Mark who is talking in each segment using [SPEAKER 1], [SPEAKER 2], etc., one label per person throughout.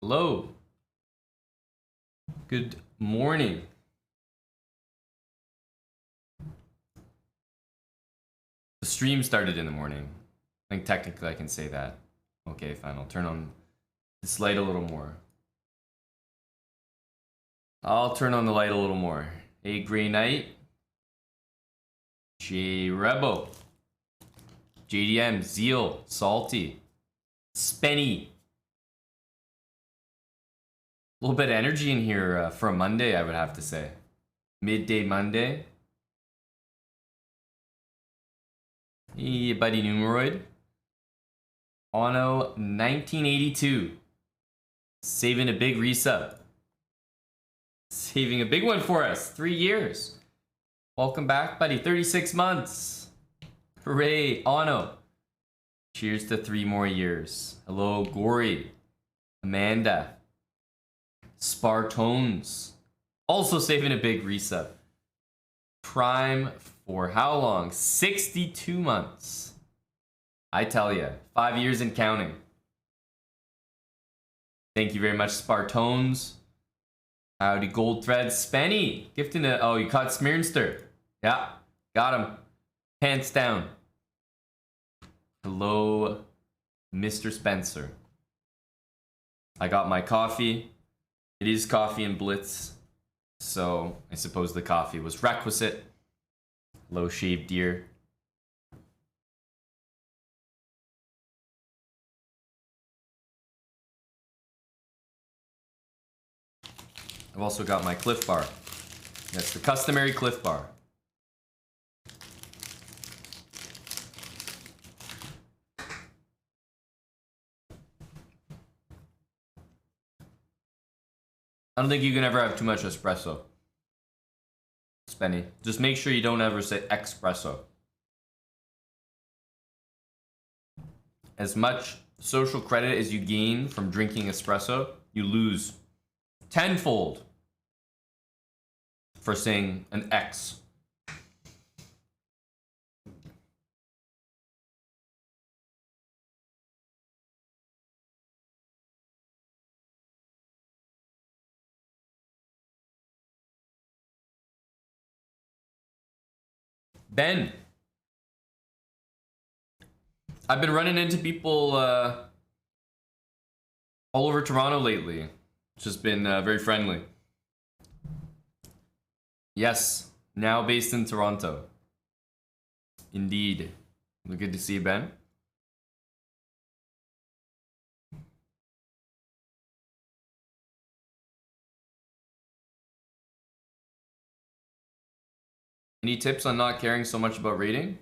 [SPEAKER 1] Hello. Good morning. The stream started in the morning. I think technically I can say that. Okay, fine. I'll turn on this light a little more. I'll turn on the light a little more. Hey, Grey Knight. J Rebo. JDM. Zeal. Salty. Spenny. A little bit of energy in here for a Monday, I would have to say. Midday Monday. Hey, buddy Numeroid. Ono 1982. Saving a big resub. Saving a big one for us. 3 years. Welcome back, buddy. 36 months. Hooray, Ono. Cheers to 3 more years. Hello, Gory. Amanda. Spartones. Also saving a big resub. Prime for how long? 62 months. I tell you, 5 years and counting. Thank you very much, Spartones. Howdy, Gold Thread. Spenny. Gifting a... Oh, you caught Smearnster. Yeah, got him. Pants down. Hello, Mr. Spencer. I got my coffee. It is coffee and Blitz. So, I suppose the coffee was requisite. Low shaved deer. I've also got my Cliff Bar. That's the customary Cliff Bar. I don't think you can ever have too much espresso. Spenny. Just make sure you don't ever say espresso. As much social credit as you gain from drinking espresso, you lose tenfold for saying an X. Ben. I've been running into people all over Toronto lately. It's just been very friendly. Yes, now based in Toronto. Indeed. Good to see you, Ben. Any tips on not caring so much about rating?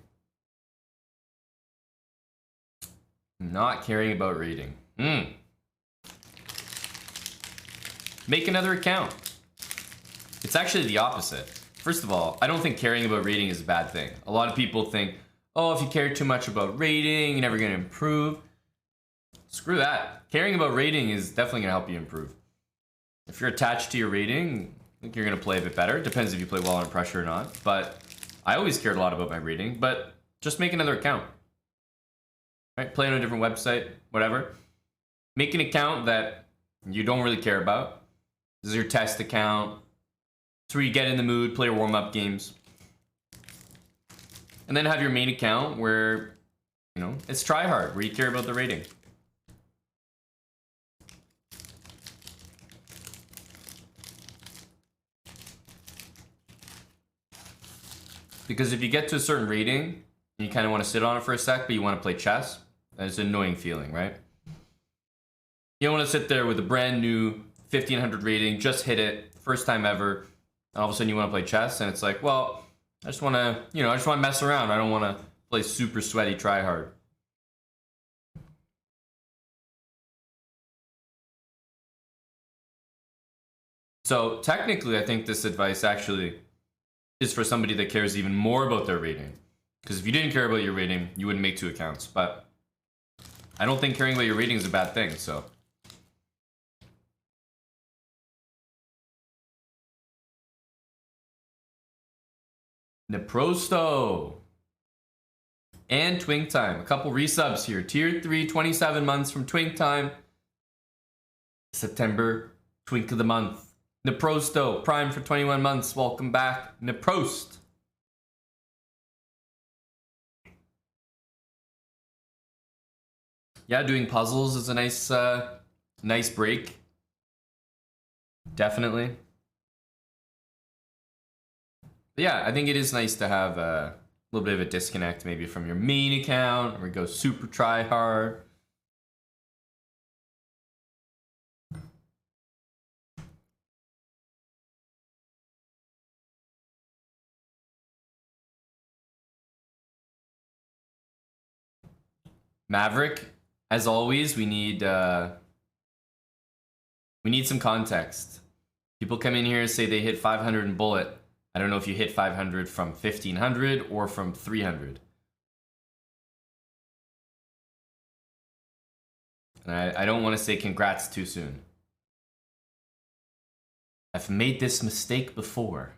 [SPEAKER 1] Not caring about rating. Make another account. It's actually the opposite. First of all, I don't think caring about rating is a bad thing. A lot of people think, oh, if you care too much about rating, you're never going to improve. Screw that. Caring about rating is definitely going to help you improve. If you're attached to your rating, I think you're going to play a bit better. Depends if you play well under pressure or not. But I always cared a lot about my rating. But just make another account. Right? Play on a different website, whatever. Make an account that you don't really care about. This is your test account. It's where you get in the mood, play your warm-up games. And then have your main account where, you know, it's try hard, where you care about the rating. Because if you get to a certain rating, you kind of want to sit on it for a sec, but you want to play chess, that's an annoying feeling, right? You don't want to sit there with a brand new 1500 rating, just hit it, first time ever, and all of a sudden you want to play chess, and it's like, well, I just want to, you know, I just want to mess around. I don't want to play super sweaty, try hard. So technically, I think this advice actually is for somebody that cares even more about their rating. Because if you didn't care about your rating, you wouldn't make 2 accounts. But I don't think caring about your rating is a bad thing, so. Neprosto. And Twink Time. A couple resubs here. Tier 3, 27 months from Twink Time. September, twink of the month. Neprosto, Prime for 21 months. Welcome back, Neprost. Yeah, doing puzzles is a nice break. Definitely. But yeah, I think it is nice to have a little bit of a disconnect maybe from your main account or go super try hard. Maverick, as always, we need some context. People come in here and say they hit 500 in bullet. I don't know if you hit 500 from 1500 or from 300. And I don't want to say congrats too soon. I've made this mistake before.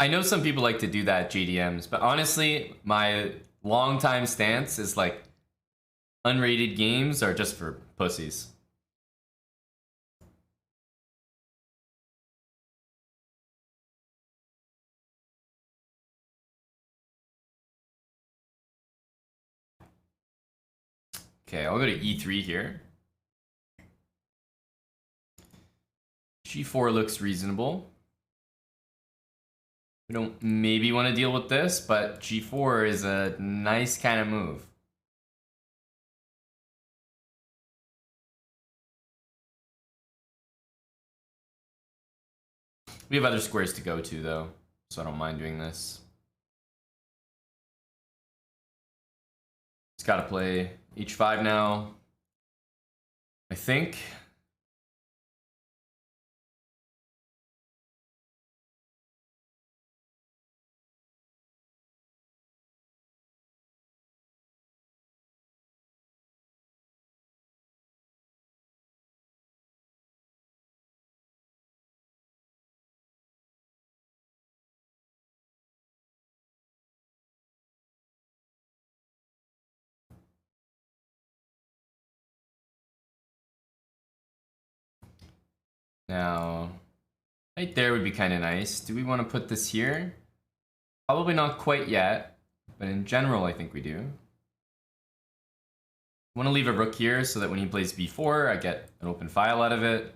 [SPEAKER 1] I know some people like to do that JDMs, but honestly, my long-time stance is like unrated games are just for pussies. Okay, I'll go to E3 here. G4 looks reasonable. We don't maybe want to deal with this, but G4 is a nice kind of move. We have other squares to go to, though, so I don't mind doing this. Just gotta play H5 now, I think. Now, right there would be kind of nice. Do we want to put this here? Probably not quite yet, but in general, I think we do. I want to leave a rook here so that when he plays b4, I get an open file out of it.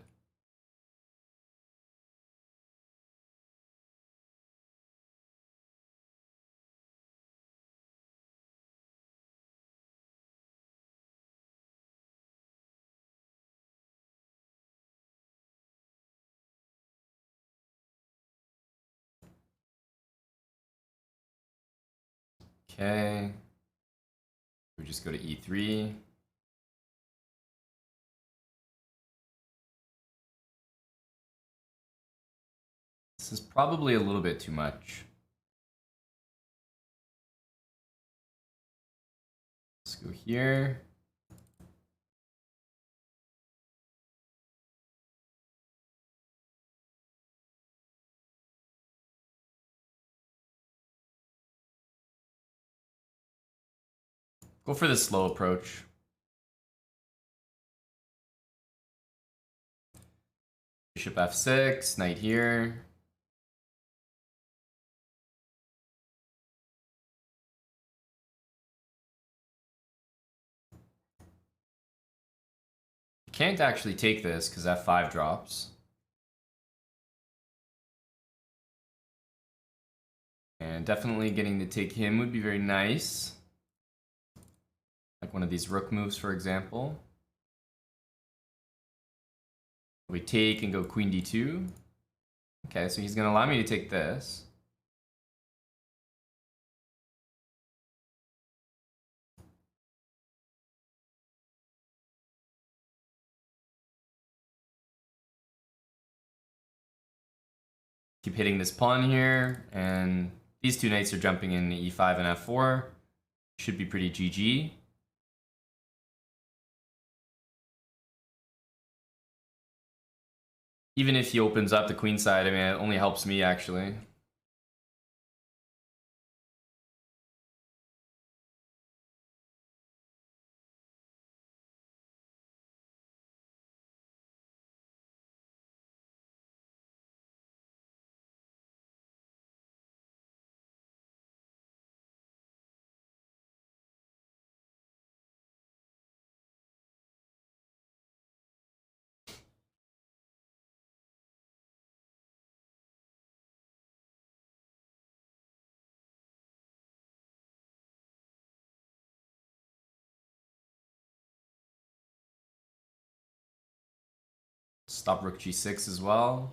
[SPEAKER 1] Okay. We just go to e3. This is probably a little bit too much. Let's go here. Go for the slow approach. Bishop f6, knight here. Can't actually take this because f5 drops. And definitely getting to take him would be very nice. Like one of these rook moves, for example. We take and go queen d2. Okay, so he's going to allow me to take this. Keep hitting this pawn here, and these two knights are jumping in e5 and f4. Should be pretty GG. Even if he opens up the queen side, I mean, it only helps me actually. Stop rook g6 as well.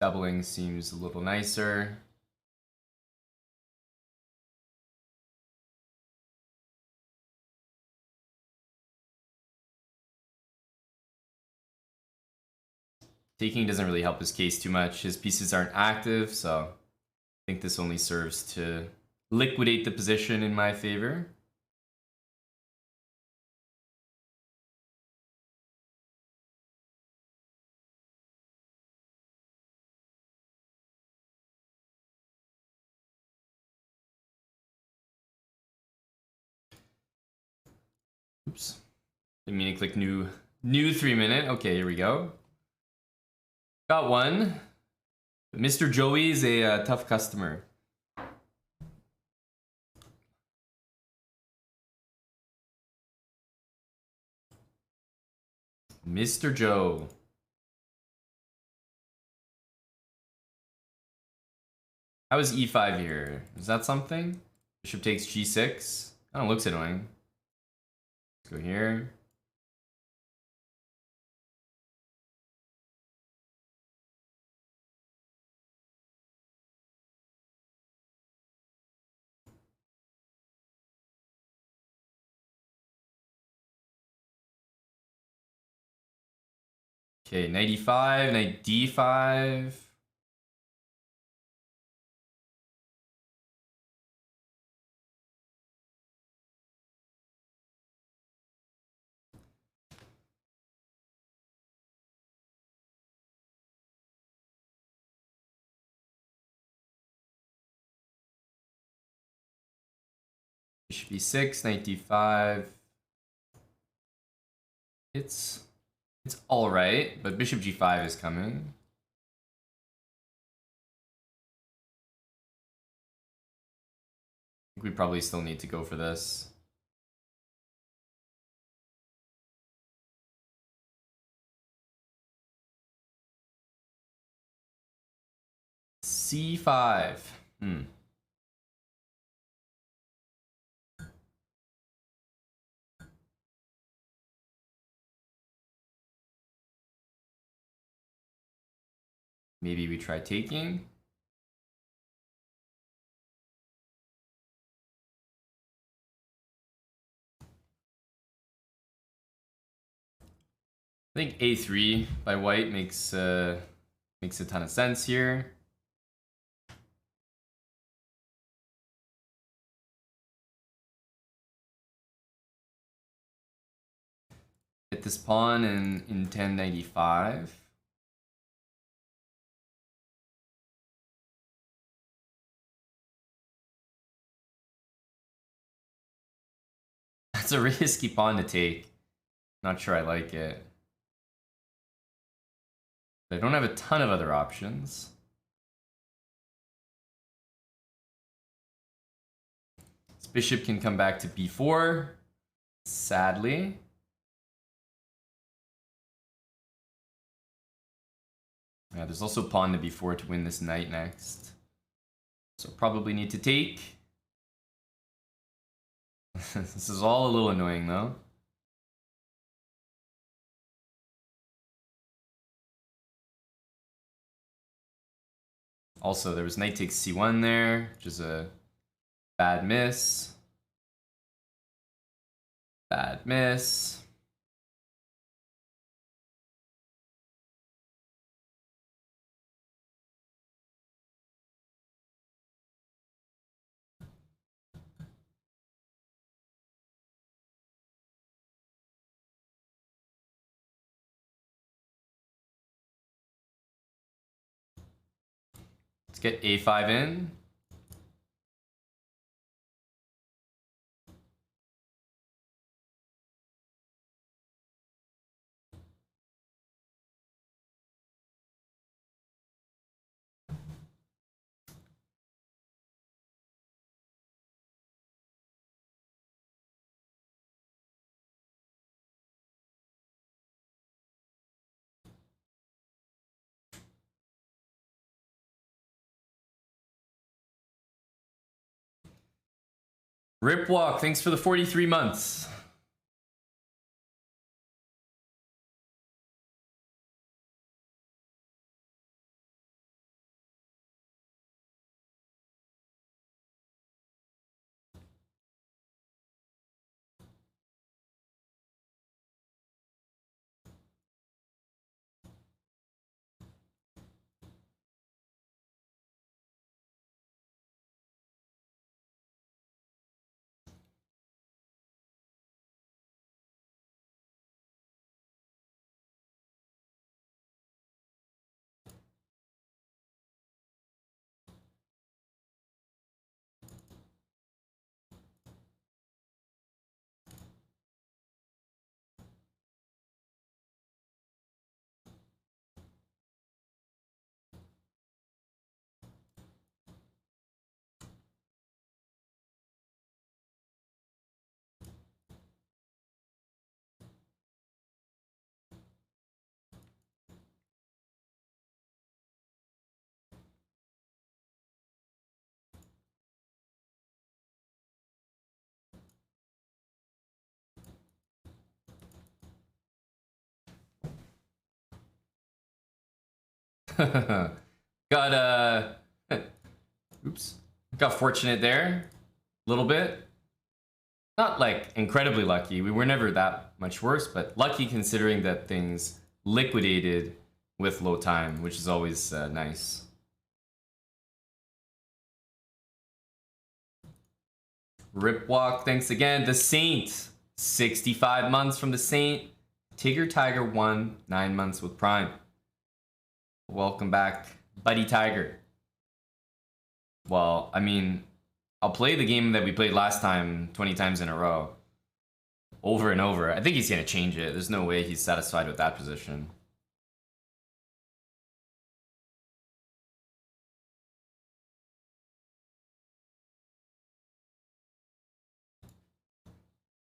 [SPEAKER 1] Doubling seems a little nicer. Taking doesn't really help his case too much. His pieces aren't active, so I think this only serves to liquidate the position in my favor. Oops. Didn't mean to click new 3-minute. Okay, here we go. Got one. Mr. Joey is a tough customer. Mr. Joe. How is e5 here? Is that something? Bishop takes g6. Oh, looks annoying. Let's go here. Okay, knight e5, knight d5. Bishop e6, knight d5. It's all right, but bishop g5 is coming. I think we probably still need to go for this. c5. Maybe we try taking. I think a3 by white makes a ton of sense here. Hit this pawn in 1095. That's a risky pawn to take. Not sure I like it. But I don't have a ton of other options. This bishop can come back to b4, sadly. Yeah, there's also pawn to b4 to win this knight next. So probably need to take. This is all a little annoying though. Also, there was knight takes c1 there, which is a bad miss. Bad miss. Let's get a5 in. Ripwalk, thanks for the 43 months. Got oops. Got fortunate there. A little bit. Not like incredibly lucky. We were never that much worse, but lucky considering that things liquidated with low time, which is always nice. Ripwalk, thanks again. The Saint, 65 months from the Saint. Tigger Tiger 1, 9 months with Prime. Welcome back, Buddy Tiger. Well, I mean, I'll play the game that we played last time 20 times in a row. Over and over. I think he's going to change it. There's no way he's satisfied with that position.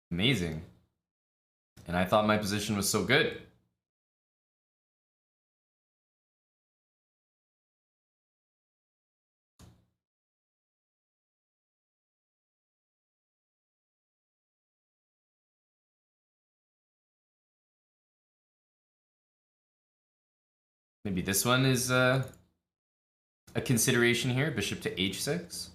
[SPEAKER 1] Amazing. And I thought my position was so good. Maybe this one is a consideration here. Bishop to h6.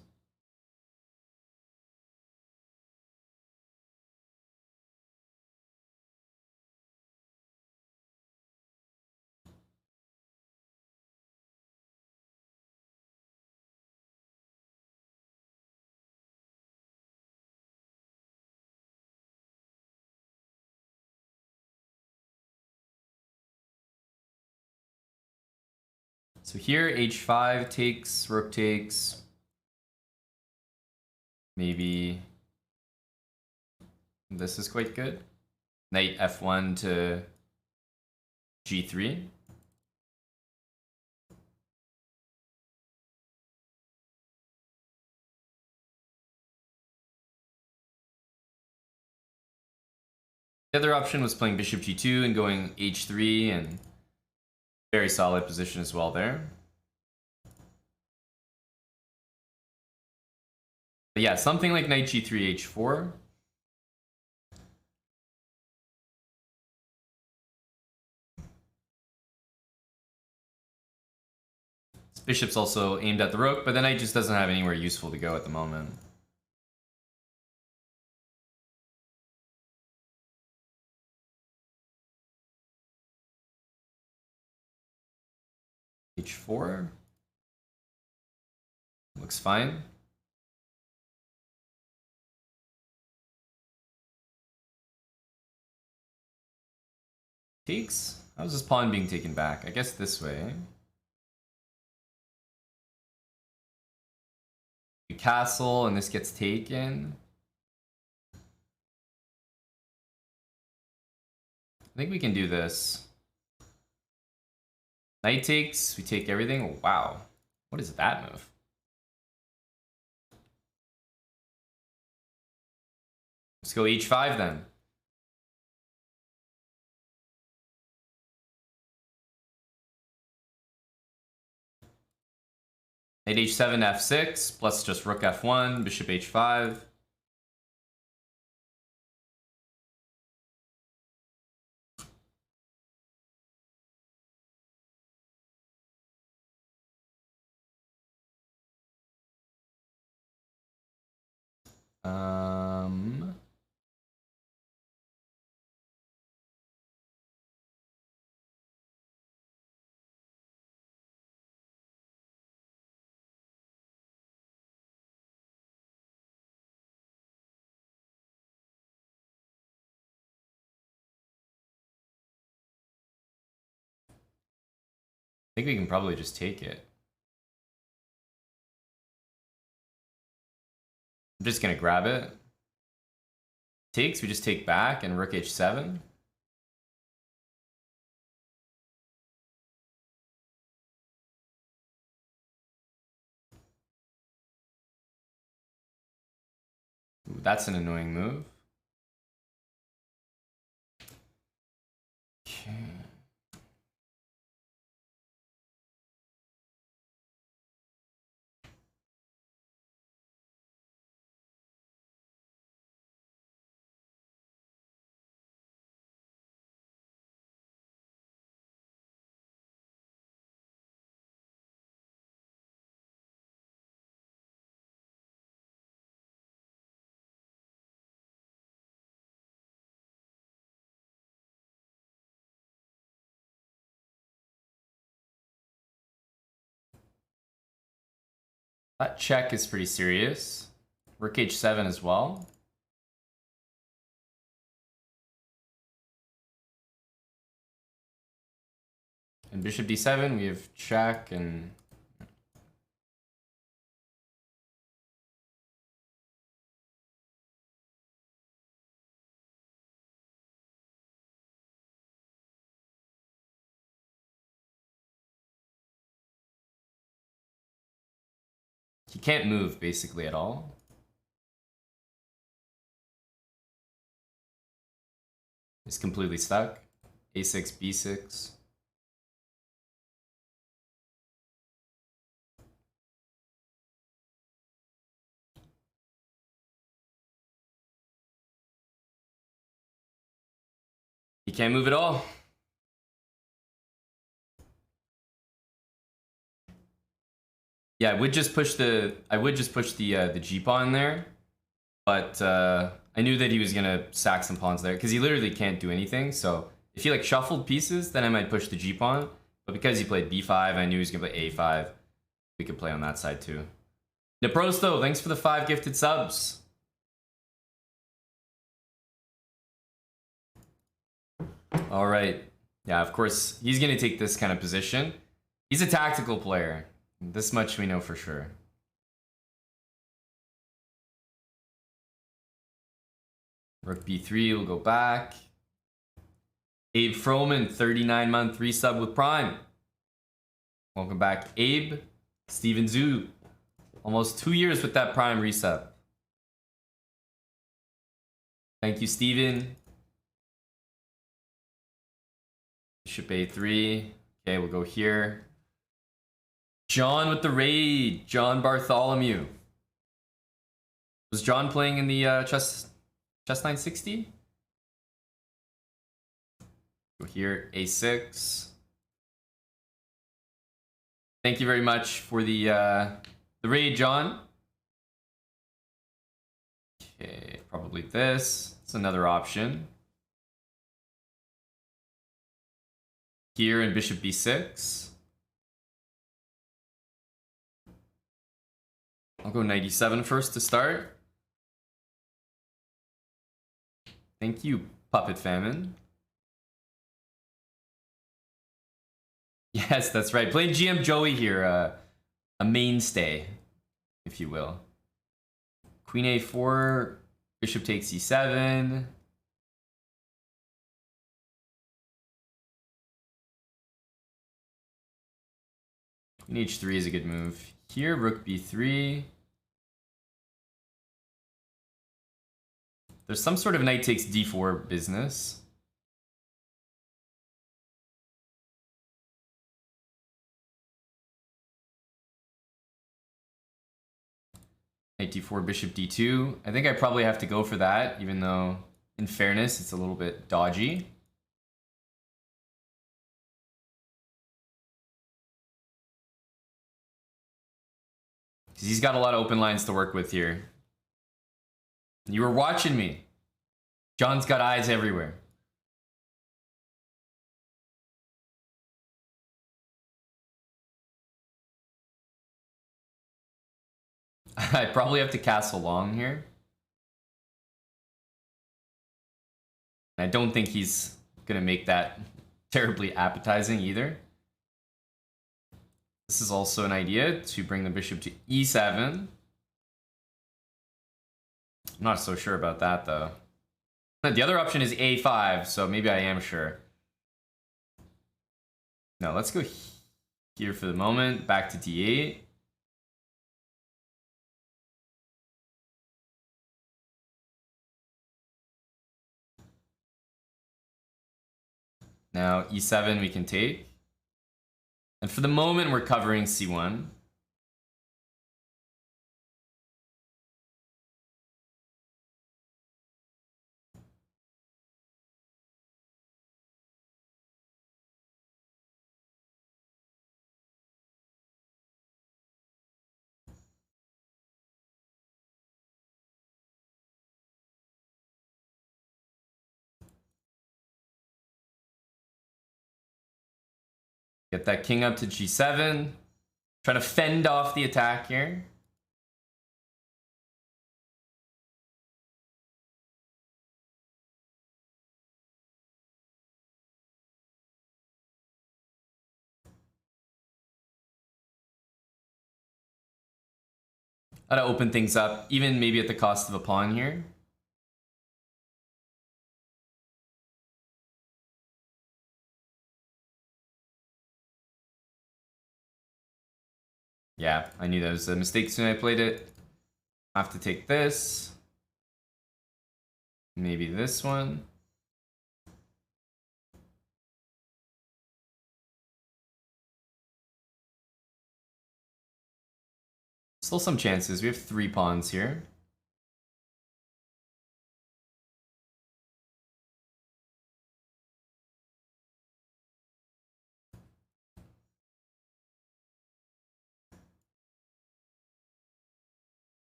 [SPEAKER 1] So here, h5 takes, rook takes. Maybe this is quite good. Knight f1 to g3. The other option was playing bishop g2 and going h3, and very solid position as well there. But yeah, something like knight g3, h4. This bishop's also aimed at the rook, but the knight just doesn't have anywhere useful to go at the moment. h4. Looks fine. Takes? How's this pawn being taken back? I guess this way. castle and this gets taken. I think we can do this. Knight takes, we take everything. Wow. What is that move? Let's go h5 then. Knight h7, f6, plus just rook f1, bishop h5. I think we can probably just take it. I'm just gonna grab it. Takes, we just take back and rook h7. Ooh, that's an annoying move. Okay. That check is pretty serious. Rook h7 as well. And bishop d7, we have check and... He can't move basically at all. He's completely stuck. a6, b6. He can't move at all. Yeah, I would just push the G pawn there, but I knew that he was gonna sack some pawns there because he literally can't do anything. So if he like shuffled pieces, then I might push the G pawn. But because he played B5, I knew he was gonna play A5. We could play on that side too. Neprosto, thanks for the 5 gifted subs. All right. Yeah, of course, he's gonna take this kind of position. He's a tactical player. This much we know for sure. Rook b3 will go back. Abe Froman, 39-month resub with Prime. Welcome back, Abe. Steven Zhu, almost 2 years with that Prime resub. Thank you, Steven. Bishop a3. Okay, we'll go here. John with the raid. John Bartholomew. Was John playing in the Chess 960? Go here, a6. Thank you very much for the raid, John. Okay, probably this. It's another option. Here in bishop b6. I'll go knight e7 first to start. Thank you, Puppet Famine. Yes, that's right. Playing GM Joey here, a mainstay, if you will. Queen a4, bishop takes e7. Queen h3 is a good move. Here, rook b3. There's some sort of knight takes d4 business. Knight d4, bishop d2. I think I probably have to go for that, even though, in fairness, it's a little bit dodgy. Because he's got a lot of open lines to work with here. You were watching me. John's got eyes everywhere. I probably have to castle long here. I don't think he's gonna make that terribly appetizing either. This is also an idea to bring the bishop to e7. I'm not so sure about that though. The other option is a5, so maybe I am sure. No, let's go here for the moment. Back to d8. Now e7 we can take. And for the moment we're covering c1. Get that king up to g7. Try to fend off the attack here. Gotta open things up, even maybe at the cost of a pawn here. Yeah, I knew that was a mistake when I played it. I have to take this. Maybe this one. Still some chances. We have 3 pawns here.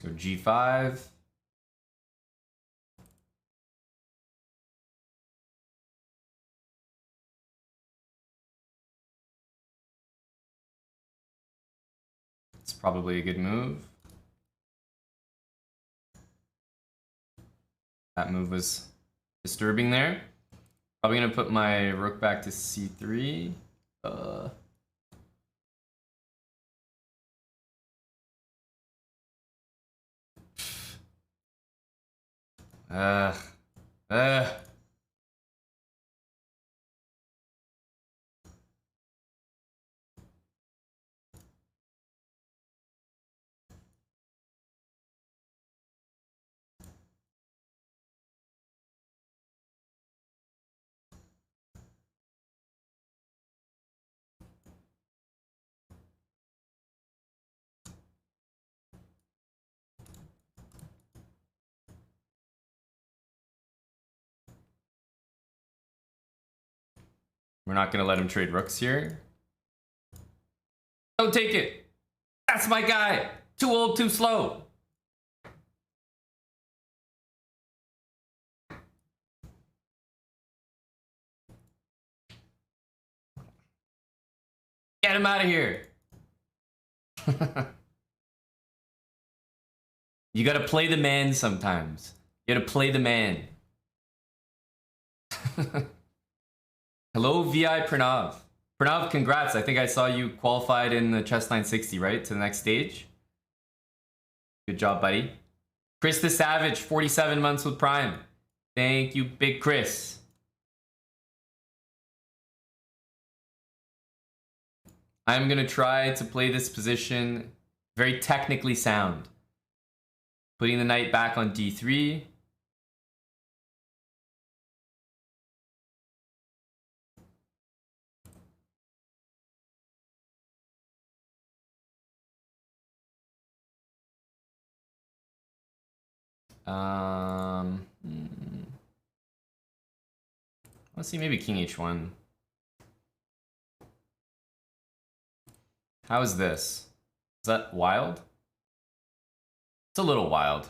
[SPEAKER 1] So g5. It's probably a good move. That move was disturbing there. Probably gonna put my rook back to c3. Uh, We're not gonna let him trade rooks here. Don't take it. That's my guy. Too old, too slow. Get him out of here. You gotta play the man sometimes. You gotta play the man. Hello, VI Pranav. Pranav, congrats. I think I saw you qualified in the Chess 960, right? To the next stage. Good job, buddy. Chris the Savage, 47 months with Prime. Thank you, Big Chris. I'm going to try to play this position very technically sound. Putting the knight back on d3. Let's see, maybe king h1. How is this? Is that wild? It's a little wild.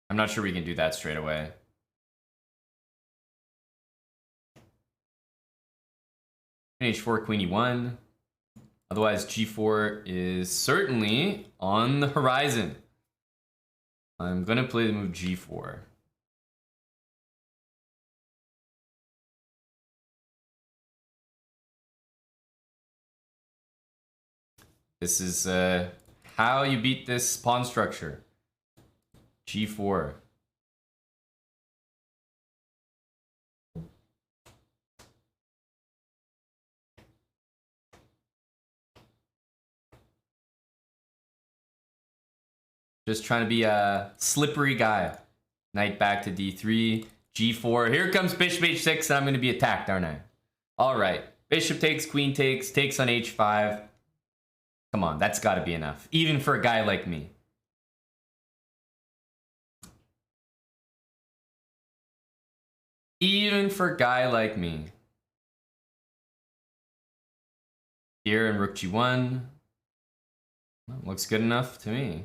[SPEAKER 1] I'm not sure we can do that straight away. Queen h4, queen e1. Otherwise, g4 is certainly on the horizon. I'm gonna play the move g4. This is how you beat this pawn structure. g4. Just trying to be a slippery guy. Knight back to d3, g4. Here comes bishop h6, and I'm going to be attacked, aren't I? All right. Bishop takes, queen takes on h5. Come on, that's got to be enough. Even for a guy like me. Even for a guy like me. Here and rook g1. Well, looks good enough to me.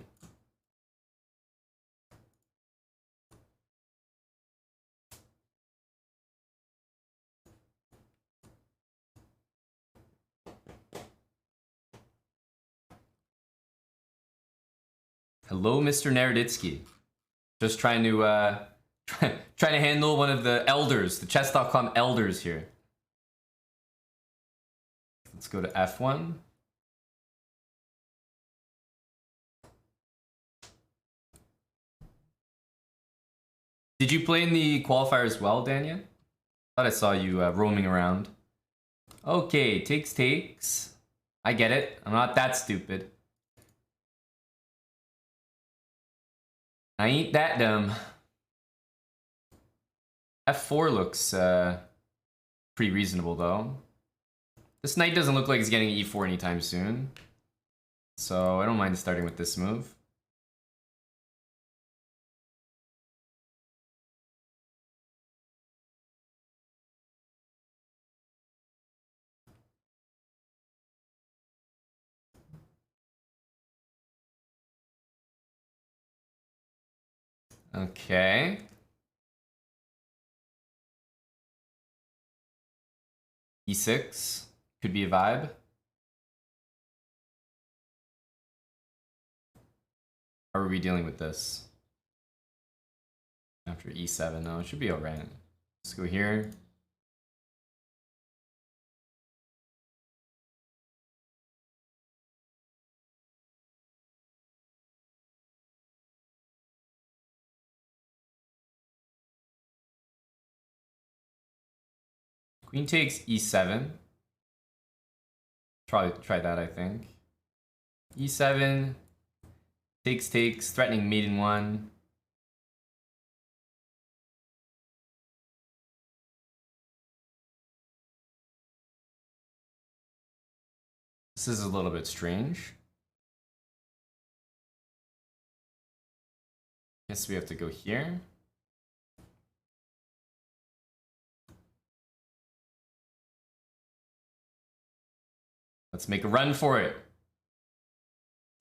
[SPEAKER 1] Hello, Mr. Naroditsky. Just trying to trying to handle one of the elders, the chess.com elders here. Let's go to f1. Did you play in the qualifier as well, Danya? Thought I saw you roaming around. Okay, takes. I get it. I'm not that stupid. I ain't that dumb. f4 looks pretty reasonable, though. This knight doesn't look like he's getting e4 anytime soon. So I don't mind starting with this move. Okay. e6 could be a vibe. How are we dealing with this? After e7, no, it should be alright. Let's go here. Queen takes e7. Try that, I think. e7. Takes, threatening mate in one. This is a little bit strange. Guess we have to go here. Let's make a run for it.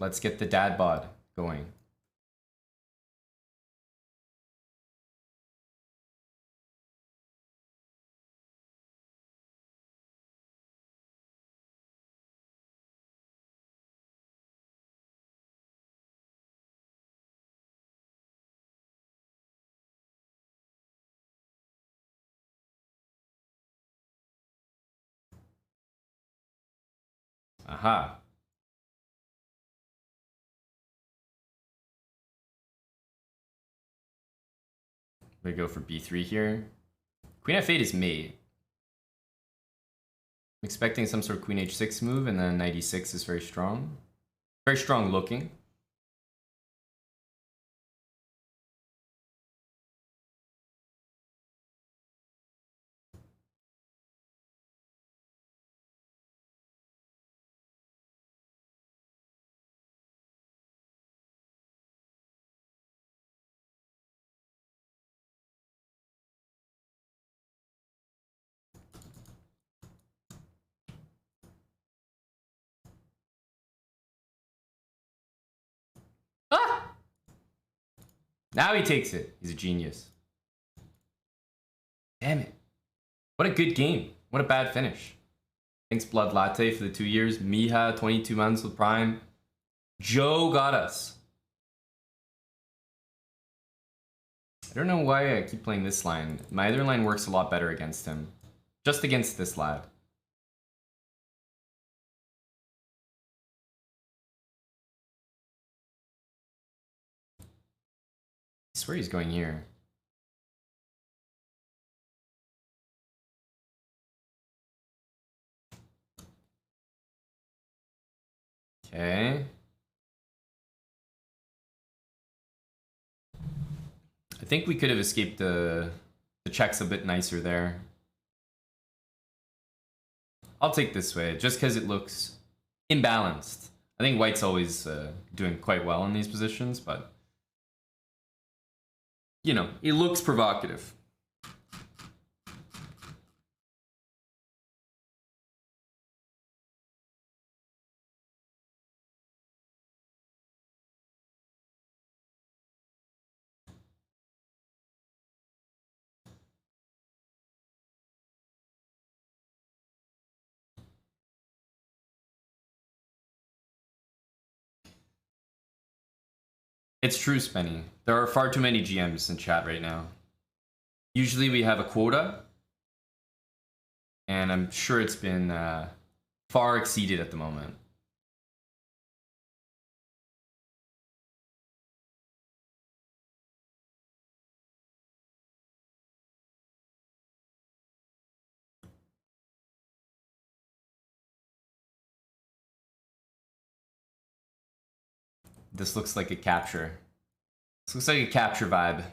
[SPEAKER 1] Let's get the dad bod going. Aha. We go for b3 here. Queen f8 is mate. I'm expecting some sort of queen h6 move, and then knight e6 is very strong. Very strong looking. Ah! Now he takes it. He's a genius. Damn it. What a good game. What a bad finish. Thanks Blood Latte for the 2 years. Miha, 22 months with Prime. Joe got us. I don't know why I keep playing this line. My other line works a lot better against him. Just against this lad. I swear he's going here. Okay. I think we could have escaped the checks a bit nicer there. I'll take this way, just because it looks imbalanced. I think white's always doing quite well in these positions, but you know, it looks provocative. It's true, Spenny. There are far too many GMs in chat right now. Usually we have a quota, and I'm sure it's been far exceeded at the moment. This looks like a capture. This looks like a capture vibe.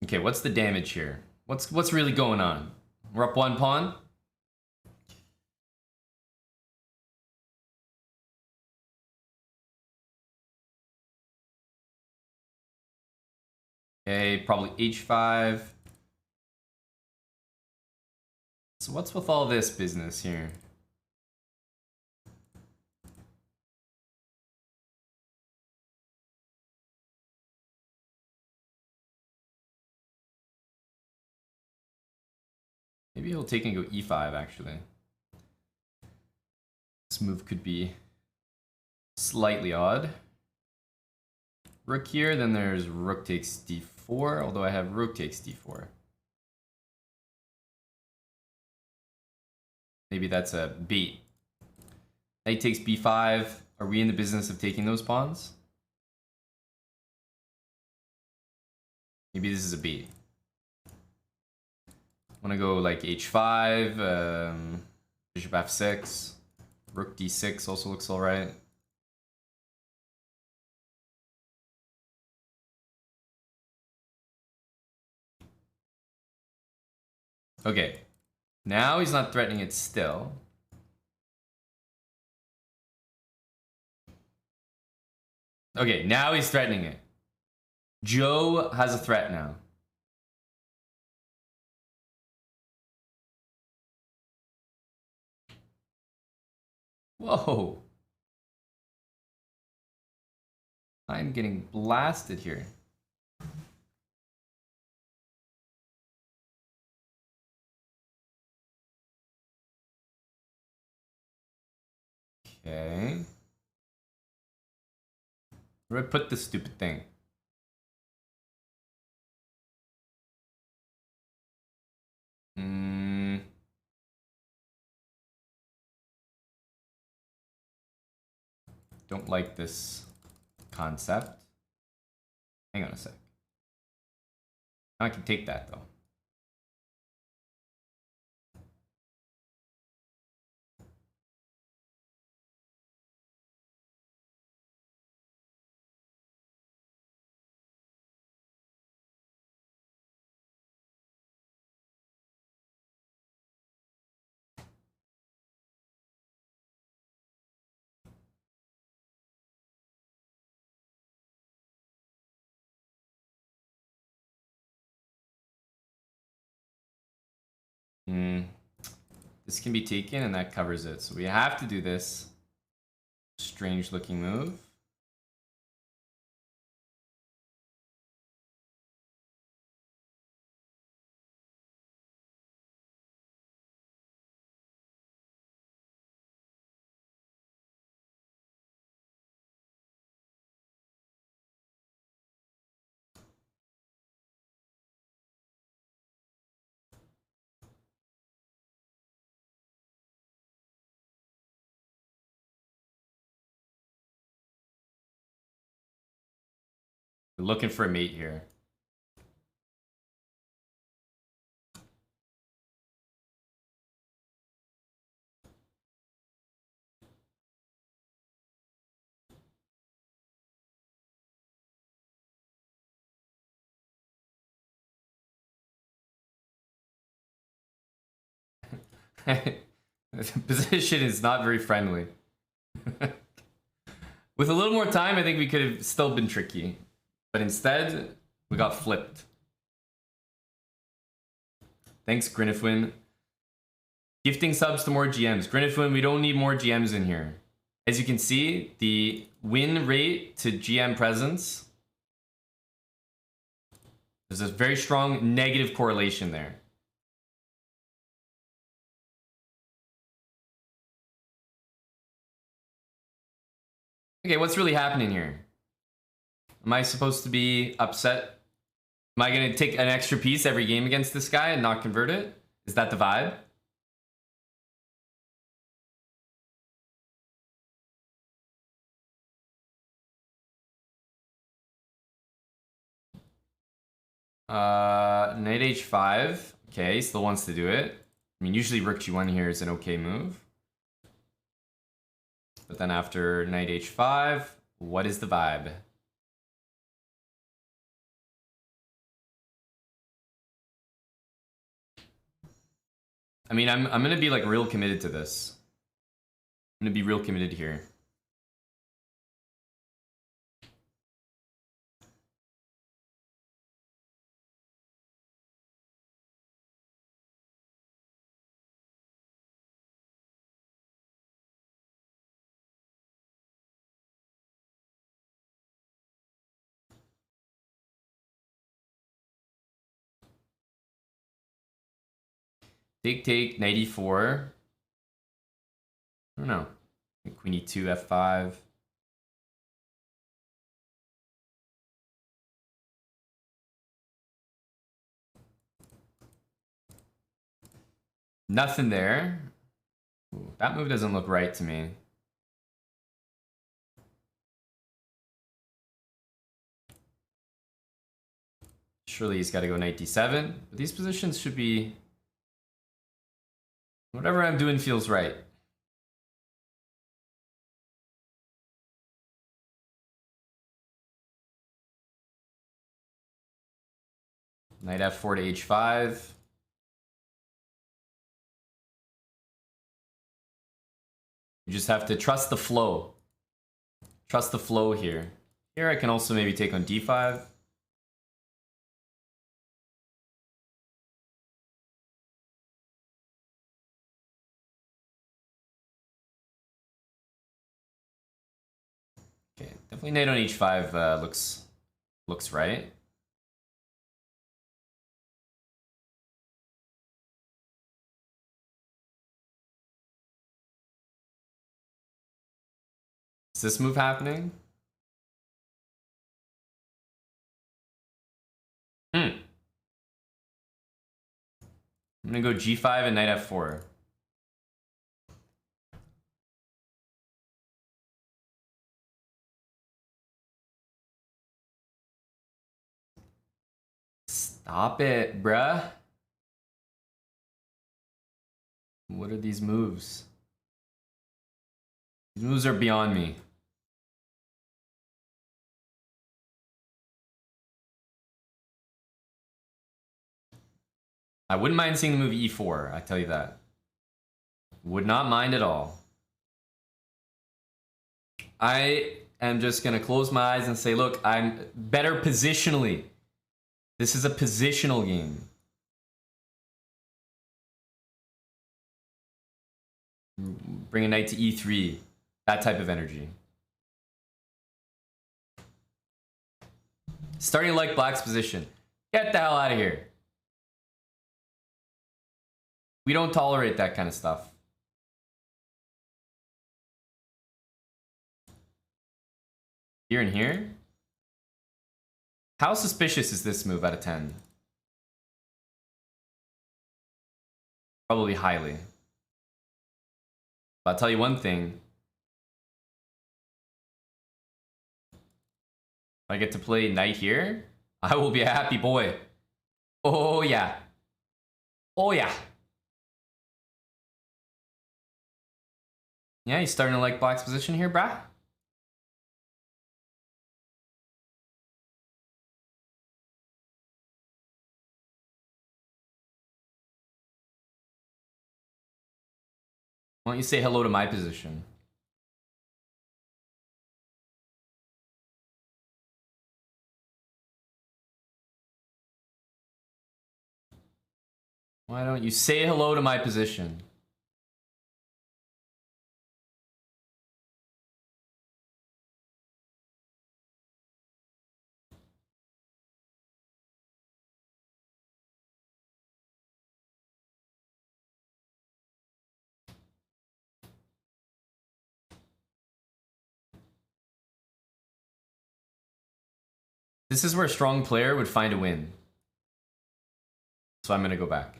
[SPEAKER 1] Okay, what's the damage here? What's really going on? We're up 1 pawn. Okay, probably h5. So what's with all this business here? Maybe he'll take and go e5, actually. This move could be slightly odd. Rook here, then there's rook takes d4, although I have rook takes d4. Maybe that's a bait. Knight takes b5. Are we in the business of taking those pawns? Maybe this is a bait. I want to go like h5, bishop f6, rook d6 also looks alright. Okay, now he's not threatening it still. Okay, now he's threatening it. Joe has a threat now. Whoa. I'm getting blasted here. Okay. Where do I put this stupid thing? Don't like this concept. Hang on a sec. I can take that though. This can be taken and that covers it. So we have to do this strange looking move. We're looking for a mate here. The position is not very friendly. With a little more time, I think we could have still been tricky. But instead, we got flipped. Thanks, Grinifwin. Gifting subs to more GMs. Grinifwin, we don't need more GMs in here. As you can see, the win rate to GM presence, there's a very strong negative correlation there. Okay, what's really happening here? Am I supposed to be upset? Am I going to take an extra piece every game against this guy and not convert it? Is that the vibe? Knight h5. Okay, still wants to do it. I mean, usually rook g1 here is an okay move. But then after knight h5, what is the vibe? I mean, I'm gonna be like real committed to this. I'm gonna be real committed here. Take, knight e4. I don't know. Queen e2, f5. Nothing there. Ooh, that move doesn't look right to me. Surely he's got to go knight d7. But these positions should be... Whatever I'm doing feels right. Knight f4 to h5. You just have to trust the flow. Trust the flow here. Here I can also maybe take on d5. Okay, definitely knight on h5 looks right. Is this move happening? I'm gonna go g5 and knight f4. Stop it, bruh. What are these moves? These moves are beyond me. I wouldn't mind seeing the move e4, I tell you that. Would not mind at all. I am just gonna close my eyes and say, look, I'm better positionally. This is a positional game. Bring a knight to e3. That type of energy. Starting to like black's position. Get the hell out of here. We don't tolerate that kind of stuff. Here and here? How suspicious is this move out of 10? Probably highly. But I'll tell you one thing. If I get to play knight here, I will be a happy boy. Oh yeah. Oh yeah. Yeah, he's starting to like black's position here, brah. Why don't you say hello to my position? Why don't you say hello to my position? This is where a strong player would find a win. So I'm gonna go back.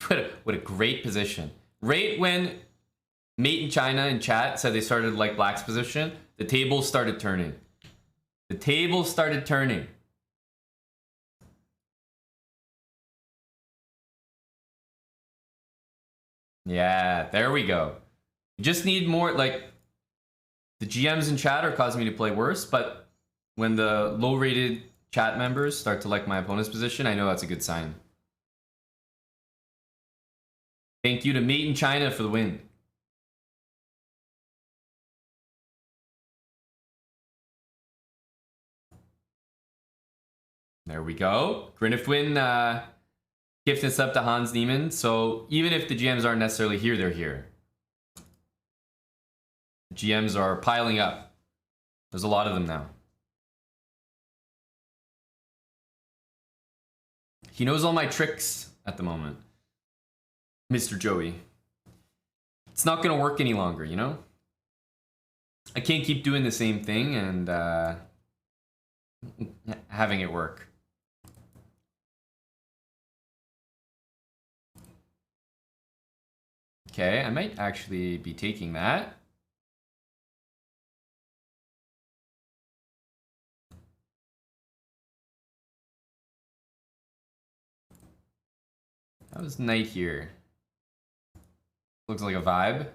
[SPEAKER 1] What a great position. Right when Mate in China in chat said they started like black's position, the tables started turning. The tables started turning. Yeah, there we go. You just need more, like, the GMs in chat are causing me to play worse, but when the low-rated chat members start to like my opponent's position, I know that's a good sign. Thank you to Mate in China for the win. There we go. Grinifwin gifted us up to Hans Niemann. So even if the GMs aren't necessarily here, they're here. The GMs are piling up. There's a lot of them now. He knows all my tricks at the moment. Mr. Joey. It's not going to work any longer, you know? I can't keep doing the same thing and having it work. Okay, I might actually be taking that. That was knight here. Looks like a vibe.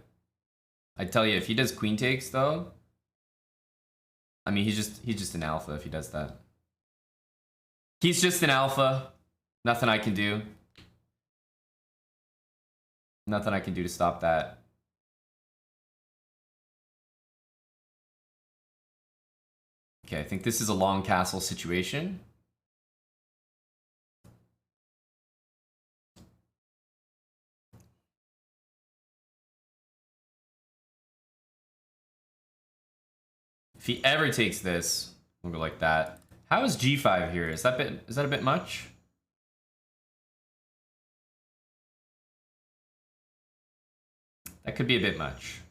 [SPEAKER 1] I tell you, if he does queen takes though, I mean he's just an alpha if he does that. He's just an alpha. Nothing I can do. Nothing I can do to stop that. Okay, I think this is a long castle situation. If he ever takes this, we'll go like that. How is g5 here? Is that a bit much? That could be a bit much.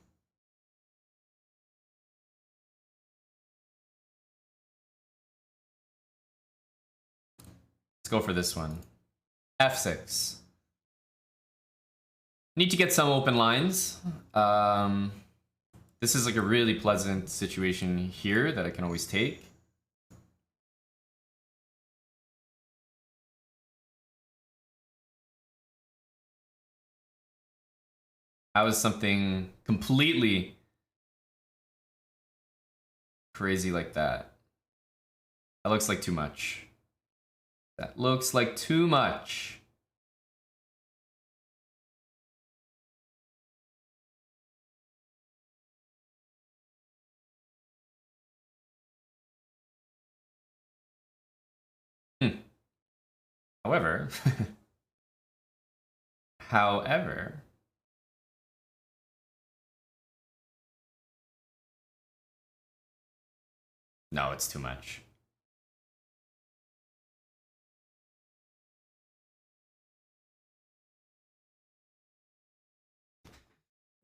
[SPEAKER 1] Let's go for this one. F6. Need to get some open lines. This is like a really pleasant situation here that I can always take. That was something completely crazy like that. That looks like too much. That looks like too much. However, however, no, it's too much.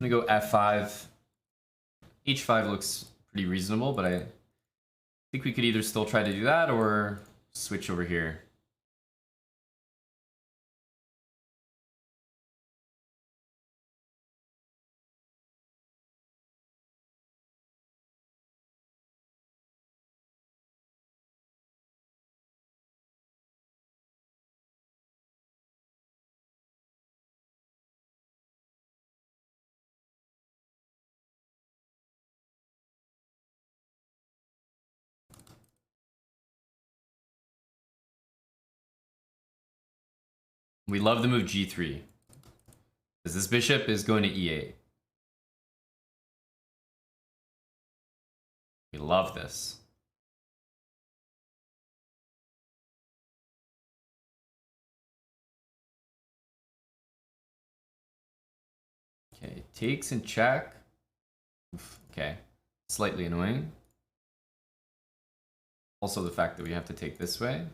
[SPEAKER 1] I'm gonna go f5. h5 looks pretty reasonable, but I think we could either still try to do that or switch over here. We love the move g3. Because this bishop is going to e8. We love this. Okay, takes and check. Oof, okay, slightly annoying. Also the fact that we have to take this way.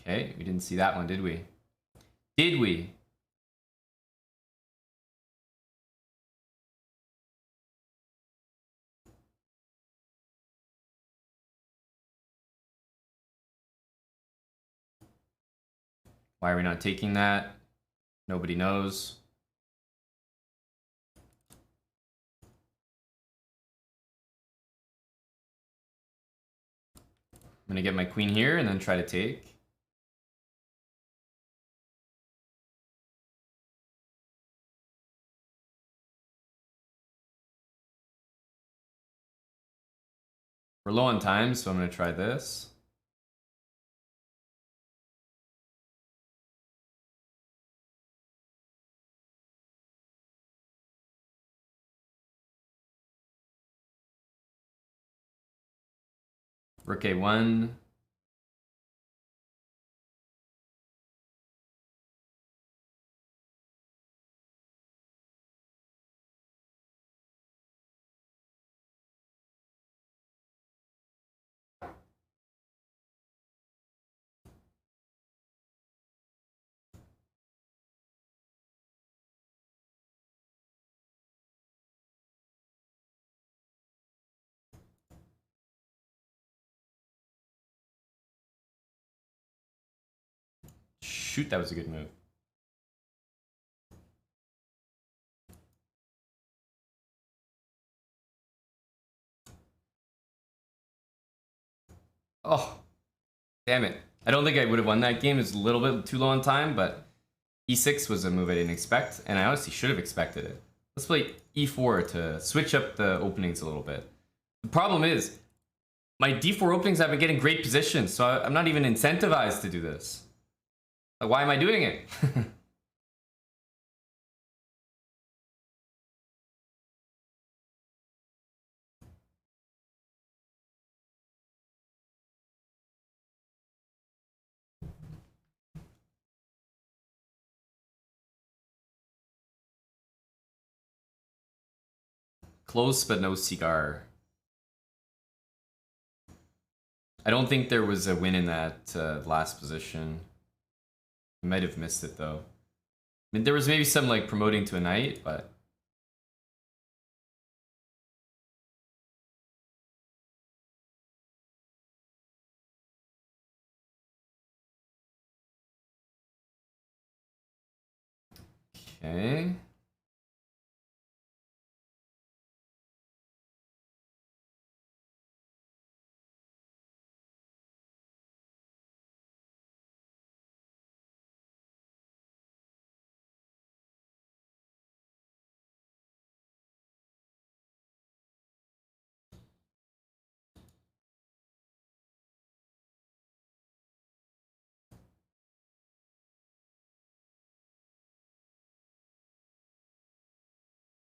[SPEAKER 1] Okay, we didn't see that one, did we? Did we? Why are we not taking that? Nobody knows. I'm gonna get my queen here and then try to take. We're low on time, so I'm gonna try this. Rook a1. Shoot, that was a good move. Oh, damn it. I don't think I would have won that game. It was a little bit too low on time, but e6 was a move I didn't expect, and I honestly should have expected it. Let's play e4 to switch up the openings a little bit. The problem is, my d4 openings have been getting great positions, so I'm not even incentivized to do this. Like, why am I doing it? Close, but no cigar. I don't think there was a win in that last position. I might have missed it though. I mean, there was maybe some like promoting to a knight, but okay.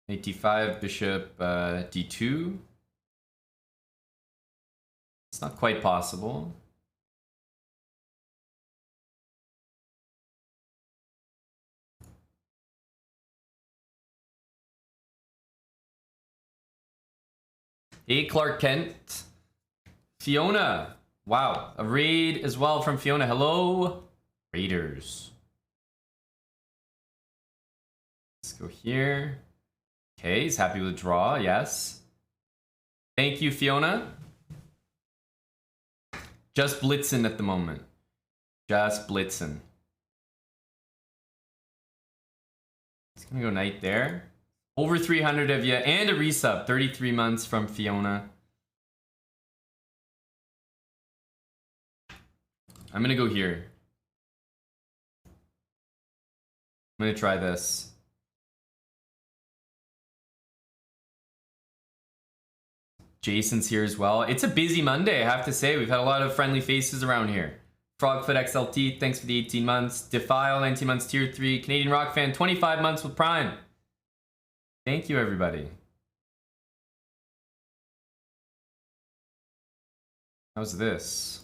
[SPEAKER 1] Knight d5, bishop d2. It's not quite possible. Hey, Clark Kent. Fiona. Wow, a raid as well from Fiona. Hello, raiders. Let's go here. Okay, he's happy with the draw, yes. Thank you, Fiona. Just blitzing at the moment. Just blitzing. It's gonna go knight there. Over 300 of you, and a resub. 33 months from Fiona. I'm gonna go here. I'm gonna try this. Jason's here as well. It's a busy Monday, I have to say. We've had a lot of friendly faces around here. Frogfoot XLT, thanks for the 18 months. Defile, 19 months, tier 3. Canadian Rock Fan, 25 months with Prime. Thank you, everybody. How's this?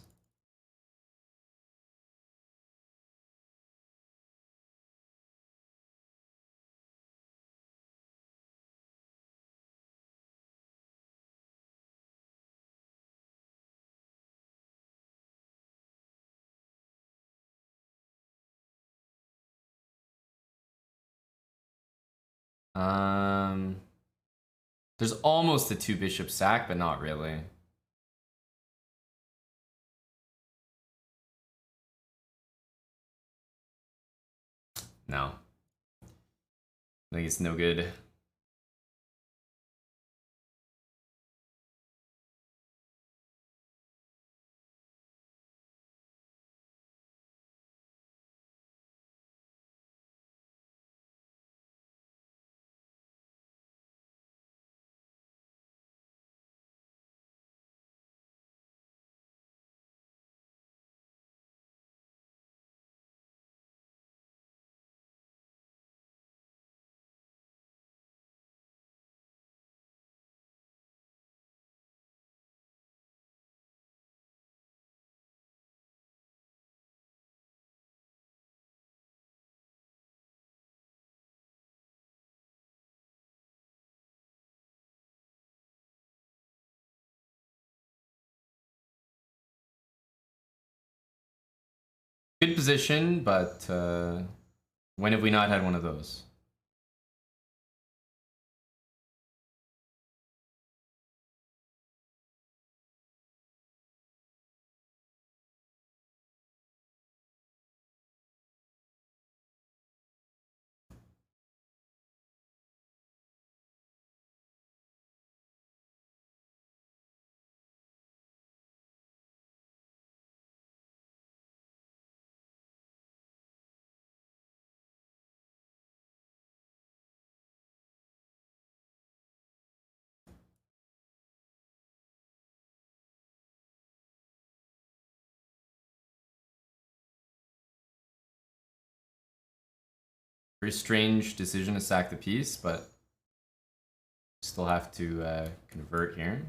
[SPEAKER 1] There's almost a 2-bishop sack, but not really. No. I think it's no good. Good position, but when have we not had one of those? Very strange decision to sack the piece, but still have to convert here.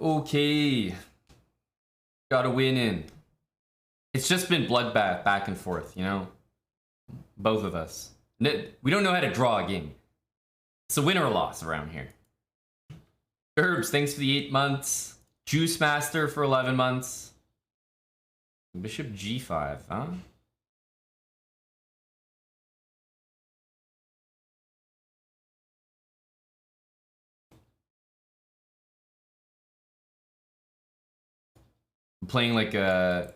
[SPEAKER 1] Okay. Got a win in. It's just been bloodbath back and forth, you know? Both of us. We don't know how to draw a game. It's a win or a loss around here. Herbs, thanks for the 8 months. Juice Master for 11 months. Bishop G5, huh? I'm playing like a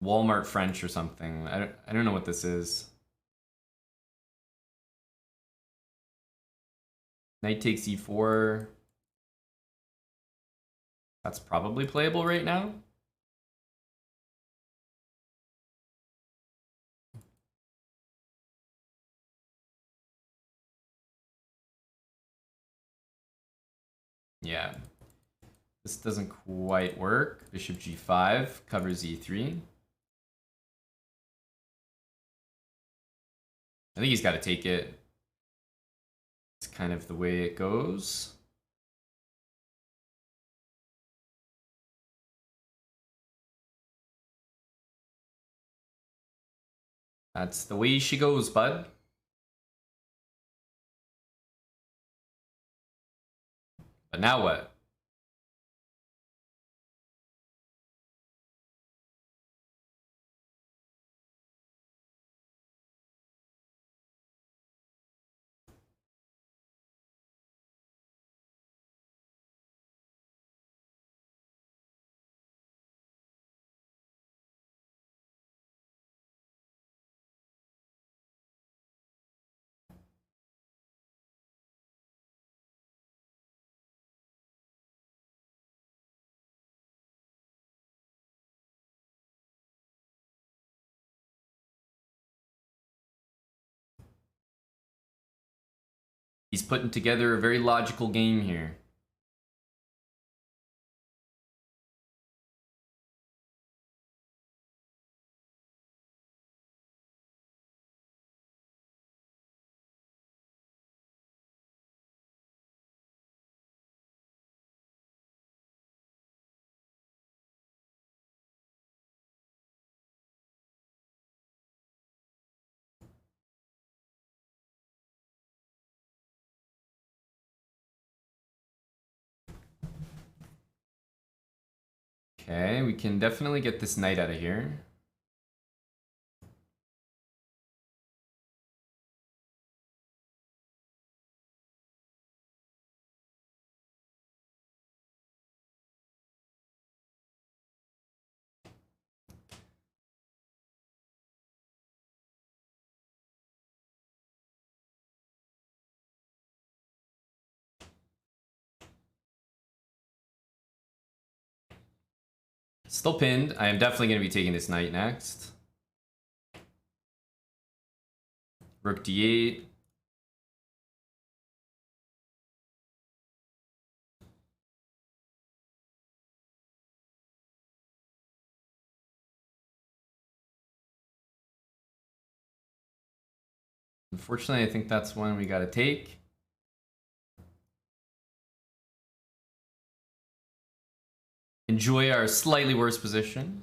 [SPEAKER 1] Walmart French or something. I don't know what this is. Knight takes e4. That's probably playable right now. Yeah. This doesn't quite work. Bishop G5 covers E3. I think he's got to take it. It's kind of the way it goes. That's the way she goes, bud. But now what? He's putting together a very logical game here. Okay, we can definitely get this knight out of here. Still pinned. I am definitely going to be taking this knight next. Rook d8. Unfortunately, I think that's one we got to take. Enjoy our slightly worse position.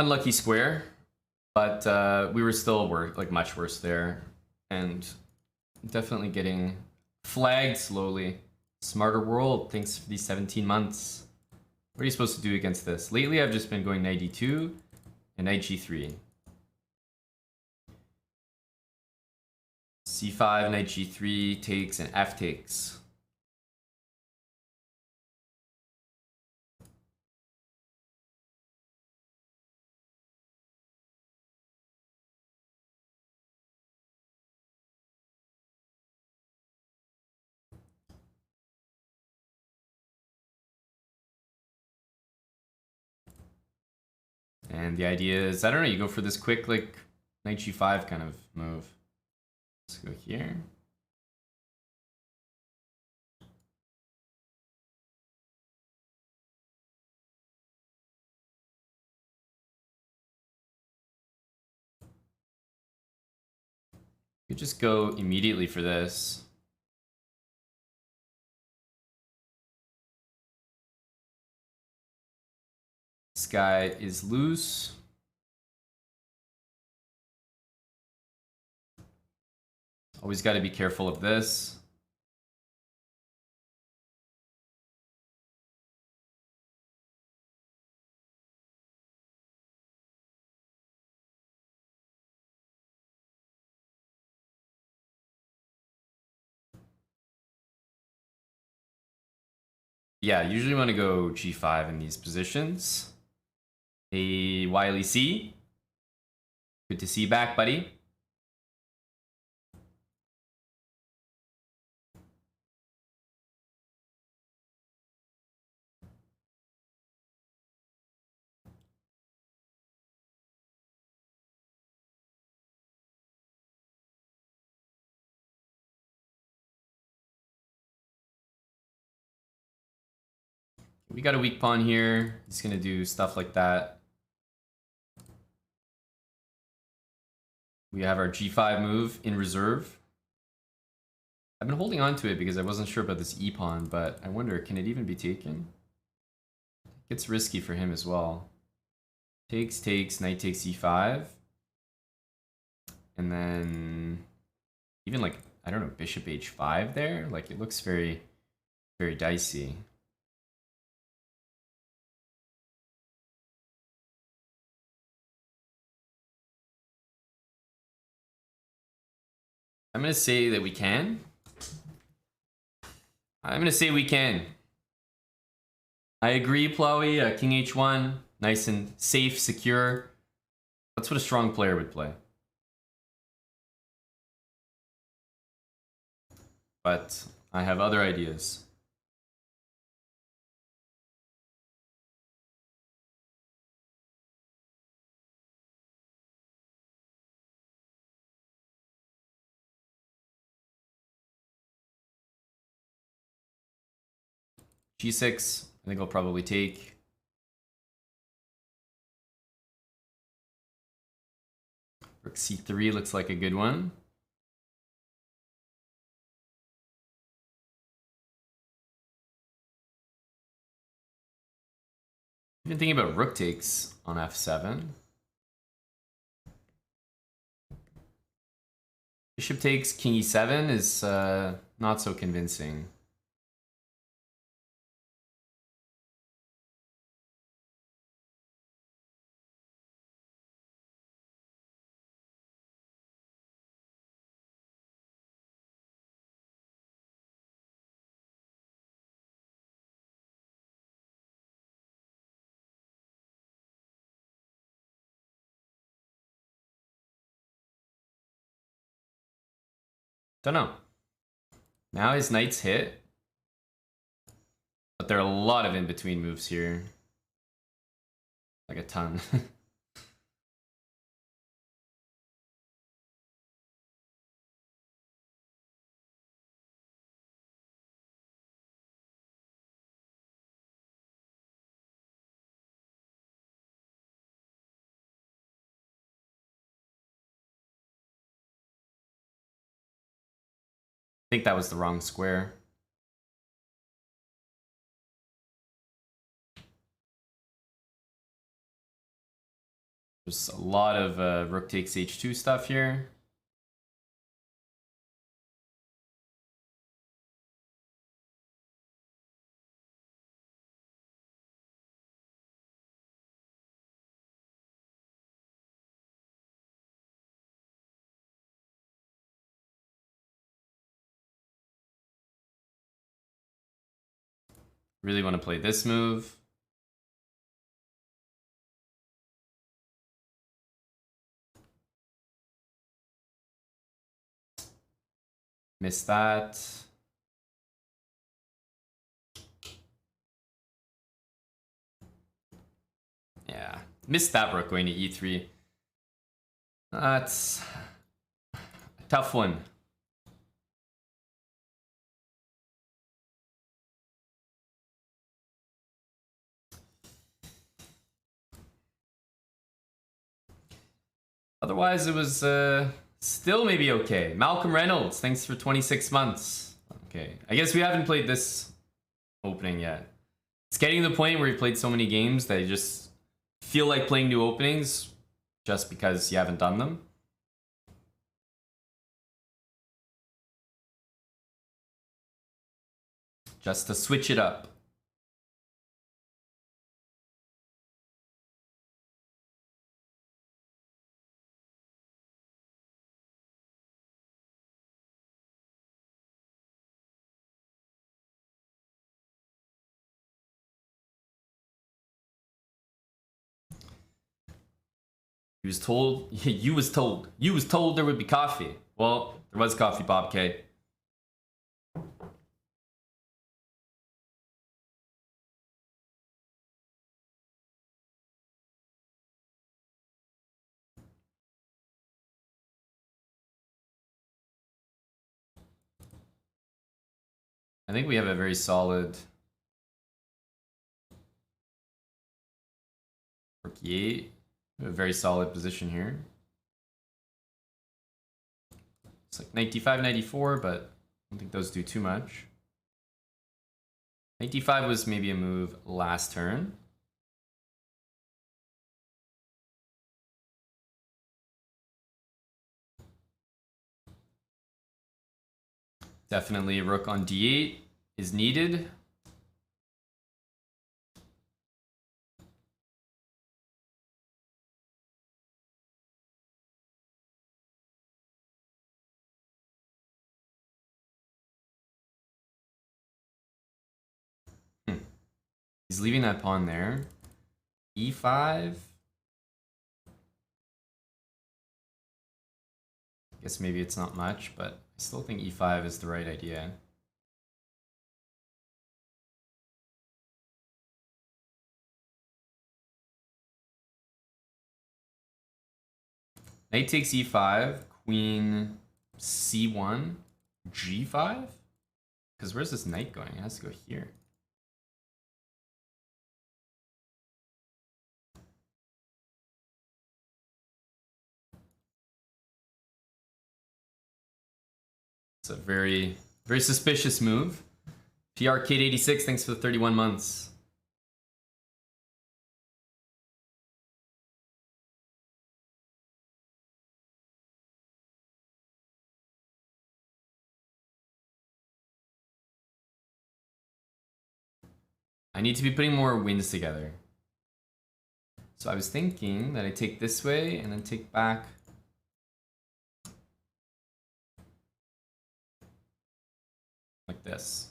[SPEAKER 1] unlucky square, but we were still like much worse there, and definitely getting flagged slowly. Smarter world, thanks for these 17 months. What are you supposed to do against this? Lately, I've just been going knight d2 and knight g3. c5, knight g3 takes, and f takes. And the idea is, I don't know, you go for this quick, like, knight g5 kind of move. Let's go here. You just go immediately for this. This guy is loose. Always got to be careful of this. Yeah, usually want to go g5 in these positions. A wily C. Good to see you back, buddy. We got a weak pawn here. He's gonna do stuff like that. We have our g5 move in reserve. I've been holding on to it because I wasn't sure about this e pawn, but I wonder, can it even be taken? It's risky for him as well. Takes, takes, knight takes e5. And then even like, I don't know, bishop h5 there. Like, it looks very, very dicey. I'm going to say that we can. I'm going to say we can. I agree, Plowy. King h1, nice and safe, secure. That's what a strong player would play. But I have other ideas. g6, I think I'll probably take. Rook c3 looks like a good one. Even thinking about rook takes on f7. Bishop takes king e7 is not so convincing. Don't know. Now his knight's hit. But there are a lot of in-between moves here. Like a ton. I think that was the wrong square. There's a lot of rook takes h2 stuff here. Really want to play this move. Missed that. Yeah, missed that rook going to e3. That's a tough one. Otherwise, it was still maybe okay. Malcolm Reynolds, thanks for 26 months. Okay, I guess we haven't played this opening yet. It's getting to the point where you played so many games that you just feel like playing new openings just because you haven't done them. Just to switch it up. You was told there would be coffee. Well, there was coffee, Bob K. I think we have a very solid rook e8. We have a very solid position here. It's like 95, 94, but I don't think those do too much. 95 was maybe a move last turn. Definitely a rook on d8 is needed. He's leaving that pawn there. e5. I guess maybe it's not much, but I still think e5 is the right idea. Knight takes e5, queen c1, g5? Because where's this knight going? It has to go here. It's a very, very suspicious move. PR Kid 86, thanks for the 31 months. I need to be putting more wins together. So I was thinking that I take this way and then take back. Like this.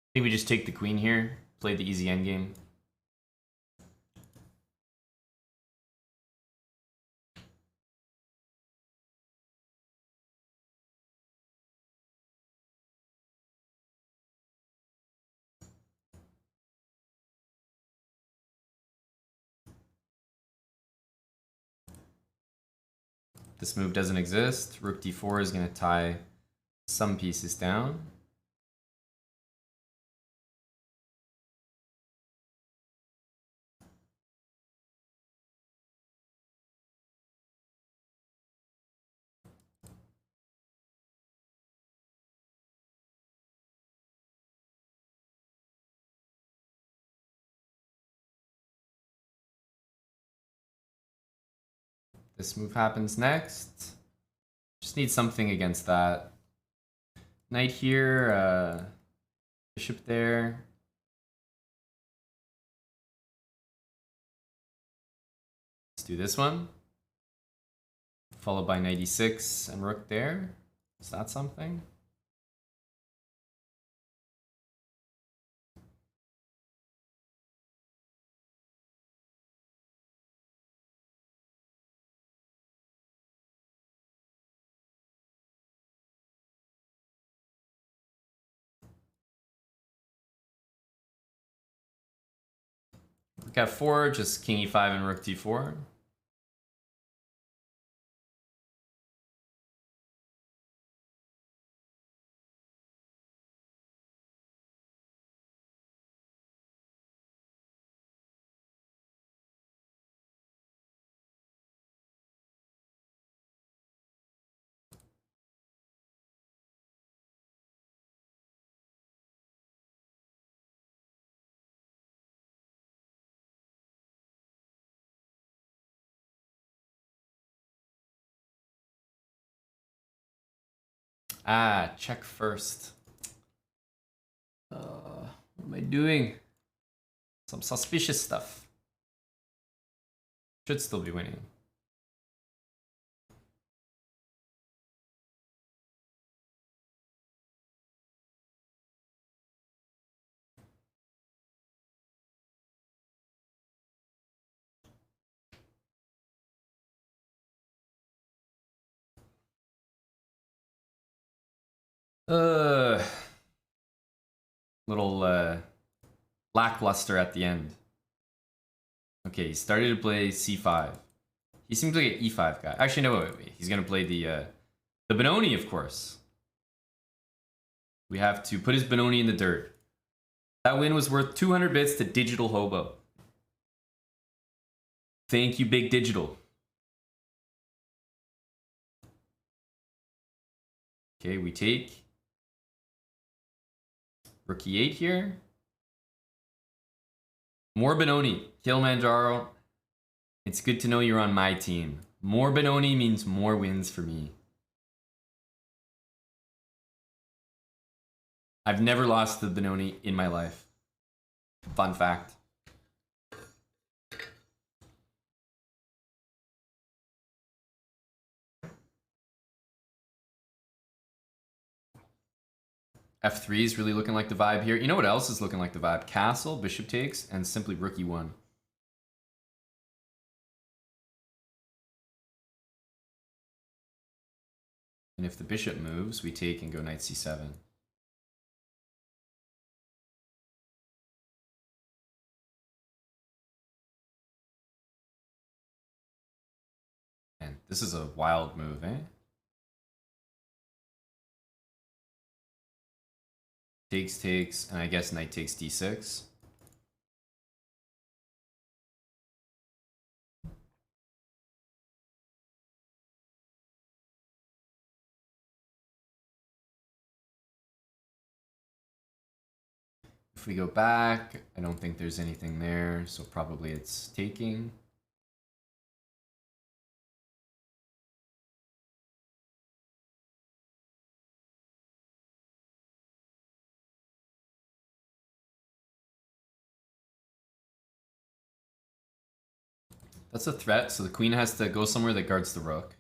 [SPEAKER 1] I think we just take the queen here, play the easy endgame. This move doesn't exist. Rook d4 is going to tie some pieces down. This move happens next. Just need something against that. Knight here, bishop there. Let's do this one. Followed by knight e6 and rook there. Is that something? Rook f4, just king e5 and rook d4. Ah, check first. What am I doing? Some suspicious stuff. Should still be winning. Little lackluster at the end. Okay, he started to play c5. He seems like an e5 guy. Actually, no, wait. He's gonna play the Benoni, of course. We have to put his Benoni in the dirt. That win was worth 200 bits to Digital Hobo. Thank you, Big Digital. Okay, we take rook e8 here. More Benoni. Kilimanjaro. It's good to know you're on my team. More Benoni means more wins for me. I've never lost the Benoni in my life. Fun fact. F3 is really looking like the vibe here. You know what else is looking like the vibe? Castle, bishop takes, and simply rook e1. And if the bishop moves, we take and go knight c7. And this is a wild move, eh? Takes, and I guess knight takes d6. If we go back, I don't think there's anything there, so probably it's taking. That's a threat, so the queen has to go somewhere that guards the rook.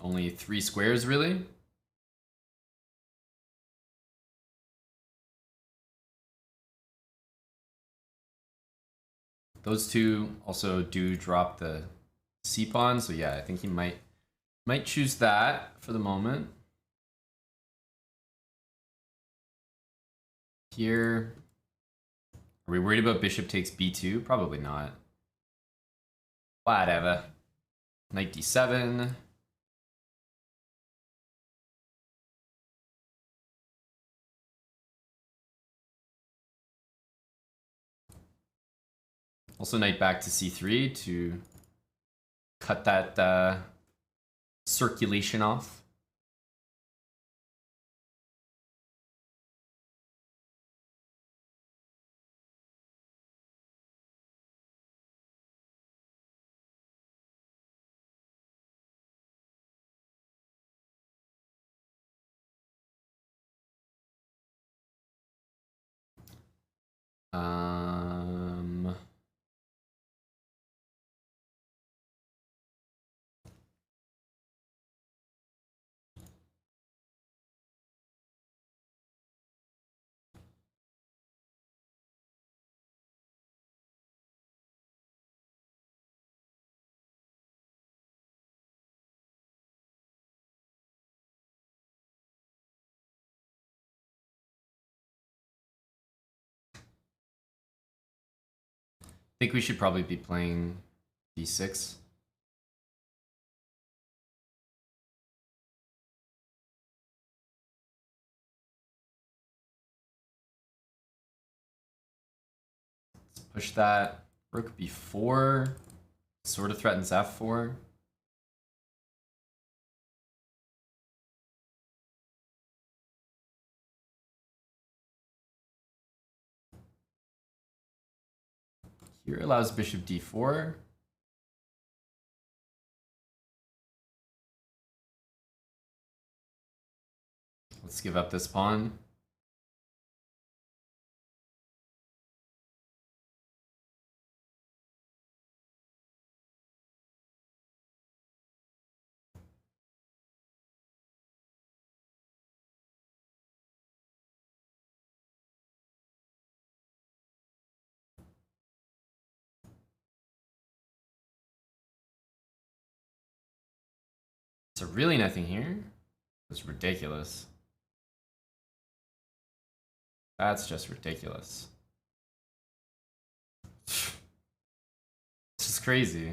[SPEAKER 1] Only 3 squares, really? Those two also do drop the c-pawn, so yeah, I think he might choose that for the moment. Here, are we worried about bishop takes b2? Probably not. Whatever. Knight d7. Also knight back to c3 to cut that circulation off. Um, I think we should probably be playing d6. Let's push that. Rook b4. Sort of threatens f4. Here allows bishop d4. Let's give up this pawn. So really nothing here? That's ridiculous. That's just ridiculous. This is crazy.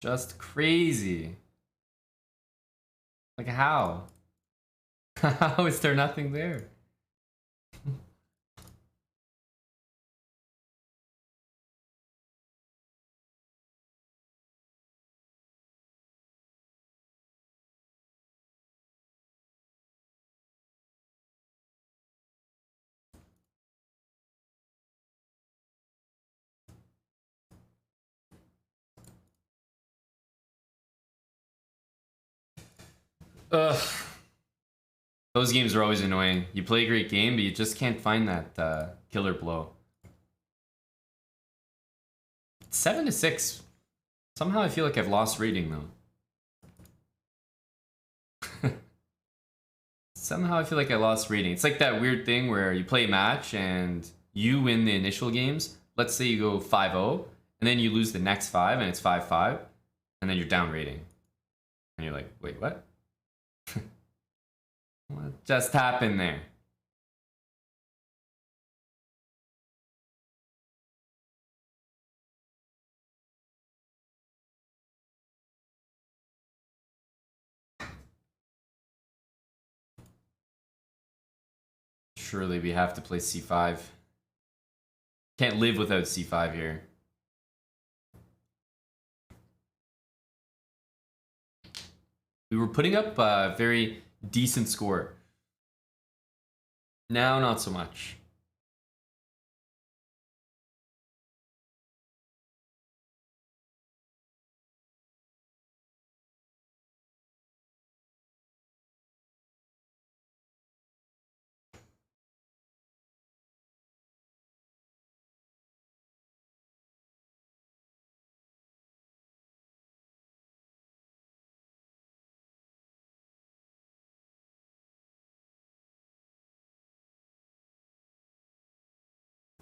[SPEAKER 1] Just crazy. Like how? How is there nothing there? Ugh. Those games are always annoying. You play a great game, but you just can't find that killer blow. 7-6. Somehow I feel like I've lost rating though. Somehow I feel like I lost rating. It's like that weird thing where you play a match and you win the initial games. Let's say you go 5-0, and then you lose the next 5 and it's 5-5, and then you're down rating. And you're like, wait, what? What just happened there? Surely we have to play c5. Can't live without c5 here. We were putting up a very decent score. Now, not so much.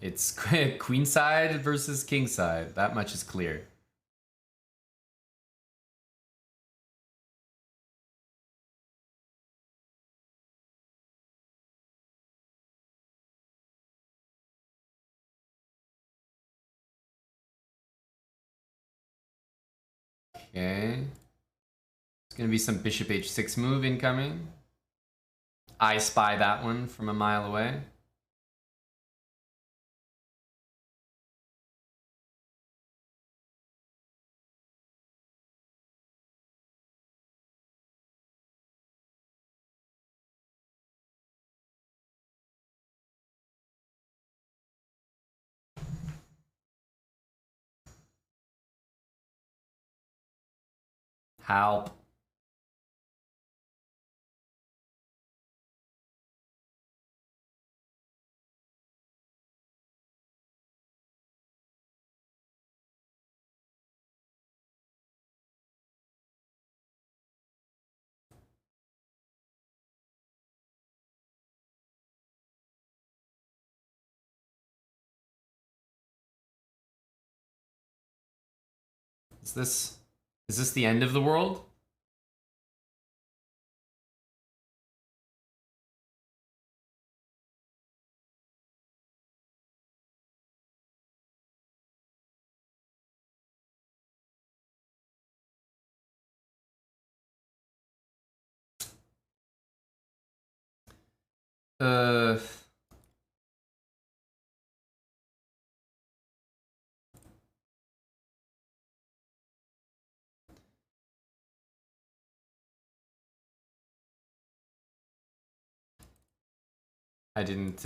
[SPEAKER 1] It's queenside versus kingside. That much is clear. Okay. It's gonna be some bishop h6 move incoming. I spy that one from a mile away. Help. Is this the end of the world? Uh, I didn't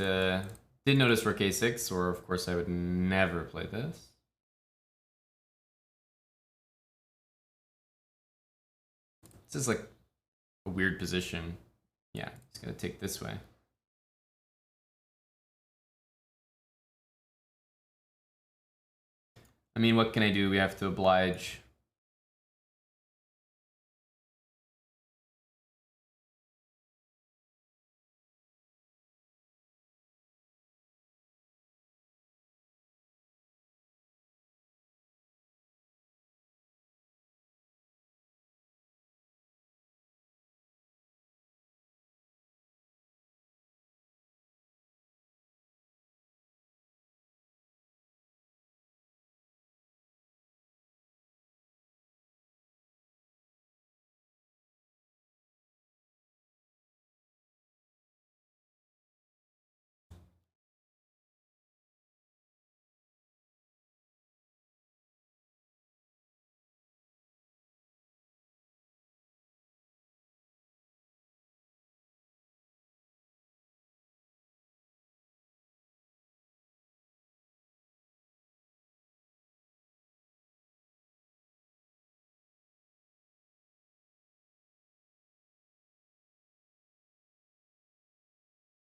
[SPEAKER 1] notice rook a6, or of course I would never play this. This is like a weird position. Yeah, he's gonna take this way. I mean, what can I do? We have to oblige.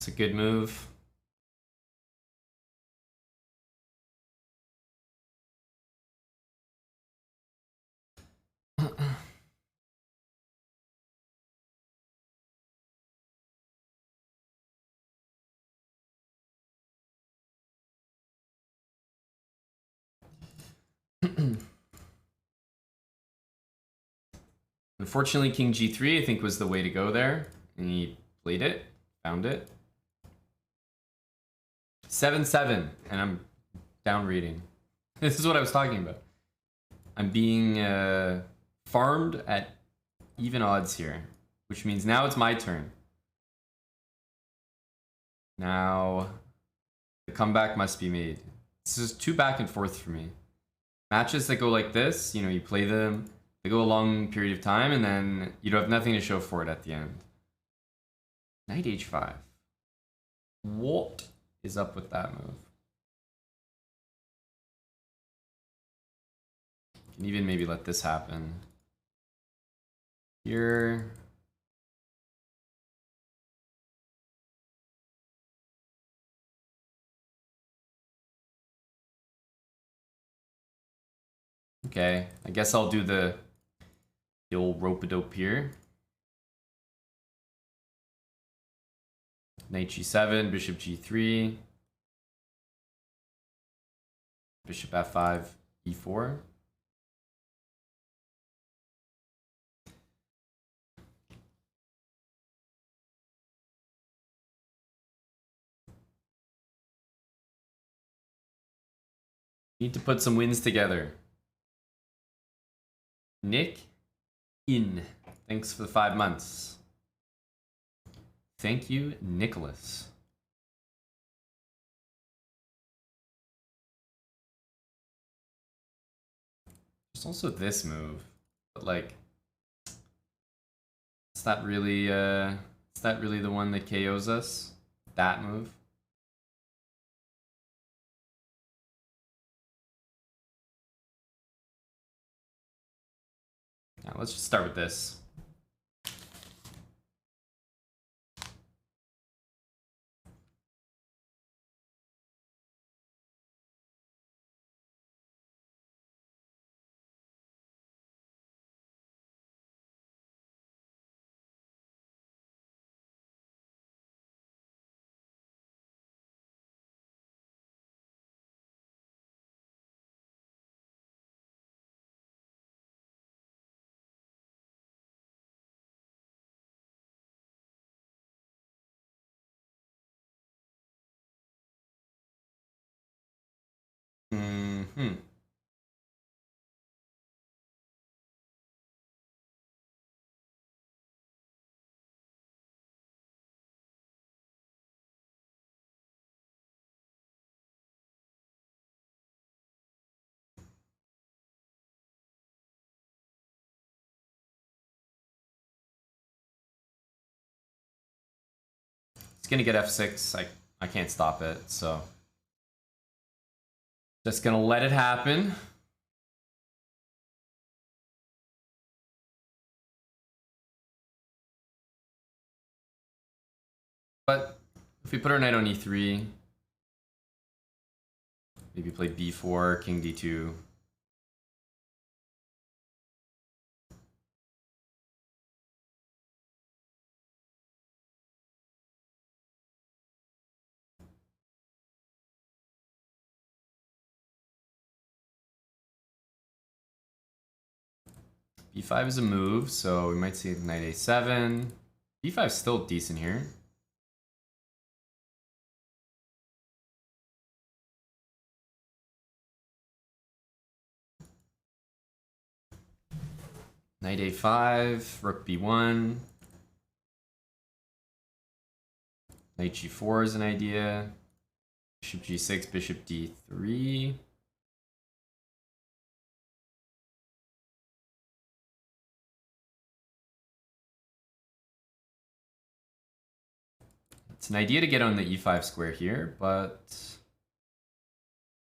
[SPEAKER 1] It's a good move. Unfortunately, king g3 I think was the way to go there, and he played it, found it. 7-7, and I'm down reading. This is what I was talking about. I'm being farmed at even odds here, which means now it's my turn. Now the comeback must be made. This is too back and forth for me. Matches that go like this, you know, you play them, they go a long period of time, and then you don't have nothing to show for it at the end. Knight h5. What is up with that move? Can even maybe let this happen. Here. Okay, I guess I'll do the old rope-a-dope here. Knight g7, bishop g3. Bishop f5, e4. Need to put some wins together. Nick in. Thanks for the 5 months. Thank you, Nicholas. There's also this move, but like, is that really the one that KOs us? That move? Now let's just start with this. It's gonna get f6. I can't stop it, so just gonna let it happen. But if we put our knight on e3, maybe play b4, king d2. b5 is a move, so we might see knight a7. b5 is still decent here. Knight a5, rook b1. Knight g4 is an idea. Bishop g6, bishop d3. It's an idea to get on the e5 square here, but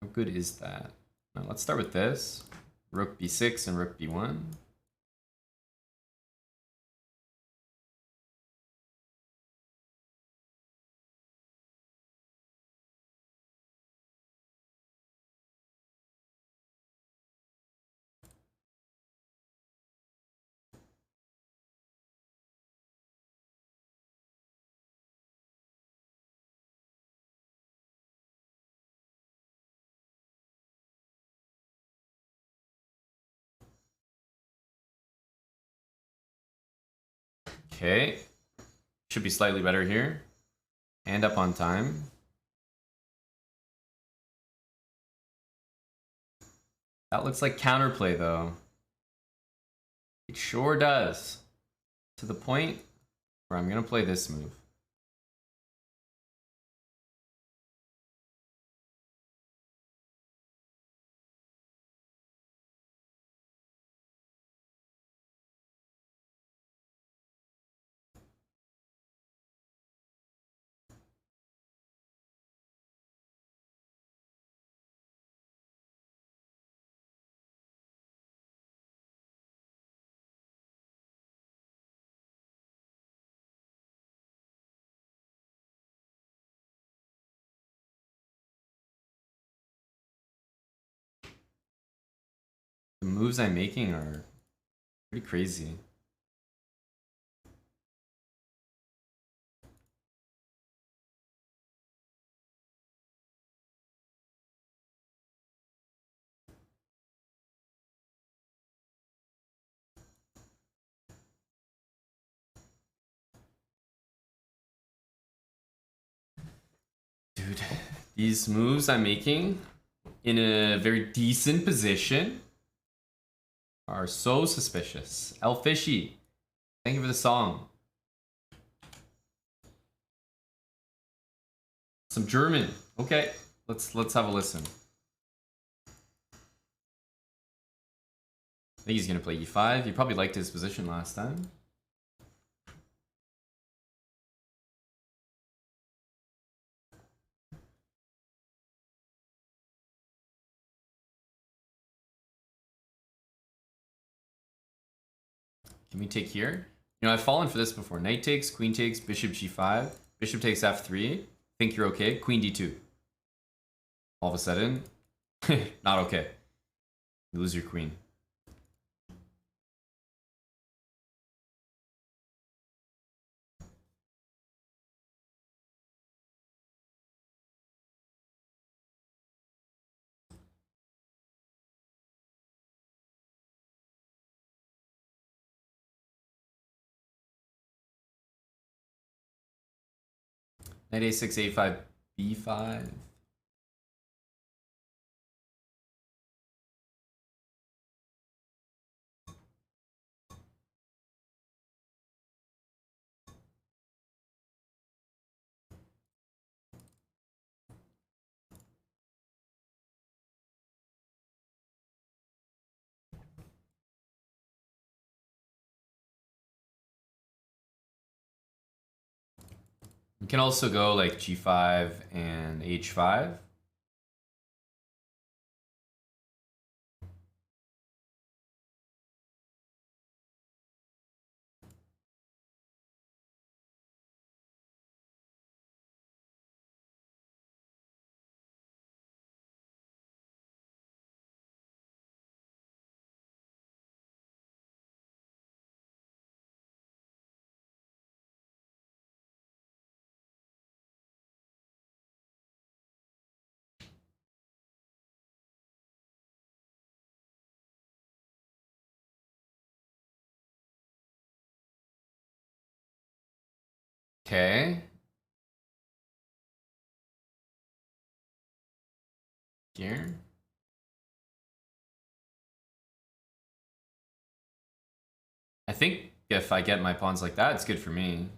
[SPEAKER 1] how good is that? Now, let's start with this. Rook b6 and rook b1. Okay, should be slightly better here. And up on time. That looks like counterplay though. It sure does. To the point where I'm gonna play this move. The moves I'm making are pretty crazy. Dude, these moves I'm making in a very decent position are so suspicious. El Fishy, thank you for the song. Some German. Okay, let's have a listen. I think he's gonna play e5. He probably liked his position last time. Can we take here? You know, I've fallen for this before. Knight takes, queen takes, bishop g5, bishop takes f3. Think you're okay. Queen d2. All of a sudden, not okay. You lose your queen. Knight a6, a5, b5. can also go like g5 and h5. Okay. Here. I think if I get my pawns like that, it's good for me.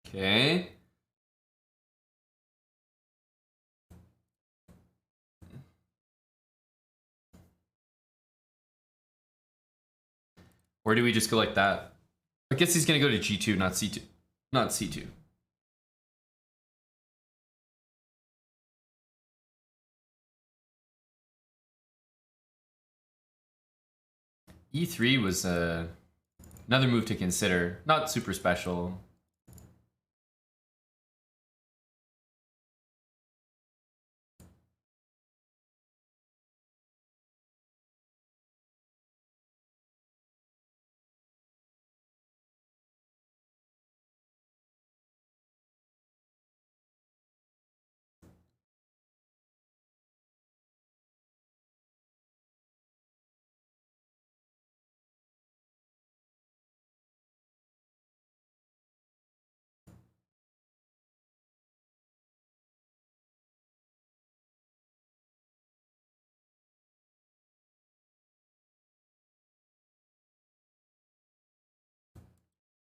[SPEAKER 1] Okay. Or do we just go like that? I guess he's gonna go to g2, not c2. Not c2. e3 was another move to consider. Not super special.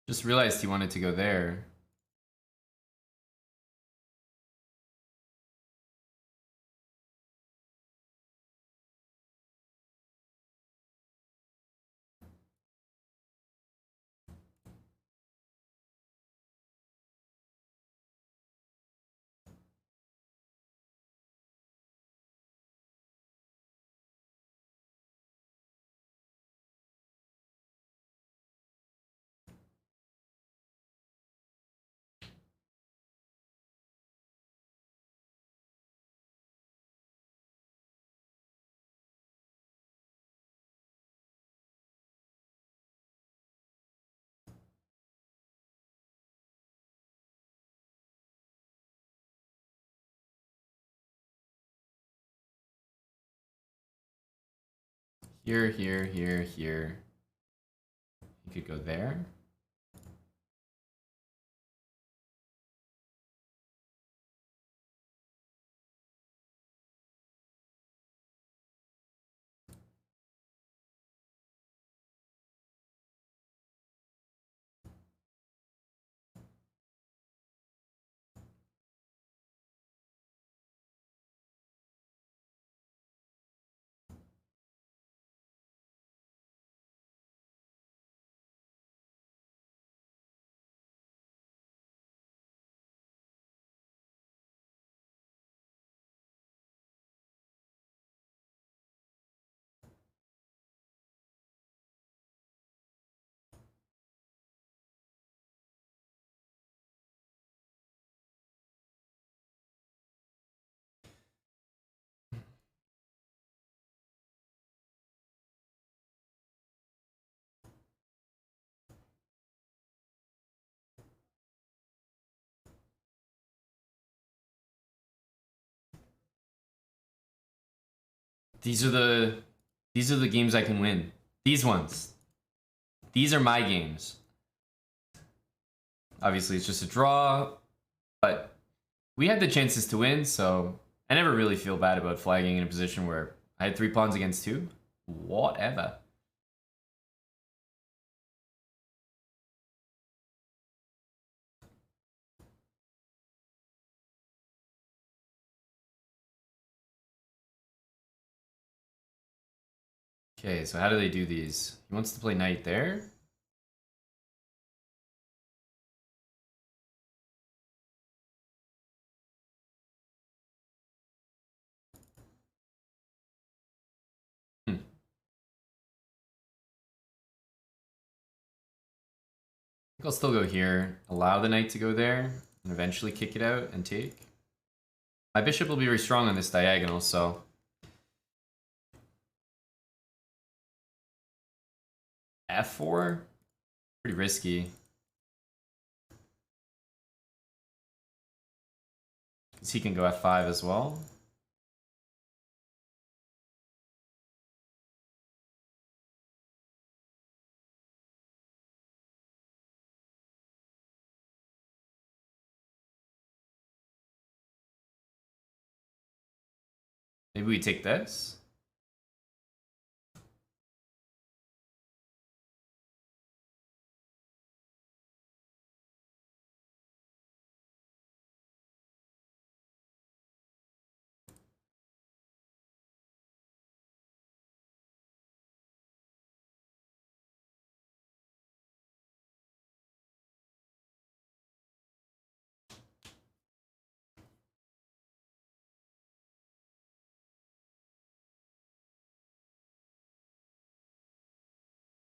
[SPEAKER 1] Just realized he wanted to go there. Here, here, here, here. You could go there. These are the games I can win. These ones. These are my games. Obviously, it's just a draw, but we had the chances to win, so I never really feel bad about flagging in a position where I had 3 pawns against 2. Whatever. Okay, so how do they do these? He wants to play knight there. Hmm. I think I'll still go here, allow the knight to go there, and eventually kick it out and take. My bishop will be very strong on this diagonal, so... F4? Pretty risky. Because he can go F5 as well. Maybe we take this?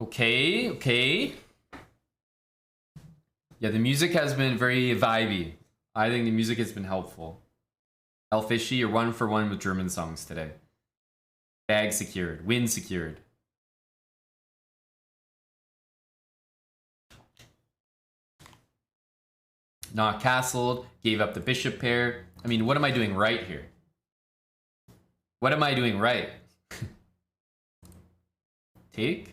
[SPEAKER 1] Okay, okay. Yeah, the music has been very vibey. I think the music has been helpful. Elfishy, you're 1-for-1 with German songs today. Bag secured, win secured. Not castled, gave up the bishop pair. I mean, what am I doing right here? What am I doing right? Take?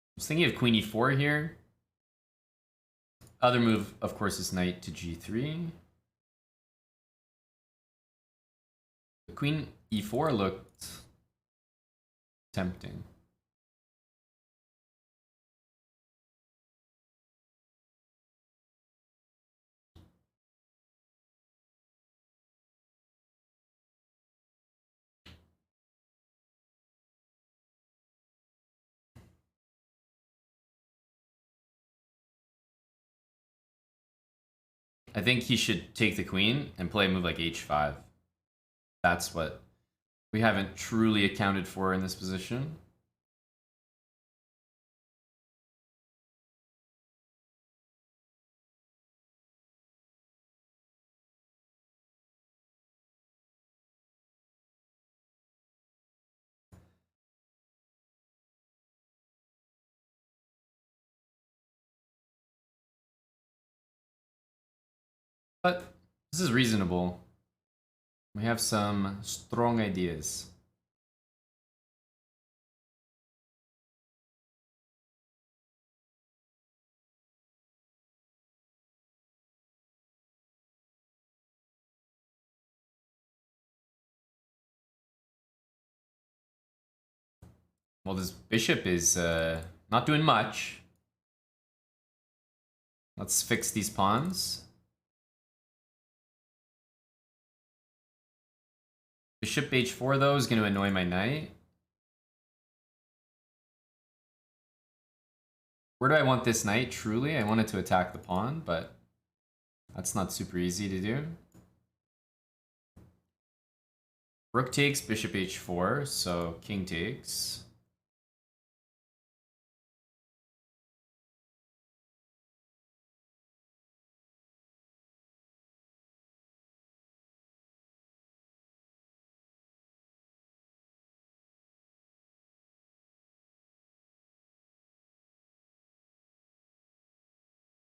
[SPEAKER 1] I was thinking of queen e4 here. Other move, of course, is knight to g3. Queen e4 looked tempting. I think he should take the queen and play a move like h5. That's what we haven't truly accounted for in this position. But this is reasonable. We have some strong ideas. Well, this bishop is not doing much. Let's fix these pawns. Bishop h4, though, is going to annoy my knight. Where do I want this knight, truly? I want it to attack the pawn, but that's not super easy to do. Rook takes, bishop h4, so king takes.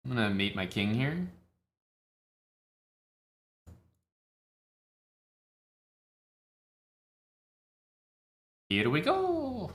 [SPEAKER 1] I'm gonna mate my king here. Here we go.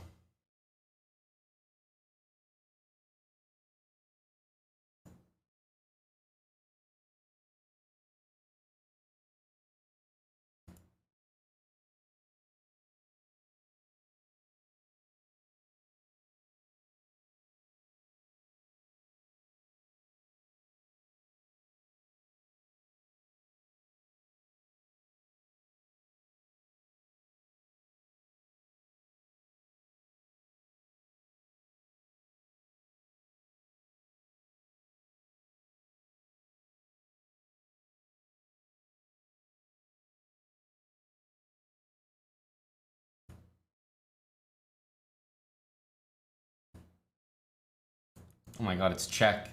[SPEAKER 1] Oh my god, it's check.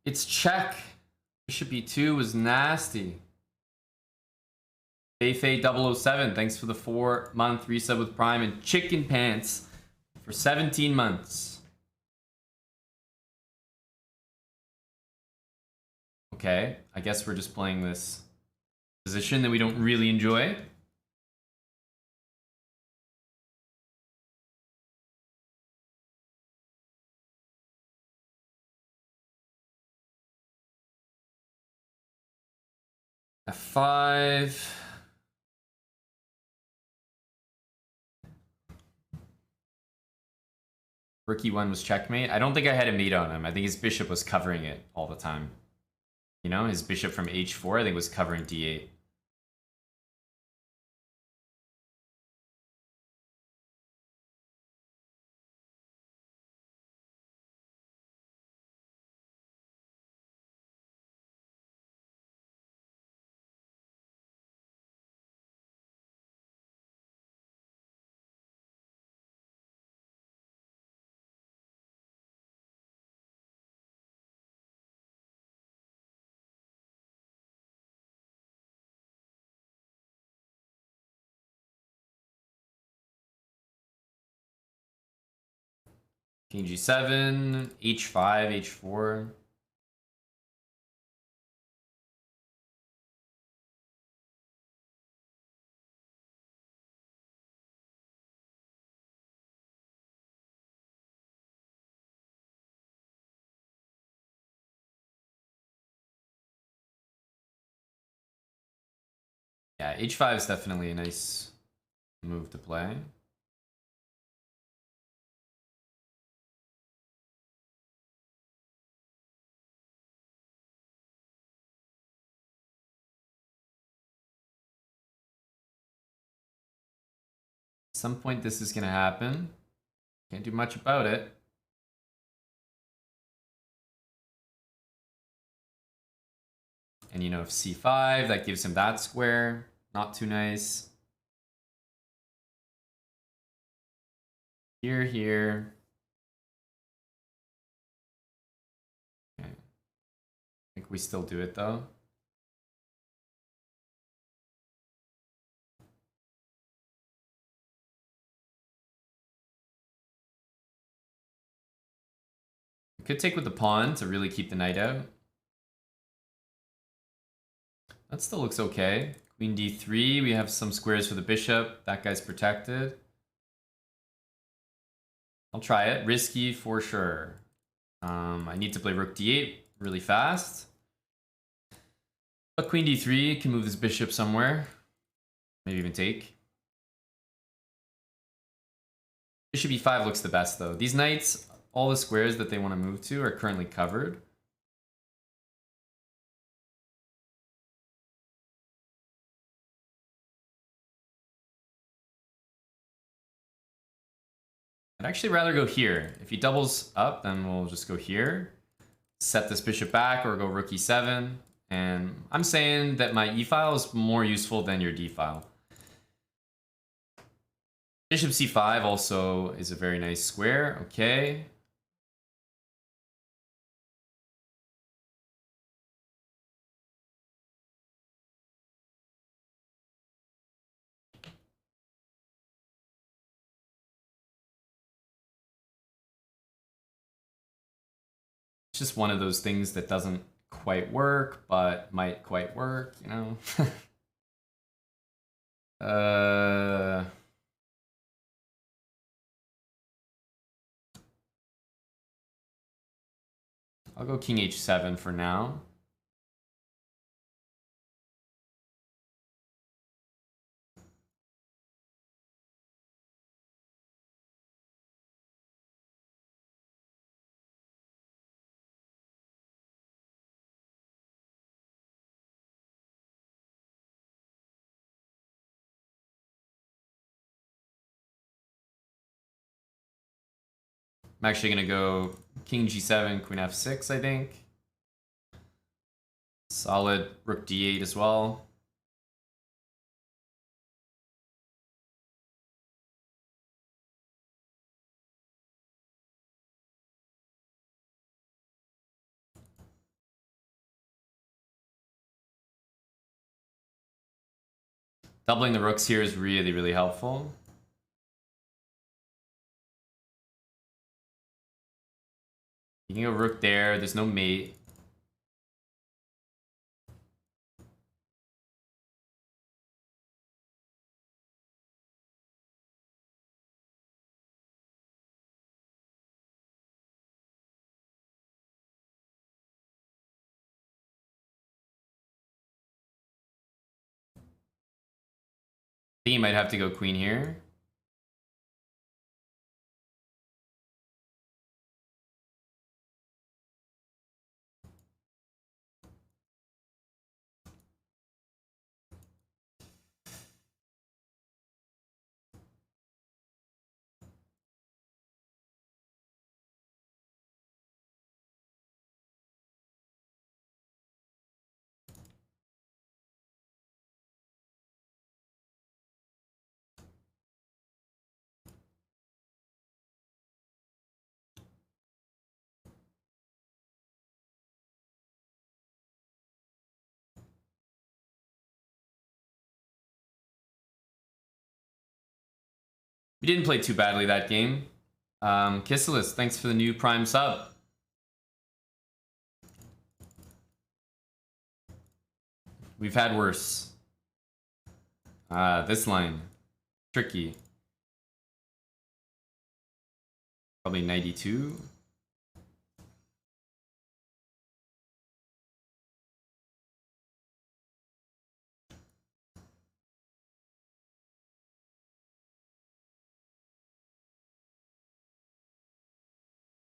[SPEAKER 1] It's check. Bishop e2 was nasty. Fei007, thanks for the 4-month resub with Prime and Chicken Pants for 17 months. Okay, I guess we're just playing this position that we don't really enjoy. F5. Rookie 1 was checkmate. I don't think I had a mate on him. I think his bishop was covering it all the time. You know, his bishop from h4, I think, was covering d8. King g7, h5, h4. Yeah, h5 is definitely a nice move to play. At some point this is going to happen. Can't do much about it. And you know, if c5, that gives him that square. Not too nice. Here, here. Okay. I think we still do it though. We could take with the pawn to really keep the knight out. That still looks okay. Queen d3, we have some squares for the bishop. That guy's protected. I'll try it. Risky for sure. I need to play rook d8 really fast. But queen d3 can move this bishop somewhere. Maybe even take. Bishop e5 looks the best though. These knights, all the squares that they want to move to are currently covered. I'd actually rather go here. If he doubles up, then we'll just go here. Set this bishop back or go rook e7. And I'm saying that my e-file is more useful than your d-file. Bishop c5 also is a very nice square. Okay. It's just one of those things that doesn't quite work, but might quite work, you know? I'll go king h7 for now. I'm actually gonna go king g7, queen f6, I think. Solid rook d8 as well. Doubling the rooks here is really, really helpful. You can go rook there. There's no mate. I think you might have to go queen here. We didn't play too badly that game. Kisselis, thanks for the new Prime sub. We've had worse. This line. Tricky. Probably 92.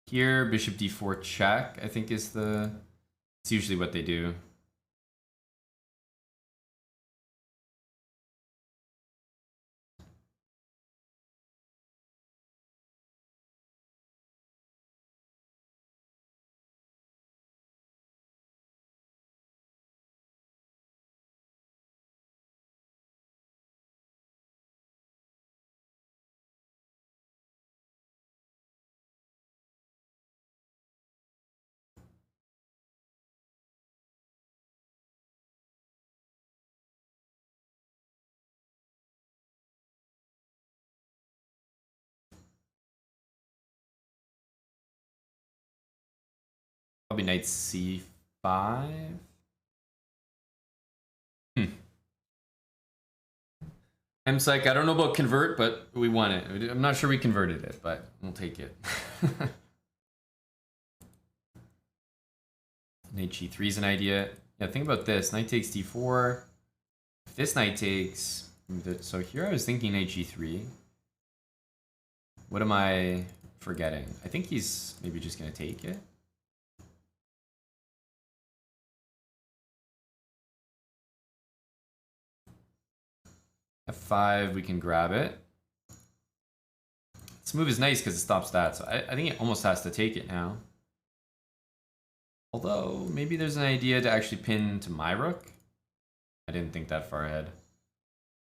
[SPEAKER 1] Here, bishop d4 check, I think is the... It's usually what they do. Probably knight c5. I'm like, I don't know about convert, but we won it. I'm not sure we converted it, but we'll take it. Knight g3 is an idea. Yeah, think about this. Knight takes d4. If this knight takes... So here I was thinking knight g3. What am I forgetting? I think he's maybe just going to take it. F5, we can grab it. This move is nice because it stops that, so I think it almost has to take it now. Although, maybe there's an idea to actually pin to my rook. I didn't think that far ahead.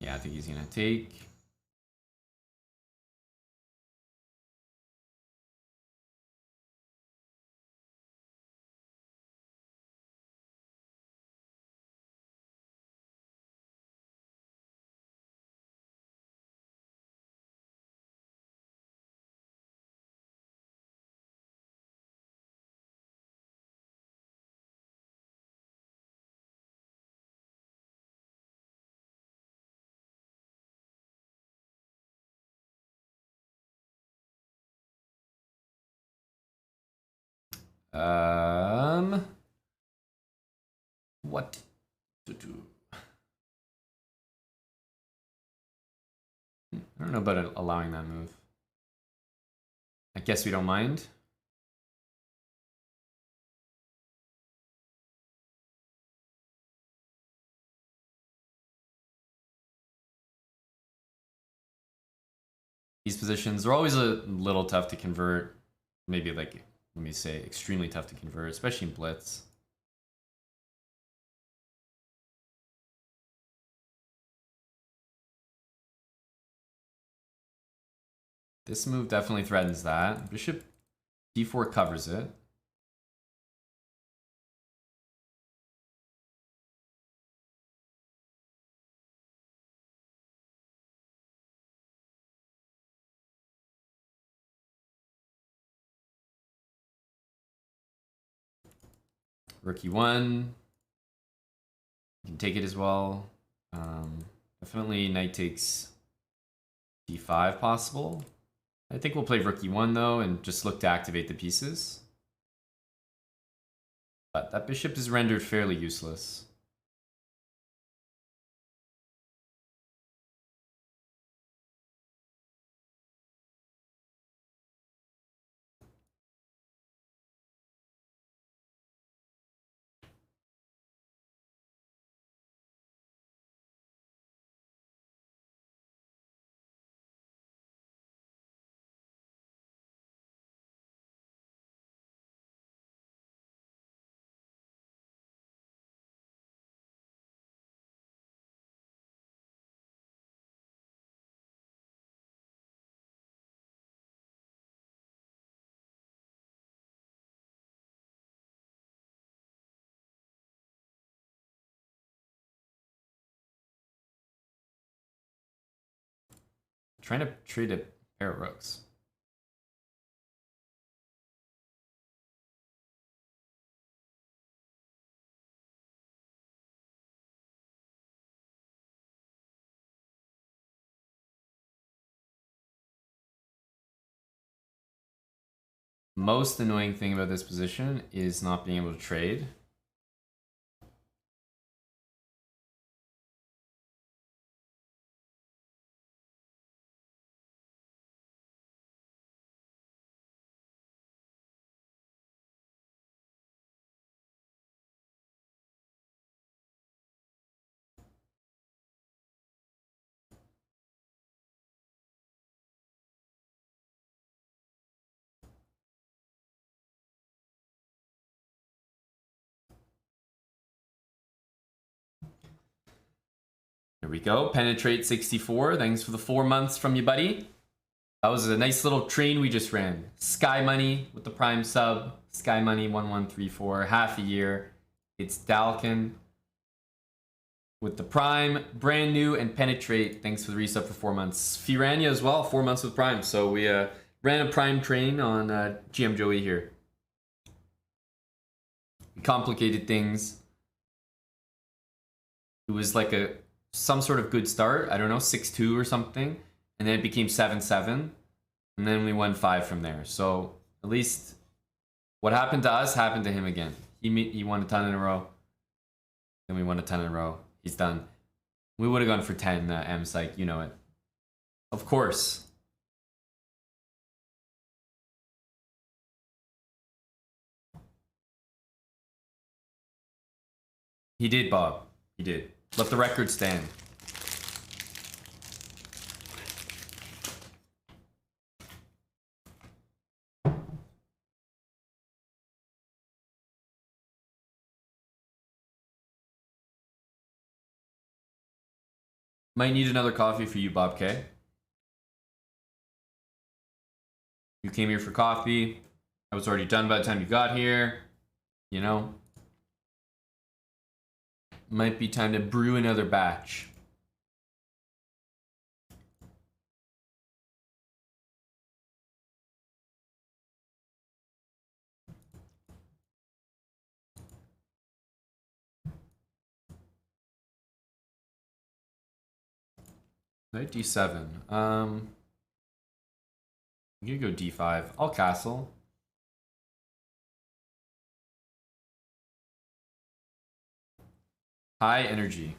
[SPEAKER 1] Yeah, I think he's gonna take. What to do? I don't know about allowing that move. I guess we don't mind. These positions are always a little tough to convert. Maybe like, let me say, extremely tough to convert, especially in Blitz. This move definitely threatens that. Bishop d4 covers it. Rook e1. You can take it as well. Definitely knight takes d5 possible. I think we'll play rook e1 though and just look to activate the pieces. But that bishop is rendered fairly useless. Trying to trade a pair of rooks. Most annoying thing about this position is not being able to trade. There we go. Penetrate 64. Thanks for the 4 months from you, buddy. That was a nice little train we just ran. Sky Money with the Prime sub. Sky Money 1134. Half a year. It's Dalkin with the Prime. Brand new and Penetrate. Thanks for the resub for 4 months. Firania as well. 4 months with Prime. So we ran a Prime train on GM Joey here. We complicated things. It was like some sort of good start. I don't know, 6-2 or something. And then it became 7-7. And then we won 5 from there. So at least what happened to us happened to him again. He won a ton in a row. Then we won a ton in a row. He's done. We would have gone for 10, M-Psych. You know it. Of course. He did, Bob. He did. Let the record stand. Might need another coffee for you, Bob K. You came here for coffee. I was already done by the time you got here. You know? Might be time to brew another batch. Knight d7. You can go d5. I'll castle. High energy.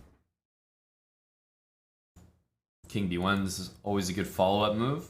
[SPEAKER 1] King b1 is always a good follow-up move.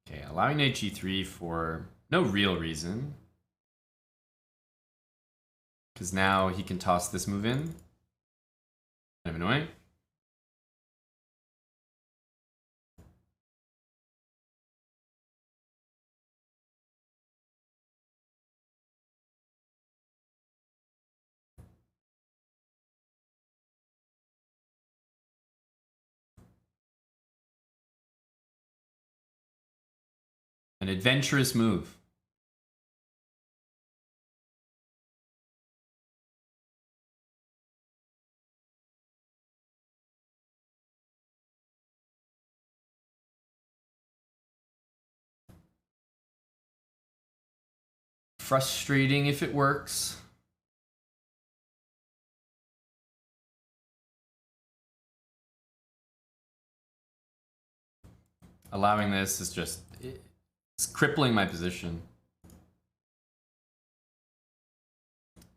[SPEAKER 1] Okay, allowing knight g3 for no real reason. Because now he can toss this move in. Kind of annoying. An adventurous move. Frustrating if it works. Allowing this is just, it's crippling my position.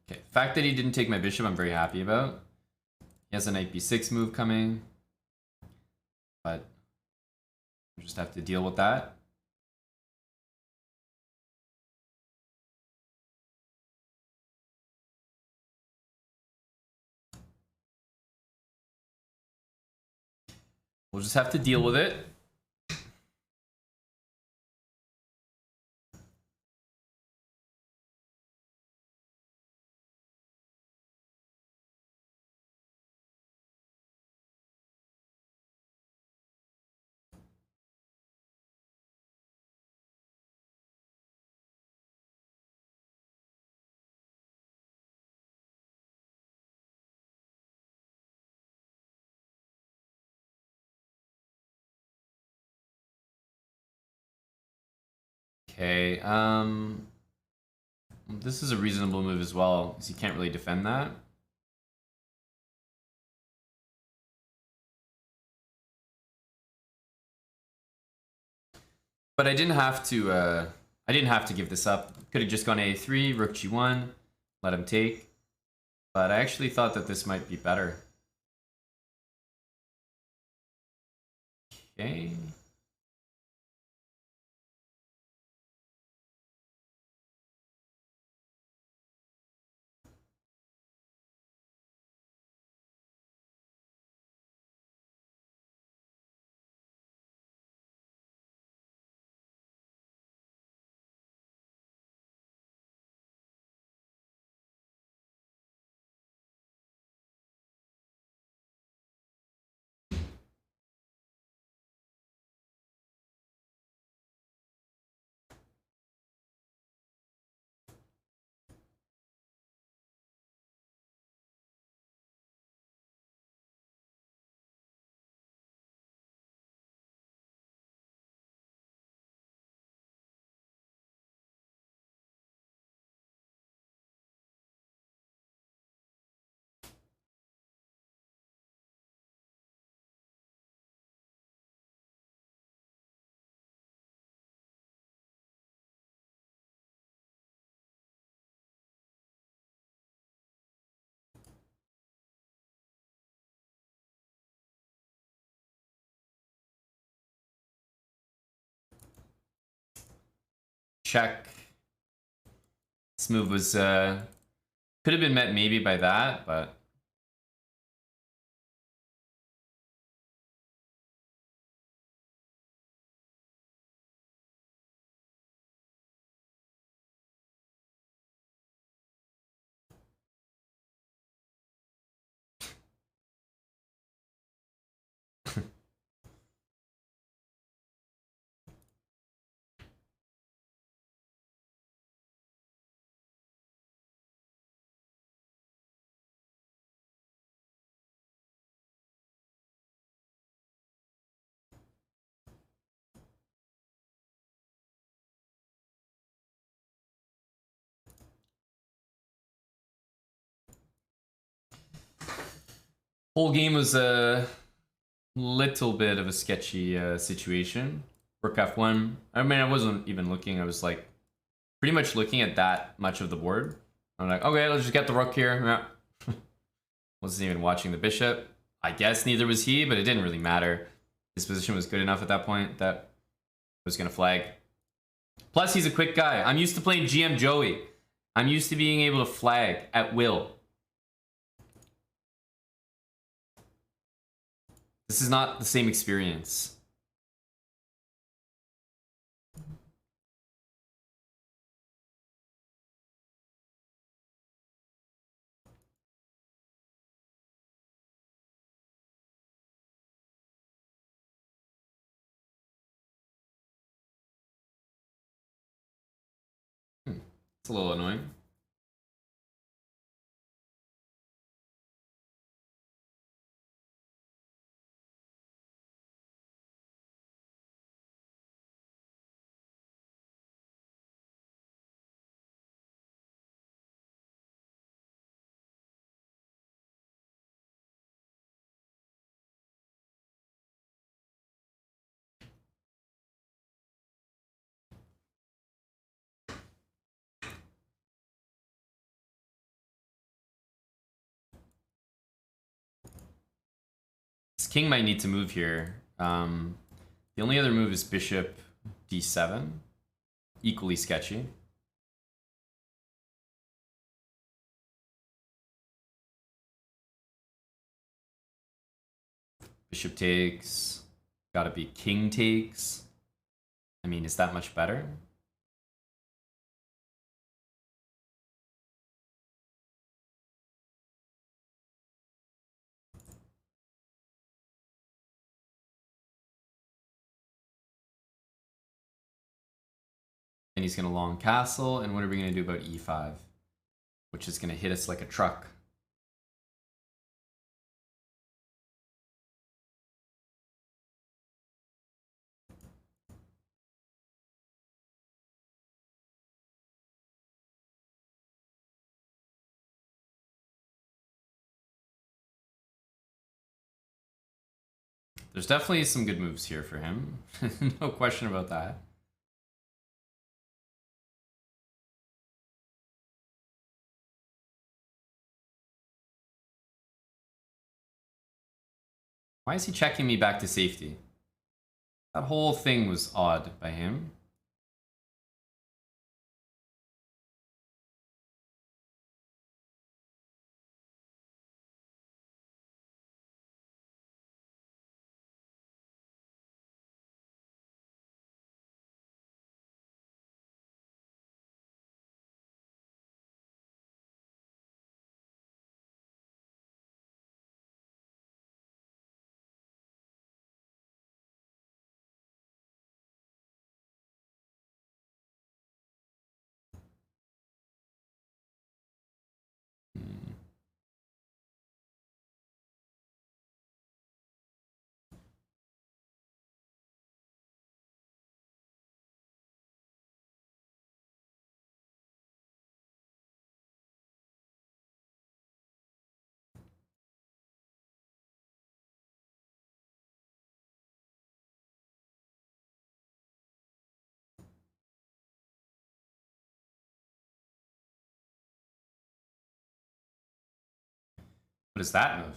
[SPEAKER 1] Okay, the fact that he didn't take my bishop, I'm very happy about. He has a knight b6 move coming, but I just have to deal with that. We'll just have to deal with it. Okay, this is a reasonable move as well, because you can't really defend that. But I didn't have to give this up. Could have just gone a3, rook g1, let him take. But I actually thought that this might be better. Okay. Check. This move was, could have been met maybe by that, but... Whole game was a little bit of a sketchy situation. Rook f1. I mean, I wasn't even looking. I was like pretty much looking at that much of the board. I'm like, okay, let's just get the rook here. Yeah. Wasn't even watching the bishop. I guess neither was he, but it didn't really matter. His position was good enough at that point that was gonna flag. Plus, he's a quick guy. I'm used to playing GM Joey. I'm used to being able to flag at will. This is not the same experience. It's a little annoying. This king might need to move here. The only other move is bishop d7. Equally sketchy. Bishop takes. Gotta be king takes. I mean, is that much better? And he's gonna long castle, and what are we gonna do about e5? Which is gonna hit us like a truck. There's definitely some good moves here for him. No question about that. Why is he checking me back to safety? That whole thing was odd by him. What is that move?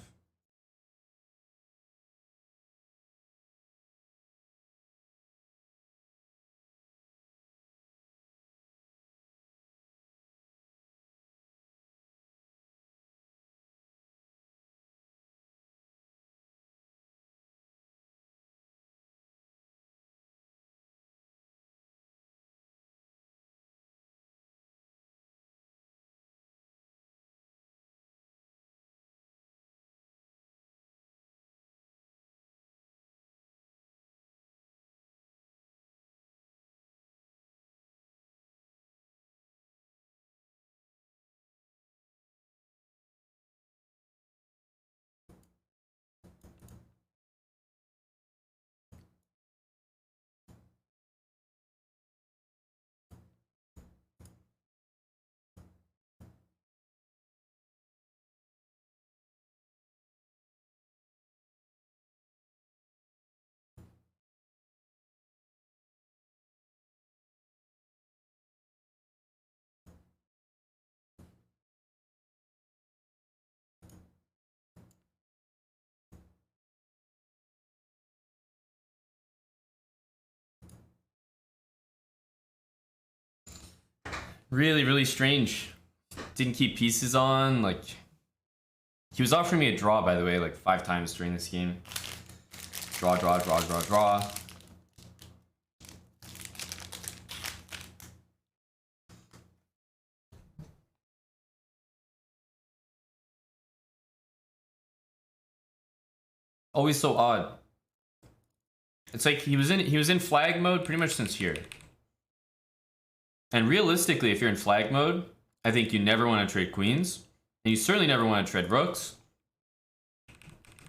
[SPEAKER 1] Really, really strange. Didn't keep pieces on. Like, he was offering me a draw, by the way, like 5 times during this game. Draw, draw, draw, draw, draw. Always so odd. It's like he was in flag mode pretty much since here. And realistically, if you're in flag mode, I think you never want to trade queens. And you certainly never want to trade rooks.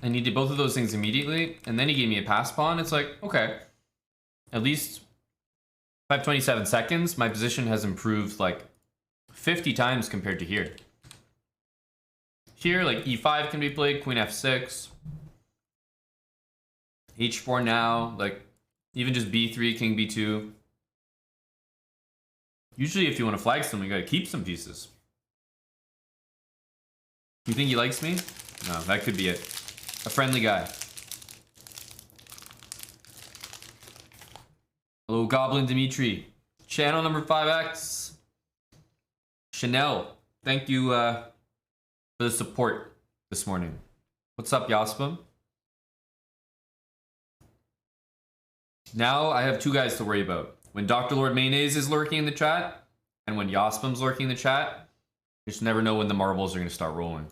[SPEAKER 1] And he did both of those things immediately. And then he gave me a pass pawn. It's like, okay. At least 527 seconds. My position has improved like 50 times compared to here. Here, like e5 can be played, queen f6. h4 now, like even just b3, king b2. Usually if you want to flag someone, you gotta keep some pieces. You think he likes me? No, that could be it. A friendly guy. Hello, Goblin Dimitri. Channel number 5X. Chanel, thank you for the support this morning. What's up, Yaspam? Now I have 2 guys to worry about. When Dr. Lord Mayonnaise is lurking in the chat, and when Yaspam's lurking in the chat, you just never know when the marbles are going to start rolling.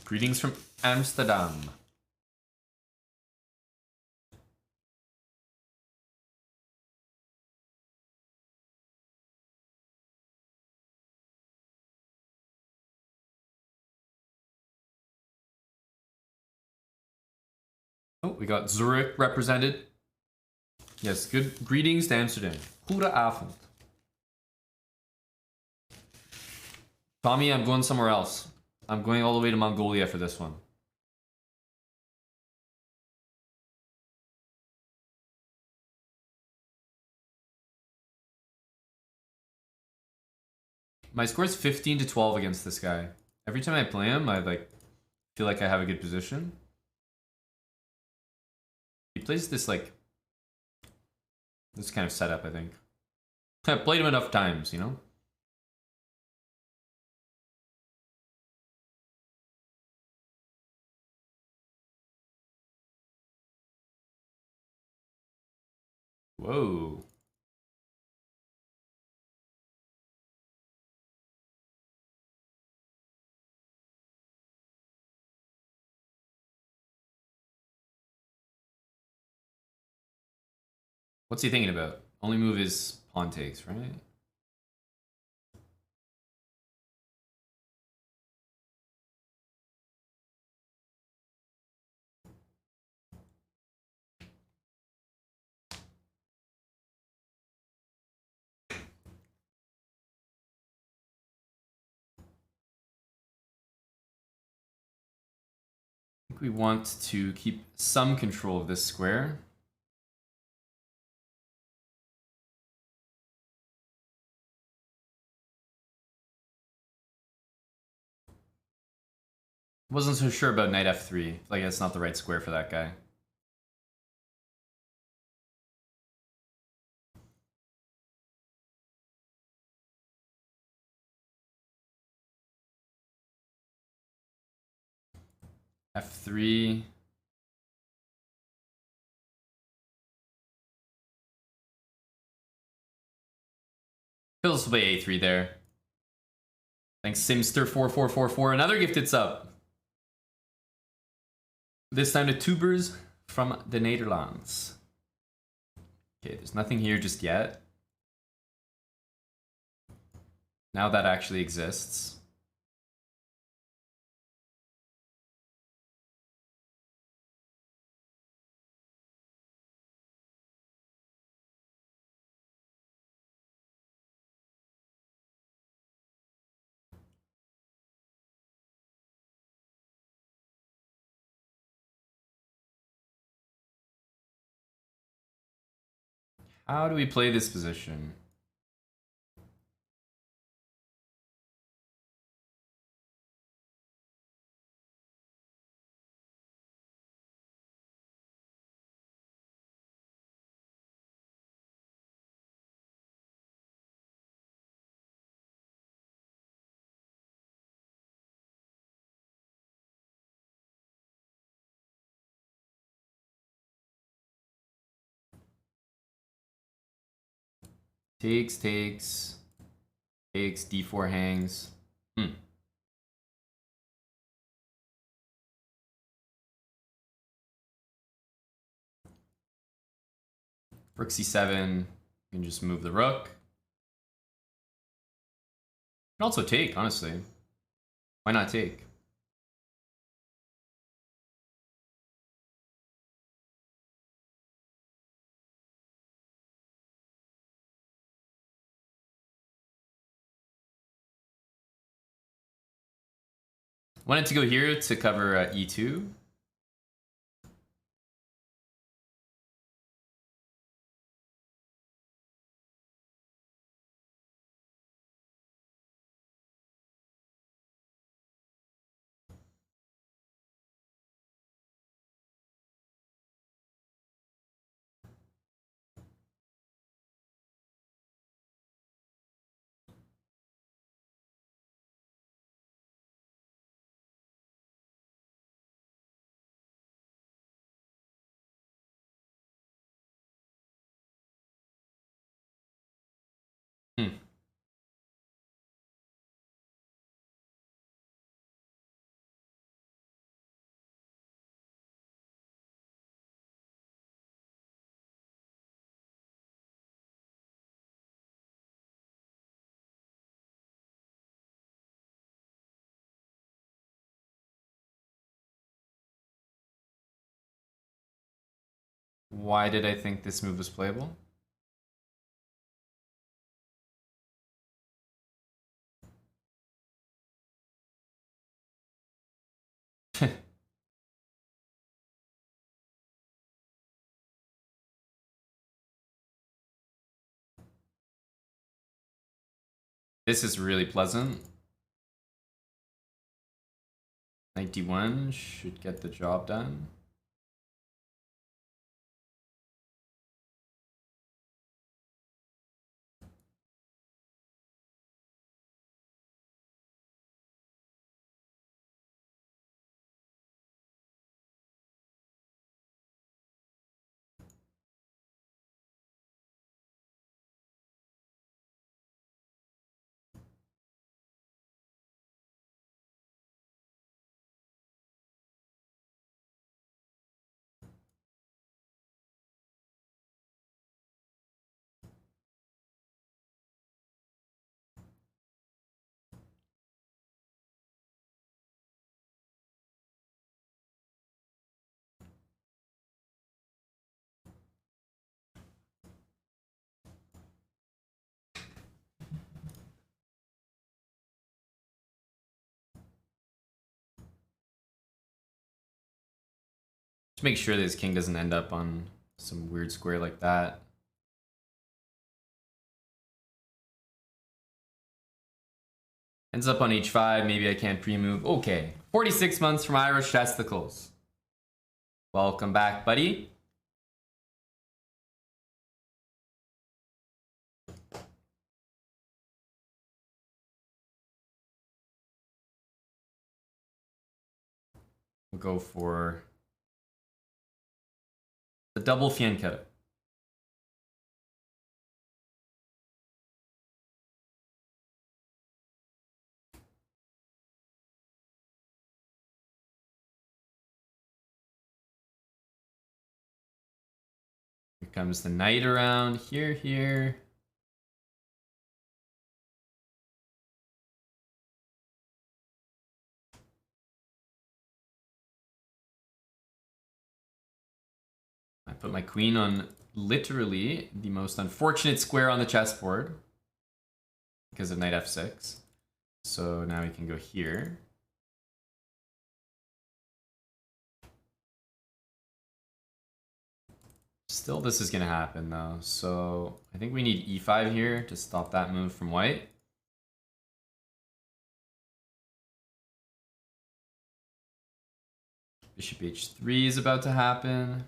[SPEAKER 1] Greetings from Amsterdam. Oh, we got Zurich represented. Yes, good greetings to Amsterdam. Goede avond. Tommy, I'm going somewhere else. I'm going all the way to Mongolia for this one. My score is 15 to 12 against this guy. Every time I play him, I like feel like I have a good position. He plays this like this kind of setup, I think. I've played him enough times, you know? Whoa. What's he thinking about? Only move is pawn takes, right? I think we want to keep some control of this square. Wasn't so sure about knight f3. Like, that's not the right square for that guy. f3. Feels to play a3 there. Thanks, Simster4444. Another gifted sub. This time to Tubers from the Netherlands. Okay, there's nothing here just yet. Now that actually exists. How do we play this position? Takes, d4 hangs. Rook c7, you can just move the rook. You can also take, honestly. Why not take? Wanted to go here to cover e2. Why did I think this move was playable? This is really pleasant. Knight d1 should get the job done. Just make sure that his king doesn't end up on some weird square like that. Ends up on h5, maybe I can't pre-move. Okay, 46 months from Irish Testicles. Welcome back, buddy. We'll go for the double fianchetto. Here comes the knight around, here. I put my queen on literally the most unfortunate square on the chessboard because of knight f6. So now we can go here. Still, this is going to happen, though. So I think we need e5 here to stop that move from white. Bishop h3 is about to happen.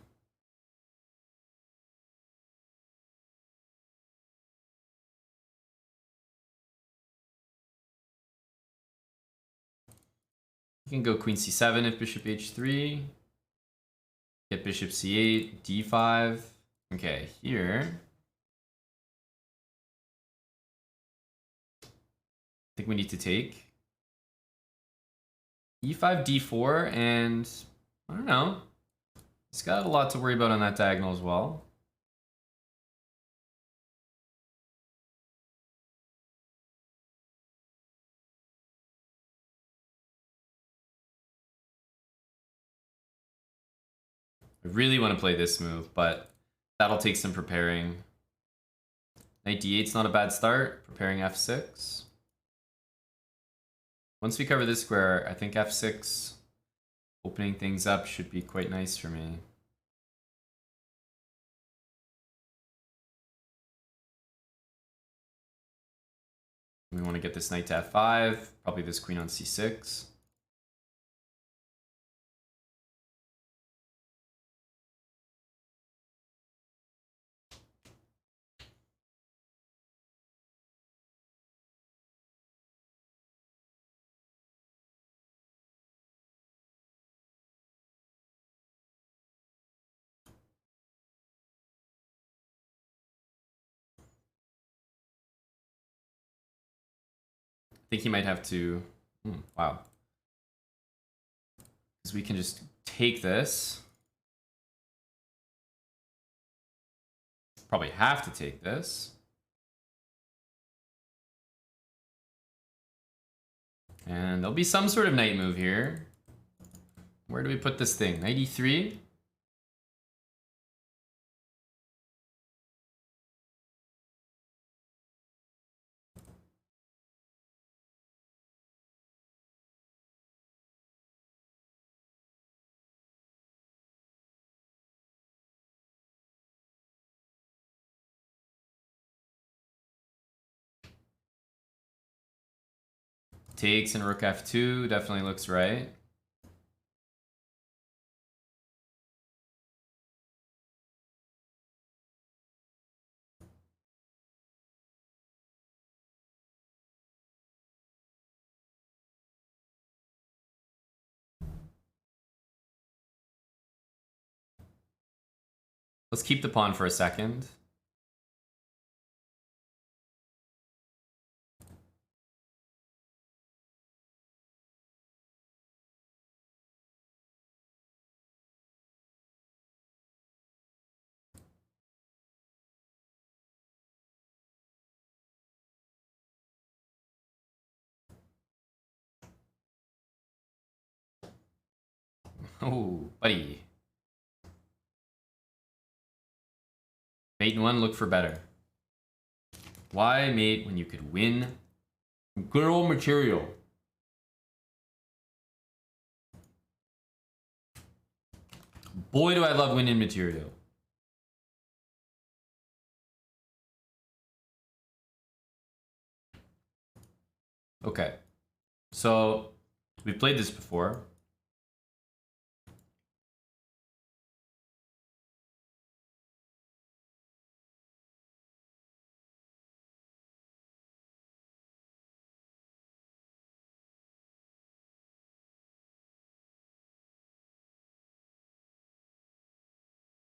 [SPEAKER 1] You can go queen c7 if bishop h3. Get bishop c8, d5. Okay, here. I think we need to take e5, d4, and I don't know. He's got a lot to worry about on that diagonal as well. I really want to play this move, but that'll take some preparing. Knight d8's not a bad start. Preparing f6. Once we cover this square, I think f6 opening things up should be quite nice for me. We want to get this knight to f5, probably this queen on c6. I think he might have to... wow. Because we can just take this. Probably have to take this. And there'll be some sort of knight move here. Where do we put this thing? Knight e3? Takes and rook f2 definitely looks right. Let's keep the pawn for a second. Oh, buddy. Mate in one, look for better. Why mate when you could win good old material? Boy, do I love winning material. Okay. So, we've played this before.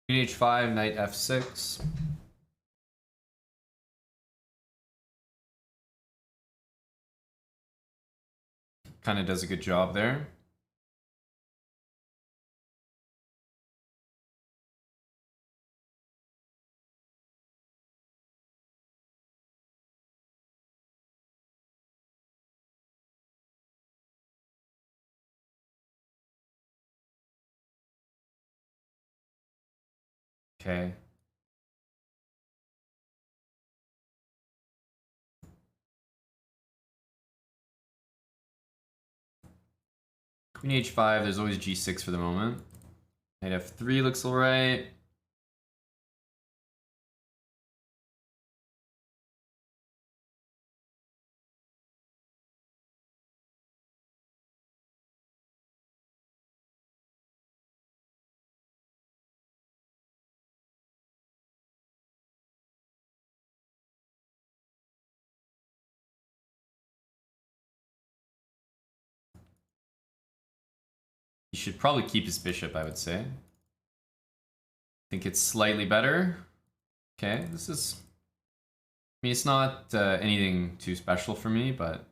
[SPEAKER 1] Queen h5, knight f6. Kind of does a good job there. Okay. Queen h5, there's always g6 for the moment. Knight f3 looks alright. should probably keep his bishop, I would say. I think it's slightly better. Okay, this is... I mean, it's not anything too special for me, but...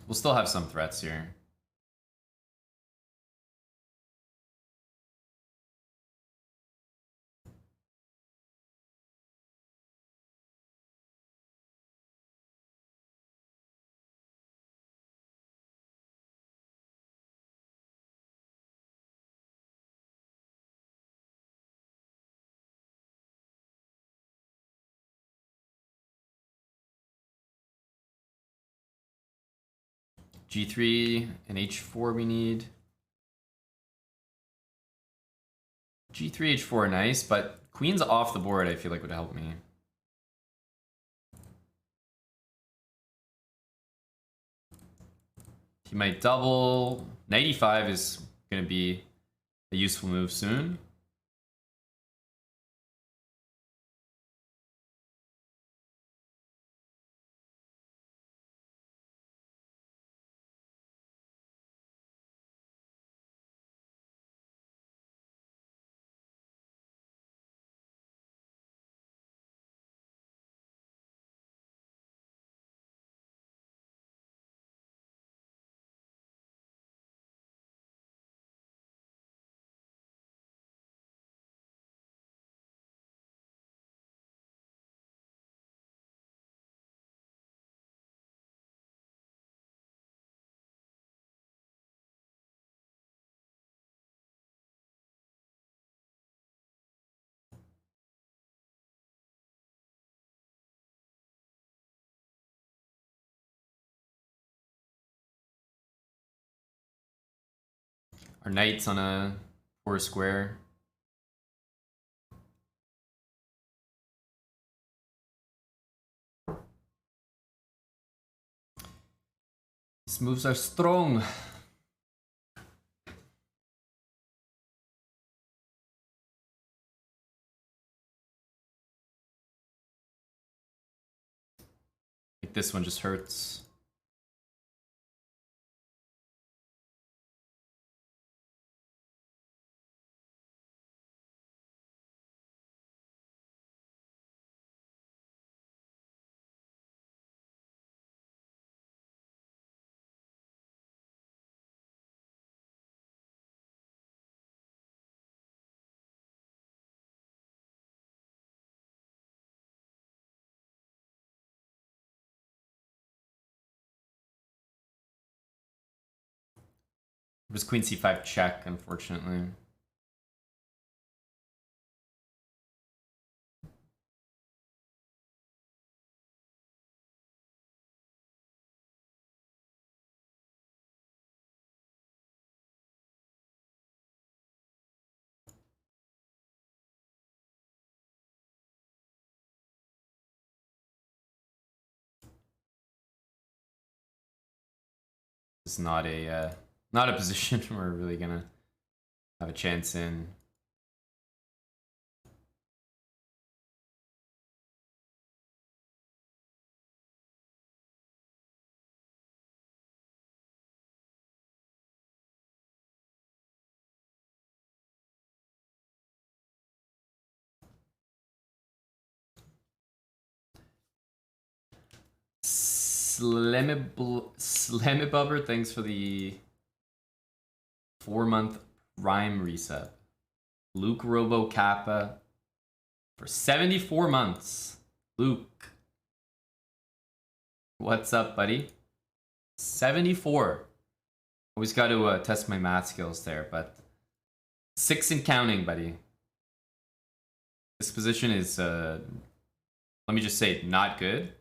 [SPEAKER 1] we'll still have some threats here. G3 and H4 we need. G3, H4 nice, but queen's off the board I feel like would help me. He might double. Knight E5 is going to be a useful move soon. Our knight's on a poor square. These moves are strong. Like this one just hurts. It was queen c5 check, unfortunately. It's not a position we're really gonna have a chance in. Slamibubber, thanks for the 4-month Prime reset. Luke Robo Kappa for 74 months. Luke. What's up, buddy? 74. Always got to test my math skills there, but 6 and counting, buddy. This position is, let me just say, not good.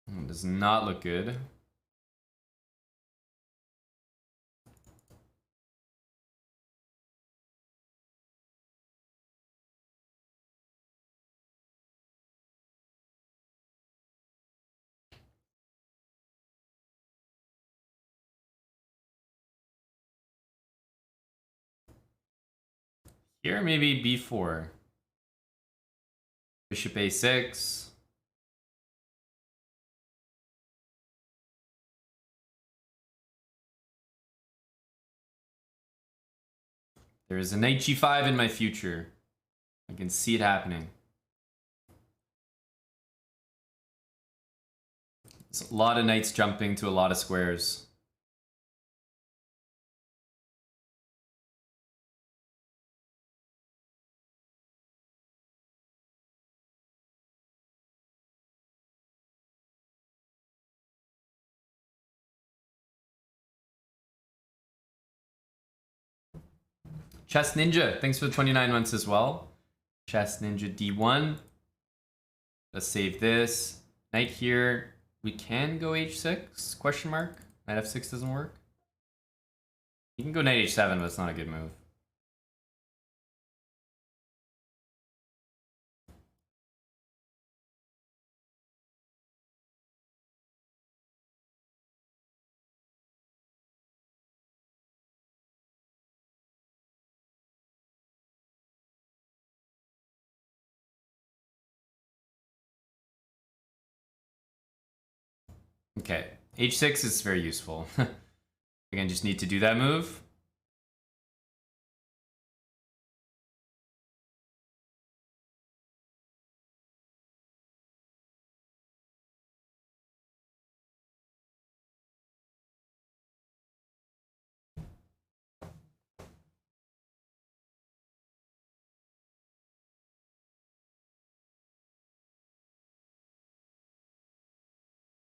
[SPEAKER 1] It does not look good. Here, maybe b4. Bishop a6. There is a knight g5 in my future. I can see it happening. There's a lot of knights jumping to a lot of squares. Chess Ninja, thanks for the 29 months as well. Chess Ninja D1. Let's save this. Knight here. We can go h6? Question mark. Knight f6 doesn't work. You can go knight h7, but it's not a good move. Okay, h6 is very useful. Again, just need to do that move.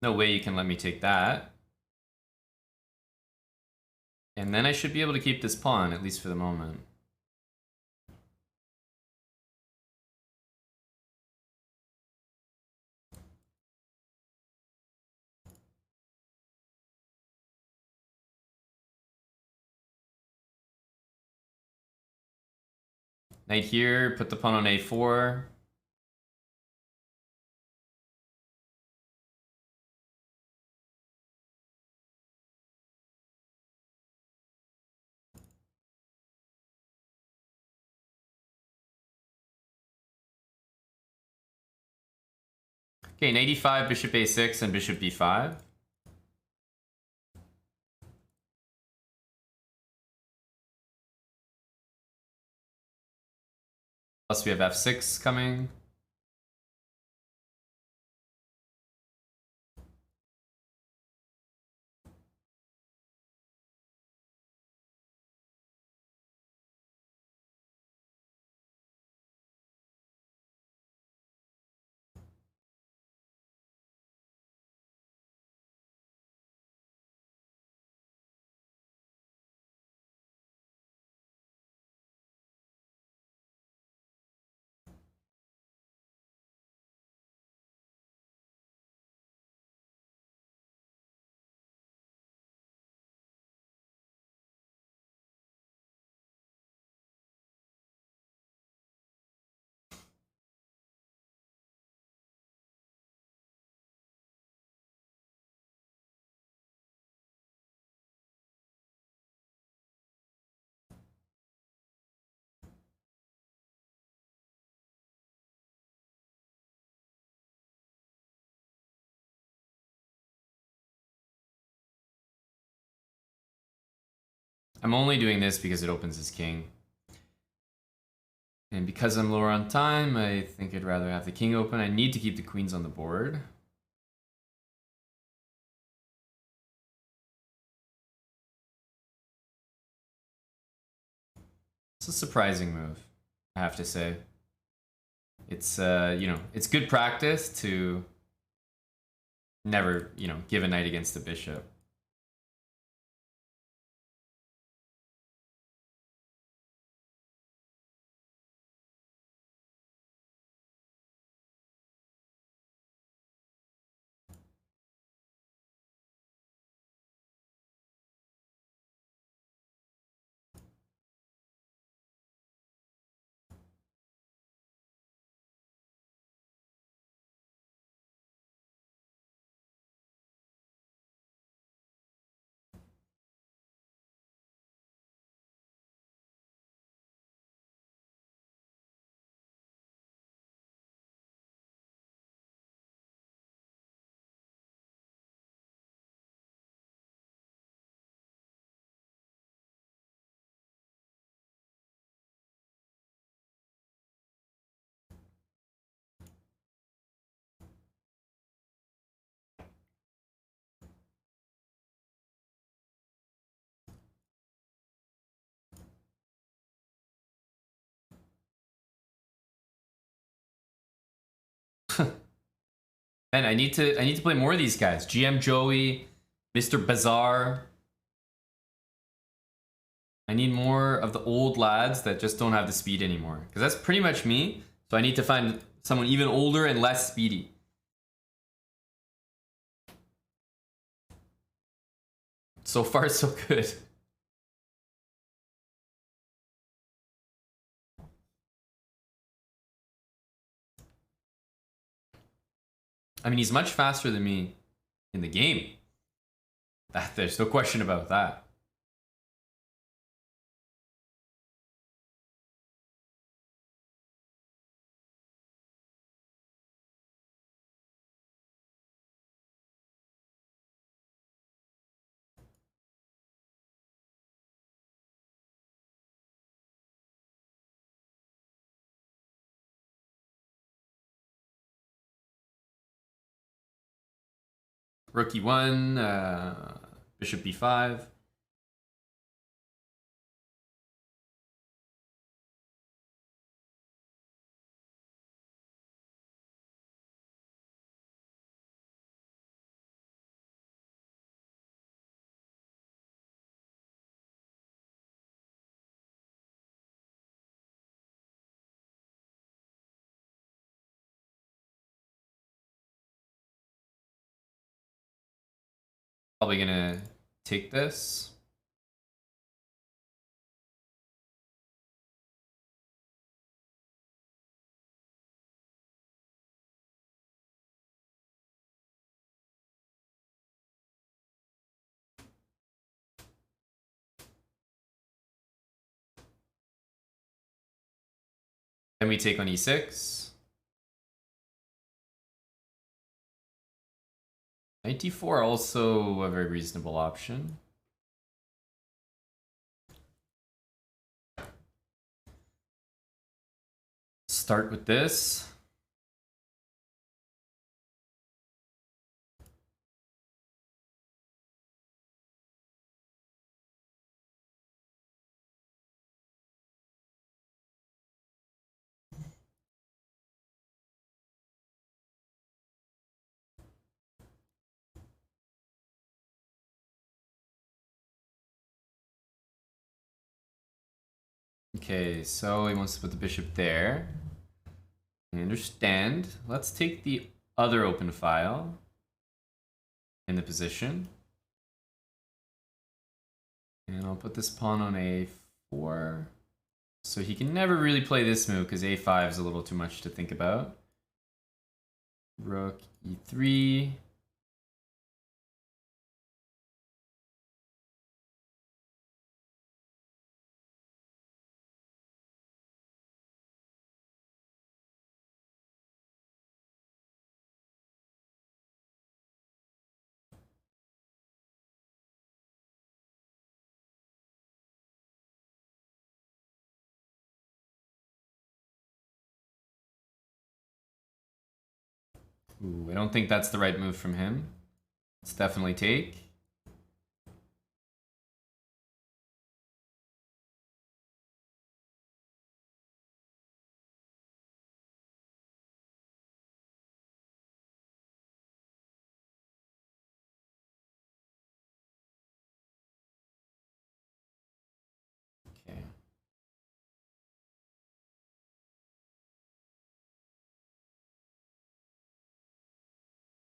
[SPEAKER 1] No way you can let me take that. And then I should be able to keep this pawn, at least for the moment. Knight here, put the pawn on a4. Okay, knight e5, bishop a6, and bishop b5. Plus we have f6 coming. I'm only doing this because it opens his king. And because I'm lower on time, I think I'd rather have the king open. I need to keep the queens on the board. It's a surprising move, I have to say. It's, you know, it's good practice to never, you know, give a knight against the bishop. And I need to play more of these guys. GM Joey, Mr. Bazaar. I need more of the old lads that just don't have the speed anymore. Because that's pretty much me. So I need to find someone even older and less speedy. So far, so good. I mean, he's much faster than me in the game. There's no question about that. Rookie 1, Bishop B5. Probably gonna take this. Then we take on E6. Knight D4 also a very reasonable option. Start with this. Okay, so he wants to put the bishop there. I understand. Let's take the other open file in the position. And I'll put this pawn on A4. So he can never really play this move because A5 is a little too much to think about. Rook E3. Ooh, I don't think that's the right move from him. Let's definitely take. Okay.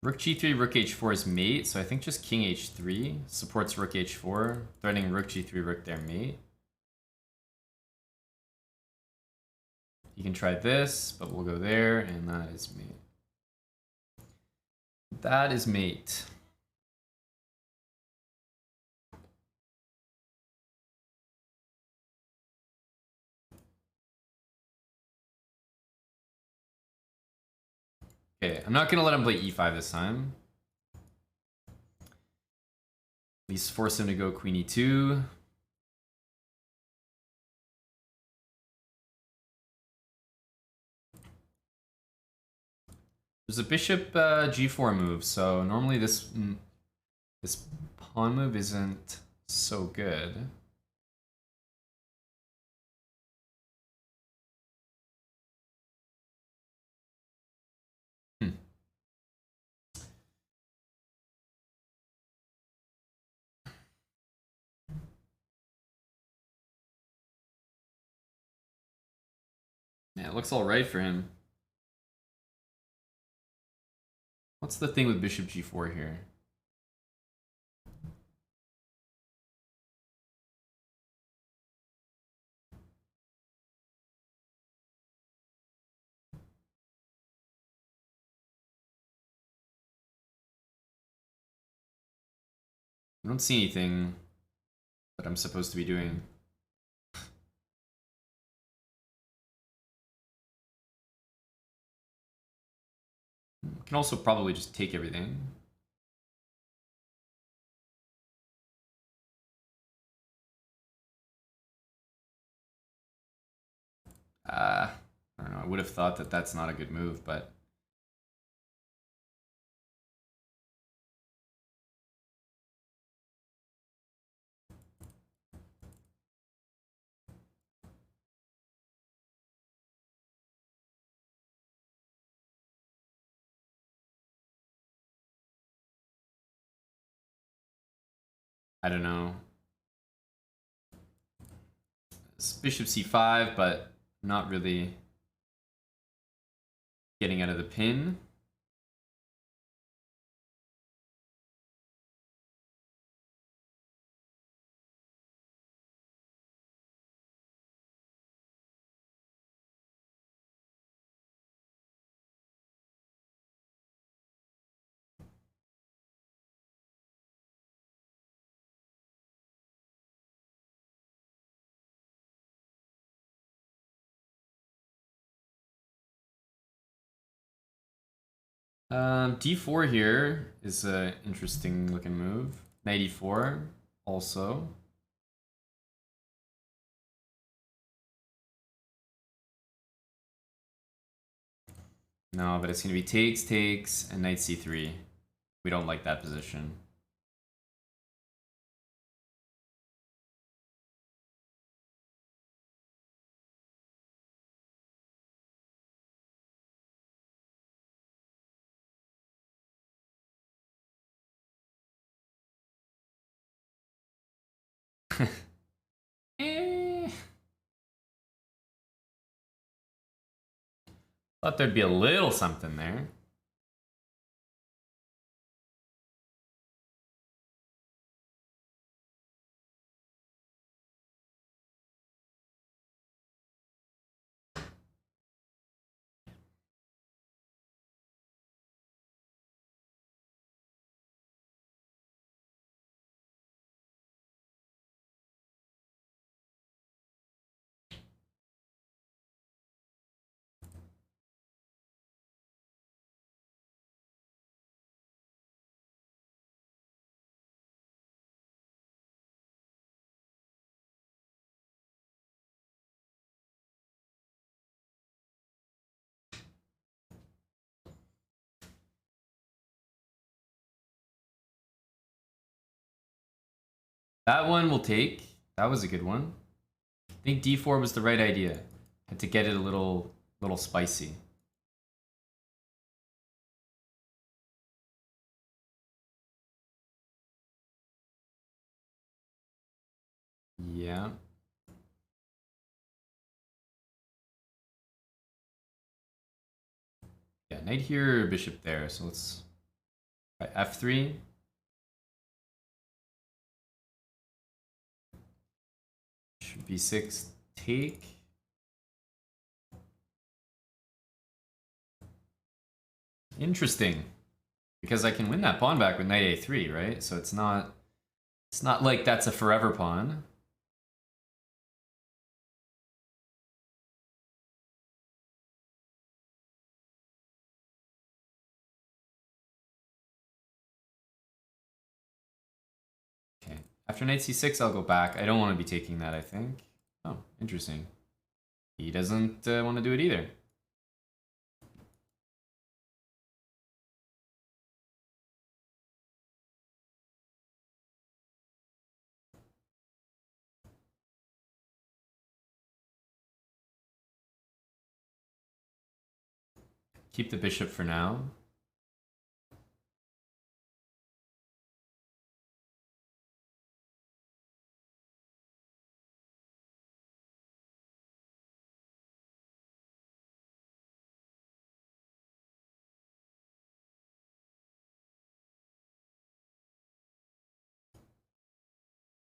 [SPEAKER 1] Rook G3, Rook H4 is mate, so I think just King H3 supports Rook H4, threatening Rook G3, Rook there mate. You can try this, but we'll go there, and that is mate. That is mate. Okay, I'm not gonna let him play E5 this time. At least force him to go Queen E2. There's a bishop G4 move, so normally this pawn move isn't so good. Yeah, it looks all right for him. What's the thing with bishop g4 here? I don't see anything that I'm supposed to be doing. Can also probably just take everything. I don't know. I would have thought that that's not a good move, but I don't know. It's bishop c5, but not really getting out of the pin. D4 here is an interesting looking move. Knight e4 also. No, but it's going to be takes, takes, and knight c3. We don't like that position. Eh. Thought there'd be a little something there. That one will take. That was a good one. I think d4 was the right idea. Had to get it a little spicy. Yeah. Yeah, knight here, bishop there. So let's try f3. Should b6 take. Interesting. Because I can win that pawn back with knight a3, right? So it's not like that's a forever pawn. Okay. After knight c6, I'll go back. I don't want to be taking that, I think. Oh, interesting. He doesn't want to do it either. Keep the bishop for now.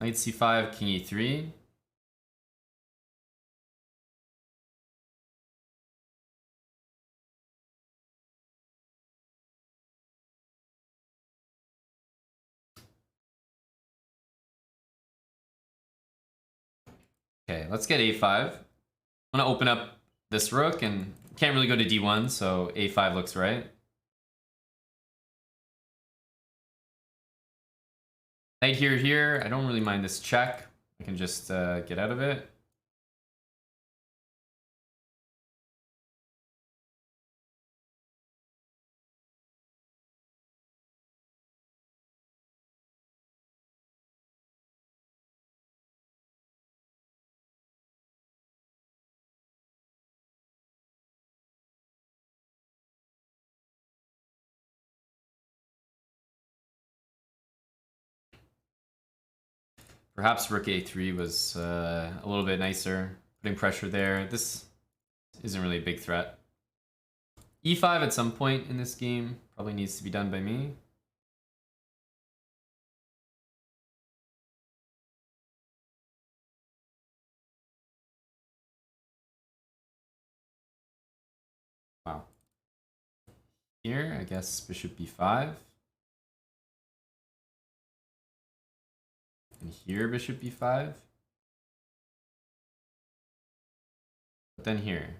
[SPEAKER 1] Knight c5, king e3. Okay, let's get a5. I'm gonna open up this rook and can't really go to d1, so a5 looks right. Knight here. I don't really mind this check. I can just get out of it. Perhaps rook a3 was a little bit nicer, putting pressure there. This isn't really a big threat. e5 at some point in this game probably needs to be done by me. Wow. Here, I guess bishop b5. And here, bishop b5. But then here.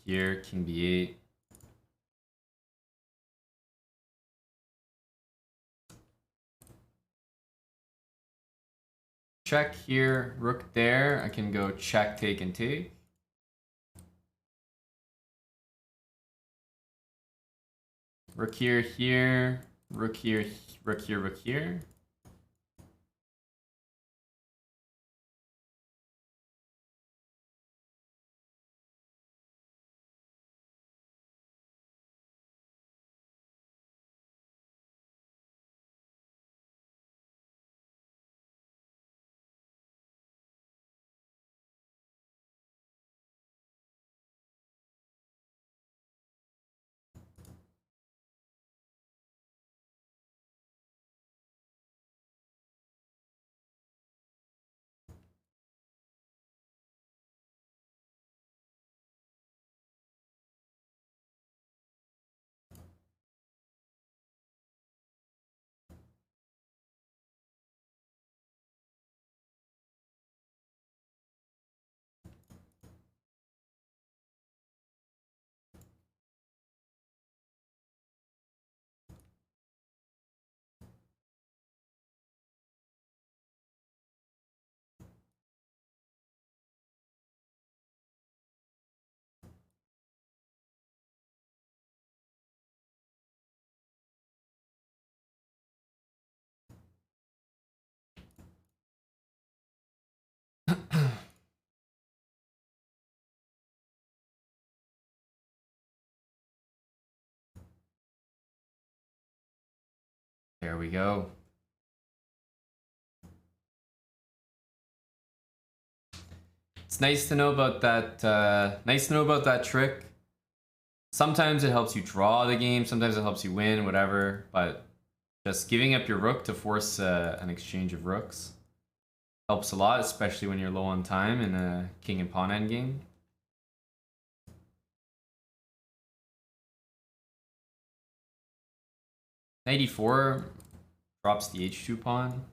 [SPEAKER 1] Here, king b8. Check here, rook there. I can go check, take, and take. Rook here, rook here, rook here, rook here. There we go. It's nice to know about that. Nice to know about that trick. Sometimes it helps you draw the game. Sometimes it helps you win, whatever. But just giving up your rook to force an exchange of rooks helps a lot, especially when you're low on time in a king and pawn endgame. Knight e4 drops the h2 pawn.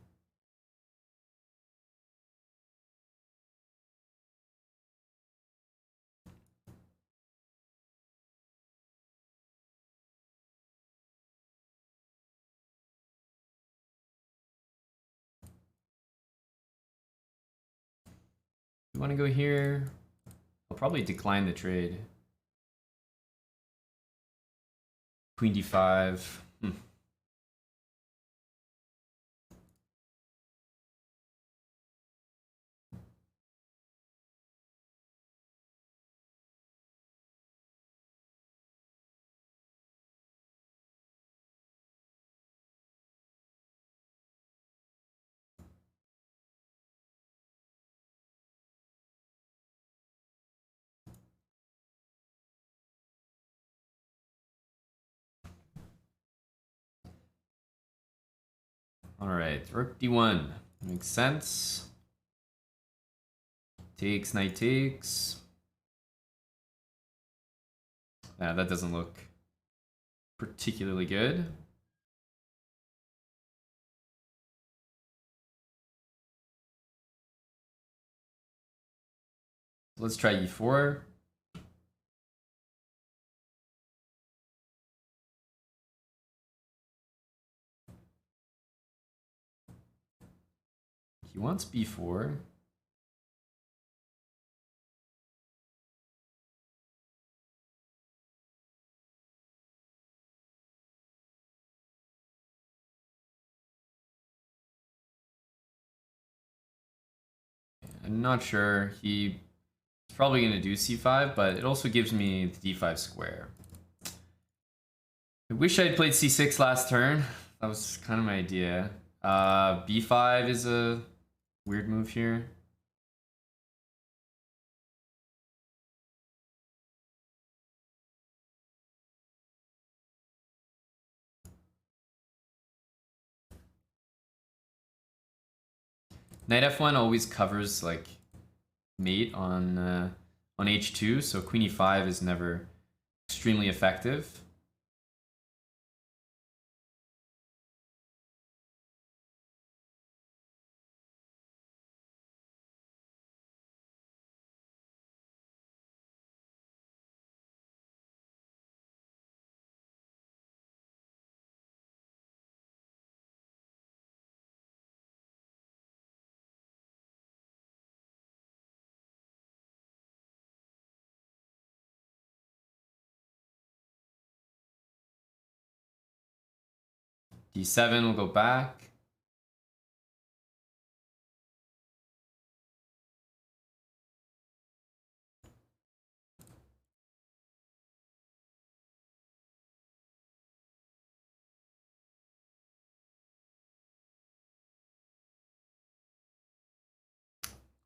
[SPEAKER 1] You want to go here? I'll probably decline the trade. Queen d5. Alright, rook d1. Makes sense. Takes, knight takes. Yeah, that doesn't look particularly good. Let's try e4. He wants b4. I'm not sure. He's probably going to do c5, but it also gives me the d5 square. I wish I had played c6 last turn. That was kind of my idea. b5 is a weird move here. Knight f1 always covers like mate on h2, so queen e5 is never extremely effective. d7 will go back.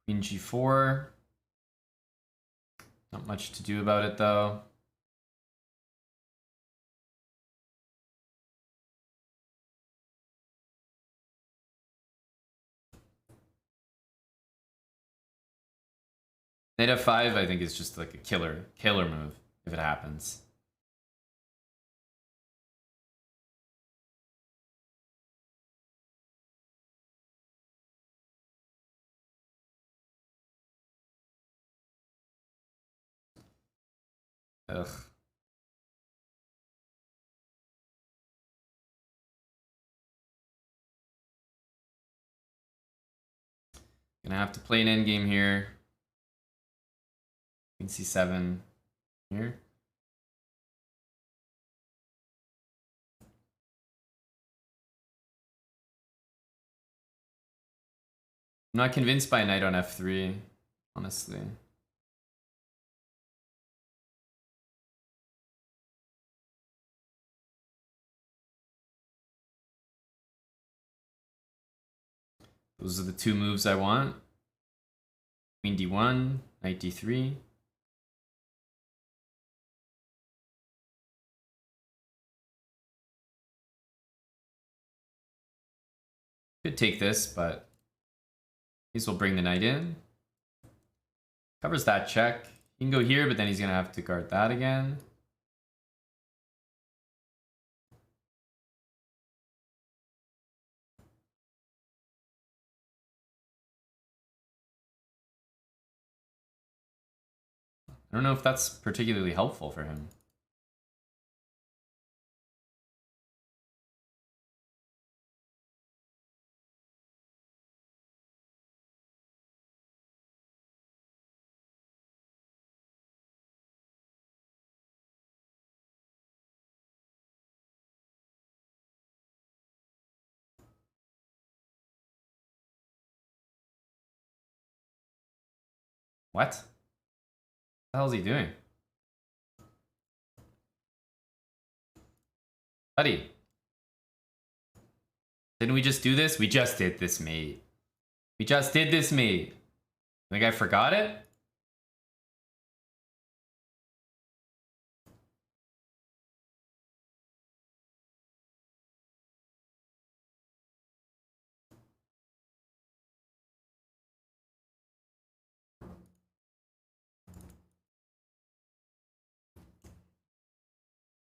[SPEAKER 1] Queen g4. Not much to do about it though. Knight f5 I think is just like a killer move if it happens. Ugh. Gonna have to play an endgame here. Queen c7 here. I'm not convinced by knight on f3, honestly. Those are the two moves I want. Queen d1, knight d3. Could take this, but these will bring the knight in. Covers that check. He can go here, but then he's gonna have to guard that again. I don't know if that's particularly helpful for him. What? What the hell is he doing? Buddy. Didn't we just do this? We just did this, mate. We just did this, mate. Think I forgot it?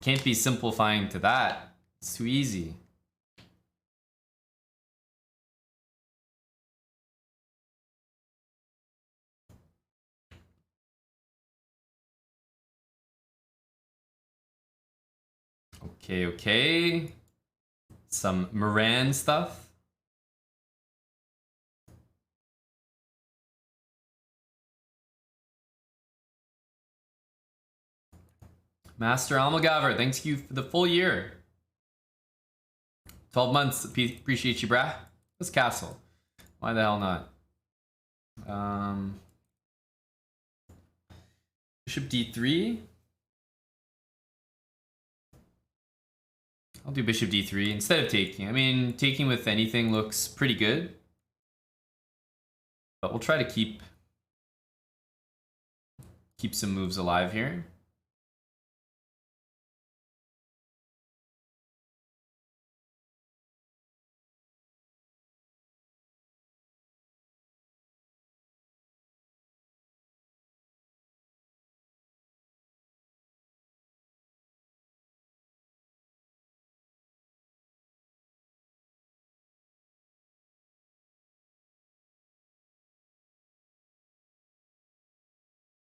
[SPEAKER 1] Can't be simplifying to that. It's too easy. Okay, okay. Some Moran stuff. Master Almagaver, thanks you for the full year. 12 months, appreciate you, brah. Let's castle. Why the hell not? Bishop d3. I'll do bishop d3 instead of taking. I mean, taking with anything looks pretty good. But we'll try to keep some moves alive here.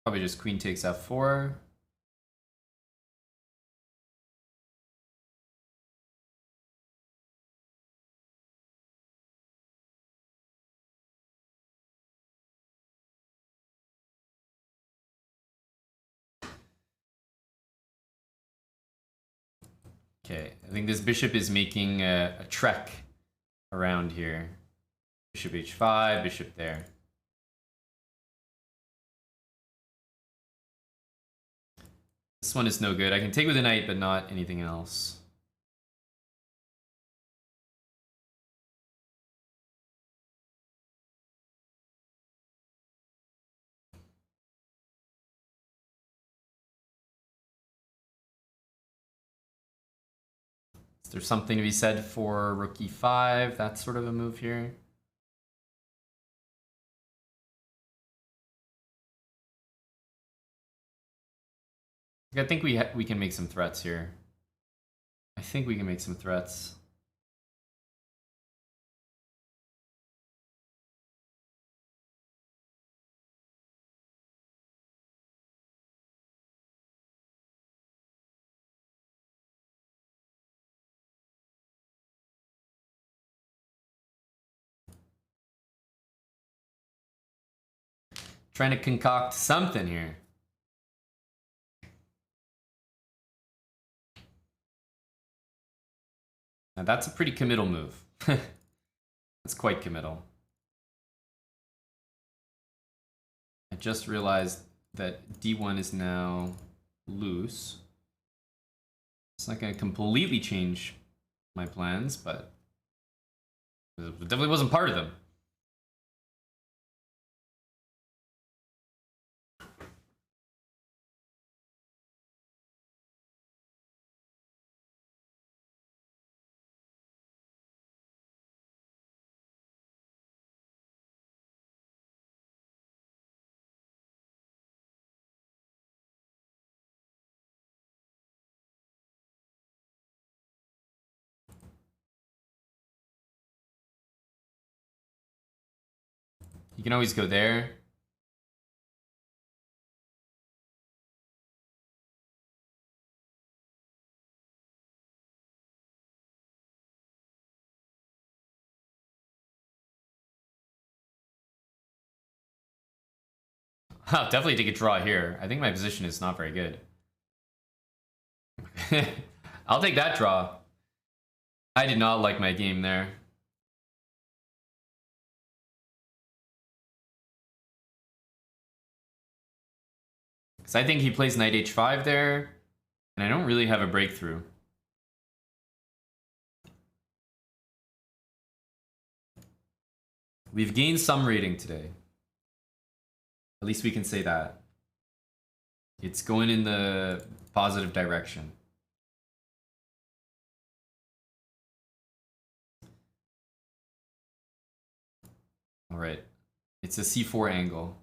[SPEAKER 1] Probably just queen takes f4. Okay, I think this bishop is making a trek around here. Bishop h5, bishop there. This one is no good. I can take with a knight, but not anything else. Is there something to be said for rook e5? That's sort of a move here. I think we can make some threats here. I think we can make some threats. Trying to concoct something here. Now that's a pretty committal move. That's quite committal. I just realized that d1 is now loose. It's not going to completely change my plans, but it definitely wasn't part of them. You can always go there. I'll definitely take a draw here. I think my position is not very good. I'll take that draw. I did not like my game there. Because I think he plays knight h5 there, and I don't really have a breakthrough. We've gained some rating today. At least we can say that. It's going in the positive direction. All right. It's a c4 angle.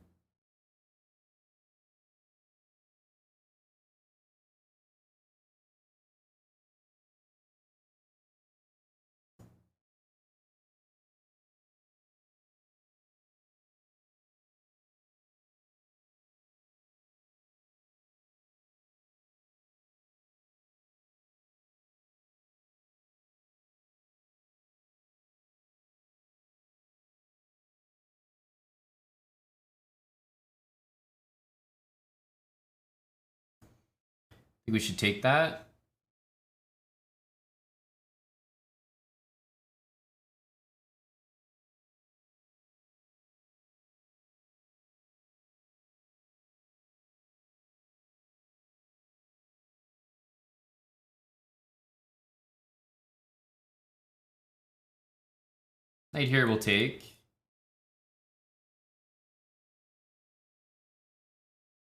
[SPEAKER 1] think we should take that. Knight here will take.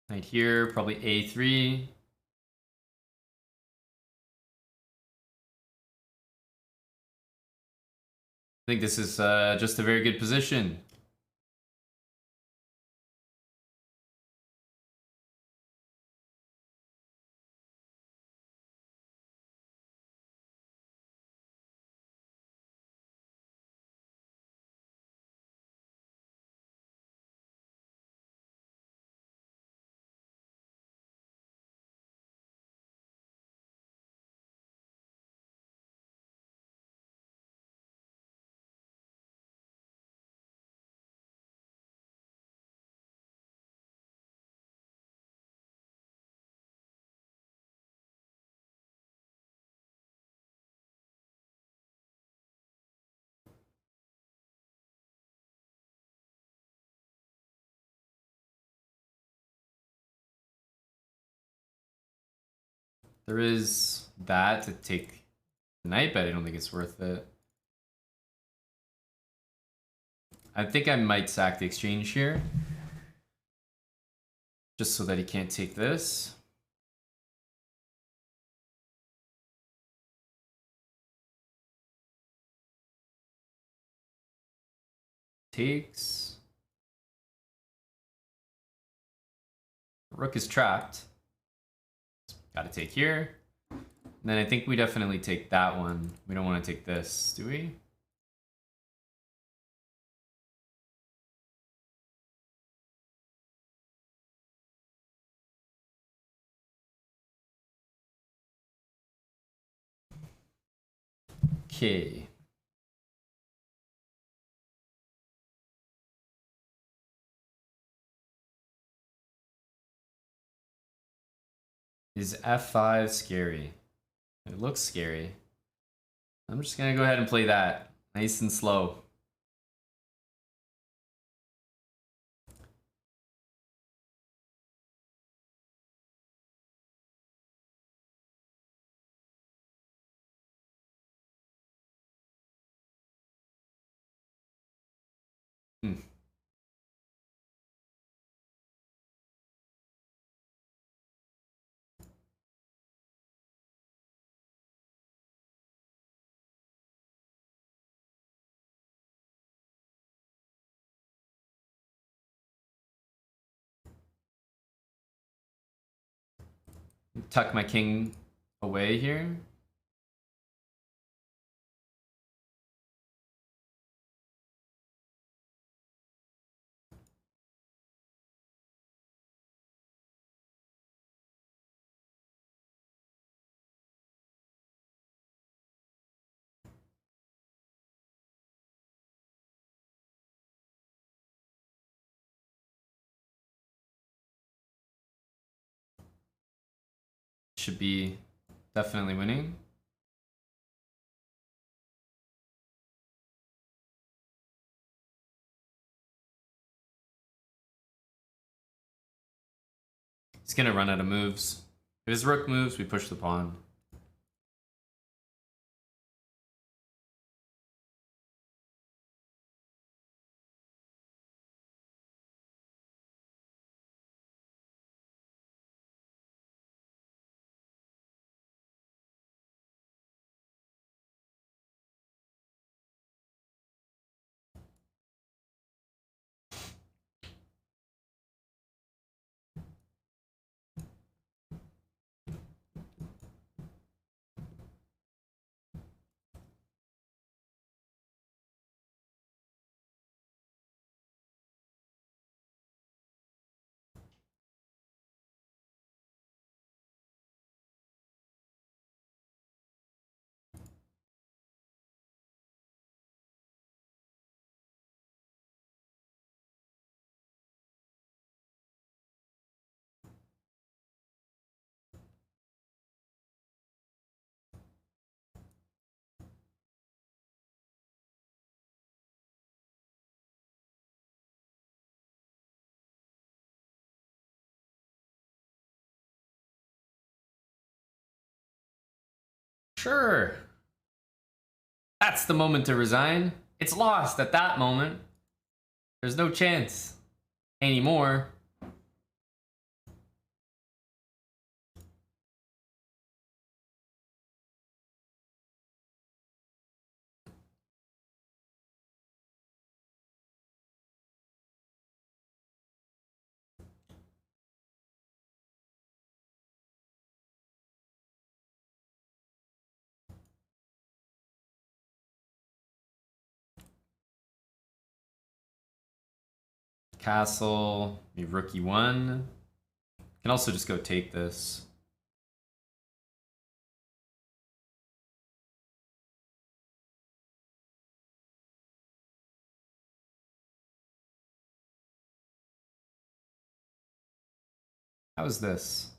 [SPEAKER 1] Knight here, probably a3. I think this is just a very good position. There is that to take the knight, but I don't think it's worth it. I think I might sack the exchange here. Just so that he can't take this. Takes. Rook is trapped. Gotta take here. And then I think we definitely take that one. We don't want to take this, do we? Okay. Is f5 scary? It looks scary. I'm just gonna go ahead and play that. Nice and slow. Tuck my king away here. Should be definitely winning. He's gonna run out of moves. If his rook moves, we push the pawn. Sure. That's the moment to resign. It's lost at that moment. There's no chance anymore. Castle, maybe rookie 1. Can also just go take this. How is this?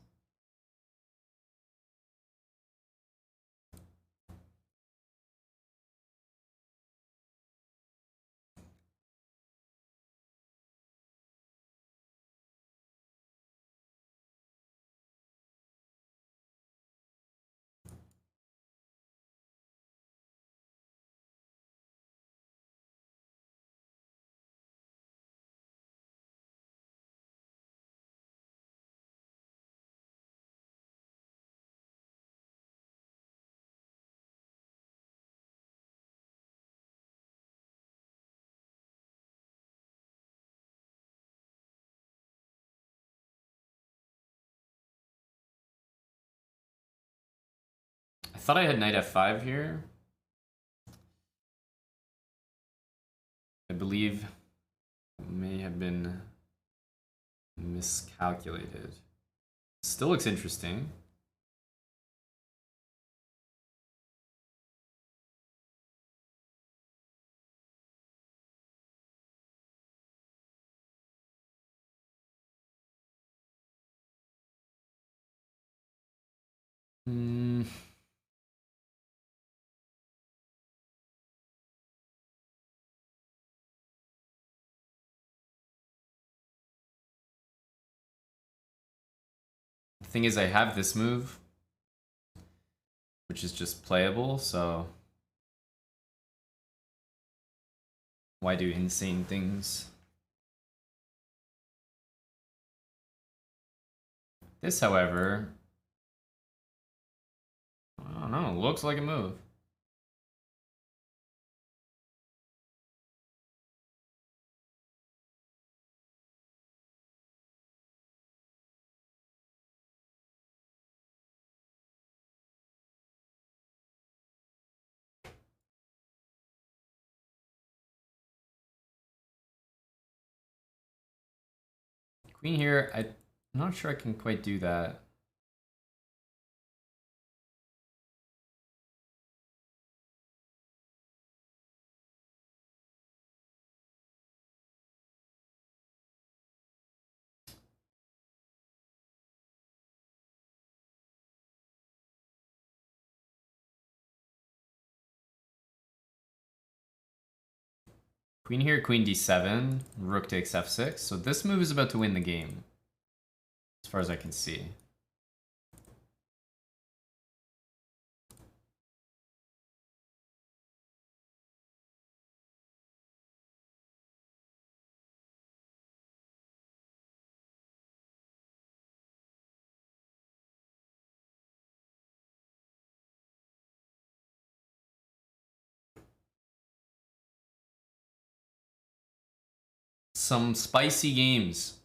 [SPEAKER 1] I thought I had knight f5 here. I believe it may have been miscalculated. Still looks interesting. Hmm. The thing is, I have this move, which is just playable, so why do insane things? This, however, I don't know, looks like a move. Queen here, I'm not sure I can quite do that. Queen here, queen d7, rook takes f6. So this move is about to win the game, as far as I can see. Some spicy games.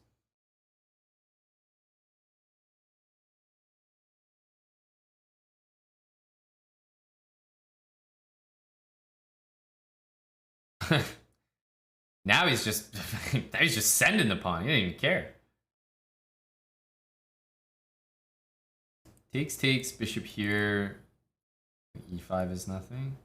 [SPEAKER 1] Now he's just sending the pawn. He doesn't even care. Takes, bishop here. E5 is nothing.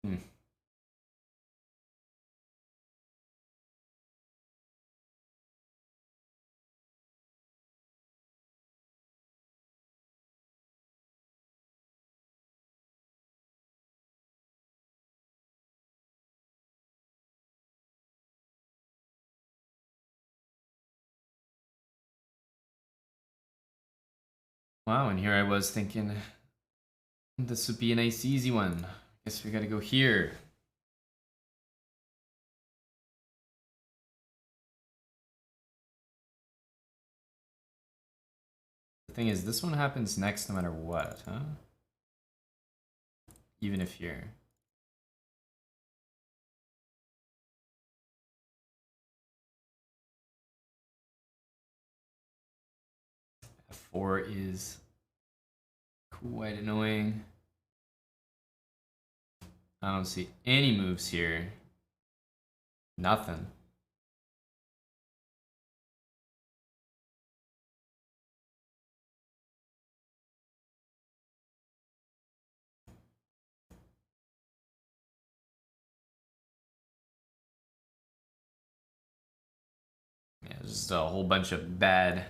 [SPEAKER 1] Hmm. Wow, and here I was thinking this would be a nice easy one. Guess we gotta go here. The thing is, this one happens next no matter what, huh? Even if you're... F4 is quite annoying. I don't see any moves here. Nothing. Yeah, just a whole bunch of bad.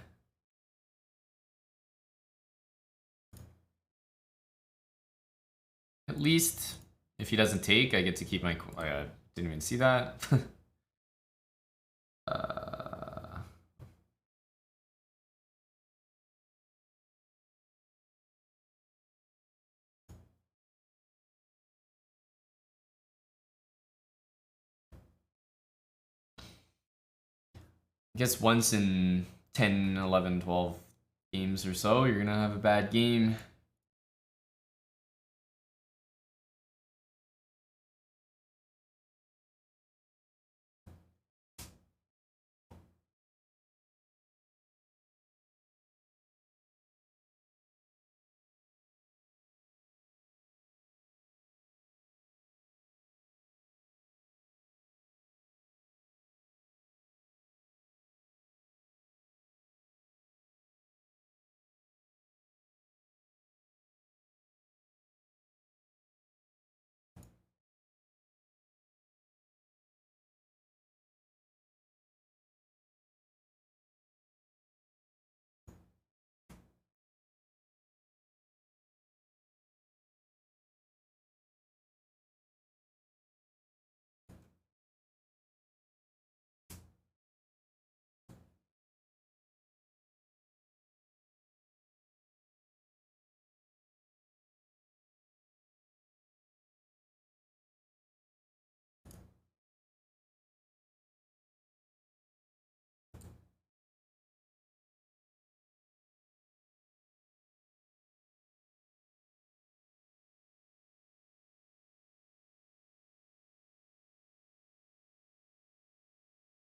[SPEAKER 1] At least if he doesn't take, I get to keep my... I didn't even see that. uh... I guess once in 10, 11, 12 games or so, you're gonna have a bad game.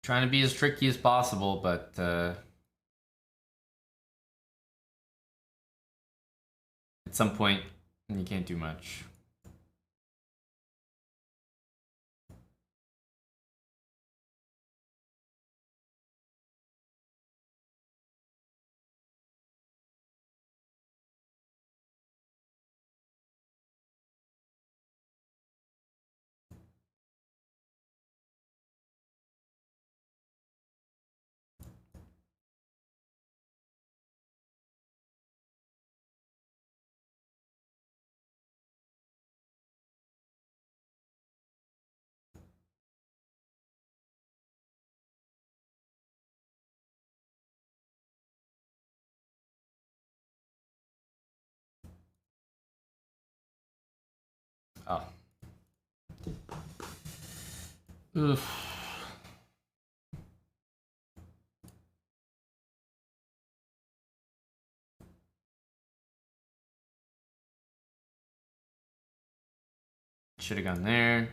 [SPEAKER 1] Trying to be as tricky as possible, but at some point, you can't do much. Oh. Oof. Should have gone there.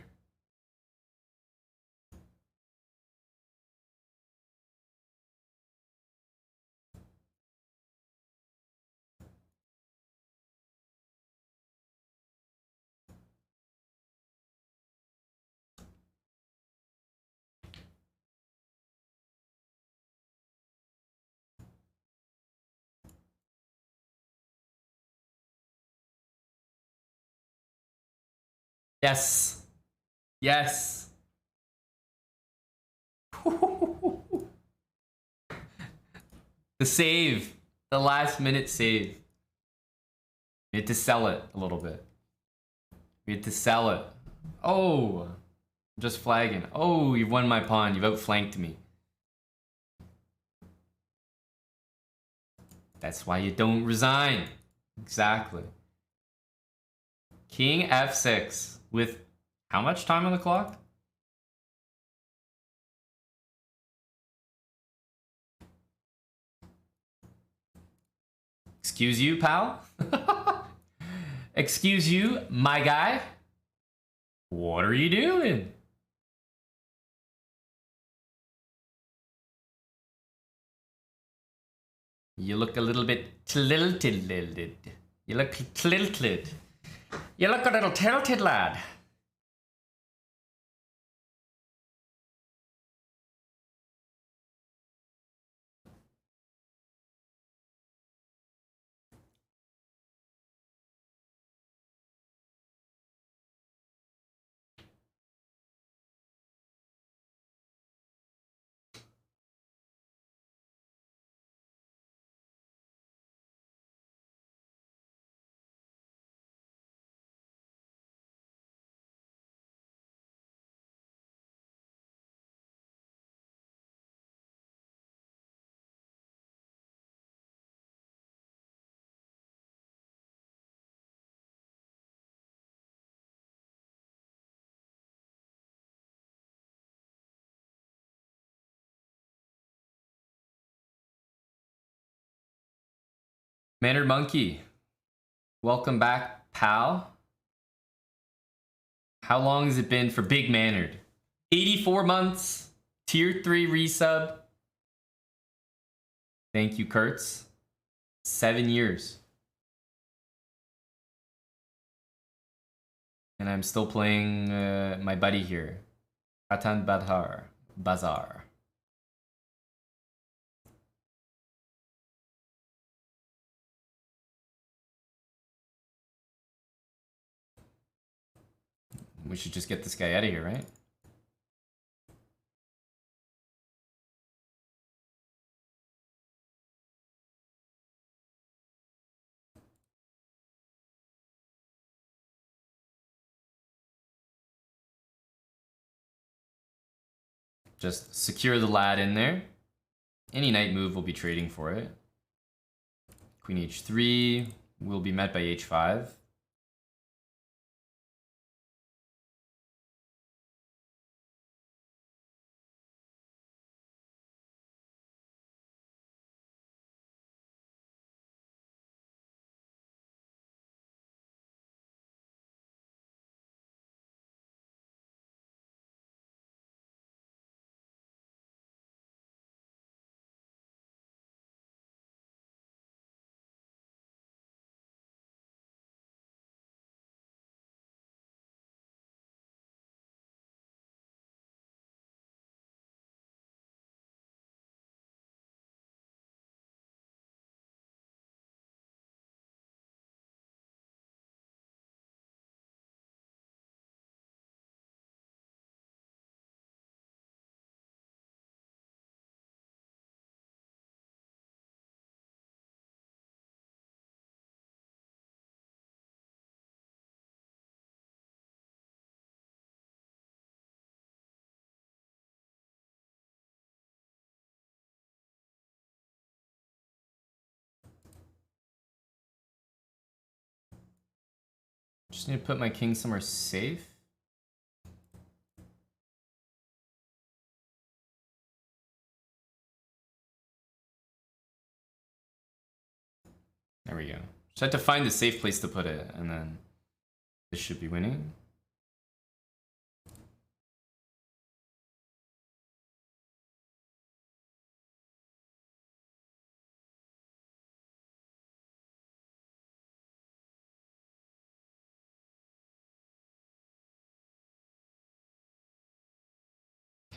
[SPEAKER 1] Yes. Yes. The save. The last minute save. We had to sell it a little bit. We had to sell it. Oh. Just flagging. Oh, you've won my pawn. You've outflanked me. That's why you don't resign. Exactly. King f6 with how much time on the clock? Excuse you, pal? Excuse you, my guy? What are you doing? You look a little bit tilted. You look tilted. You look a little tilted, lad. Mannered Monkey, welcome back, pal. How long has it been for Big Mannered? 84 months, tier 3 resub. Thank you, Kurtz. 7 years. And I'm still playing my buddy here. Katan Bazar. We should just get this guy out of here, right? Just secure the lad in there. Any knight move will be trading for it. Queen h3 will be met by h5. Just need to put my king somewhere safe. There we go. Just have to find the safe place to put it, and then this should be winning.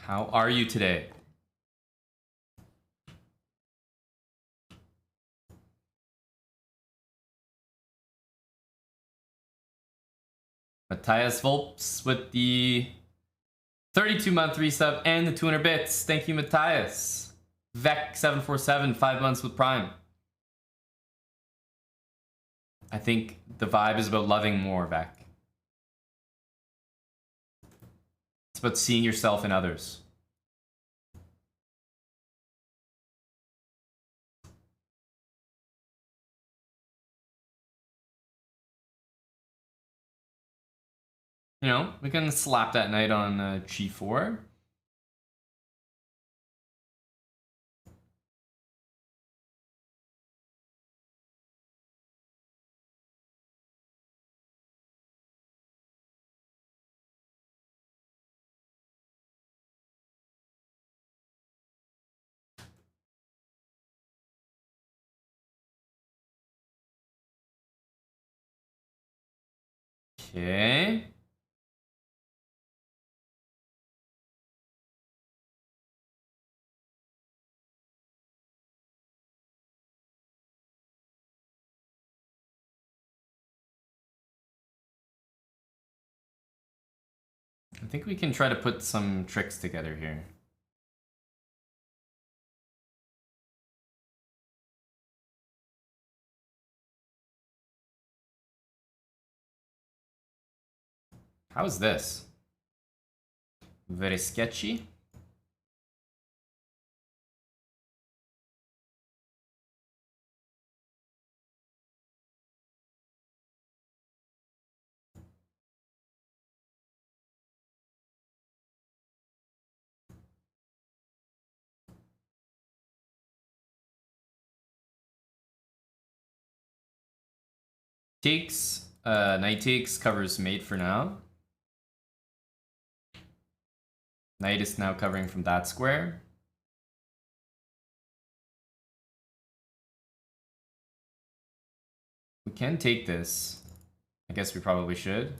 [SPEAKER 1] How are you today? Matthias Volps with the 32-month resub and the 200 bits. Thank you, Matthias. Vec747, 5 months with Prime. I think the vibe is about loving more, Vec. It's about seeing yourself in others. You know, we can slap that knight on g4. Okay. I think we can try to put some tricks together here. How is this? Very sketchy. Takes, knight takes, covers mate for now. Knight is now covering from that square. We can take this. I guess we probably should.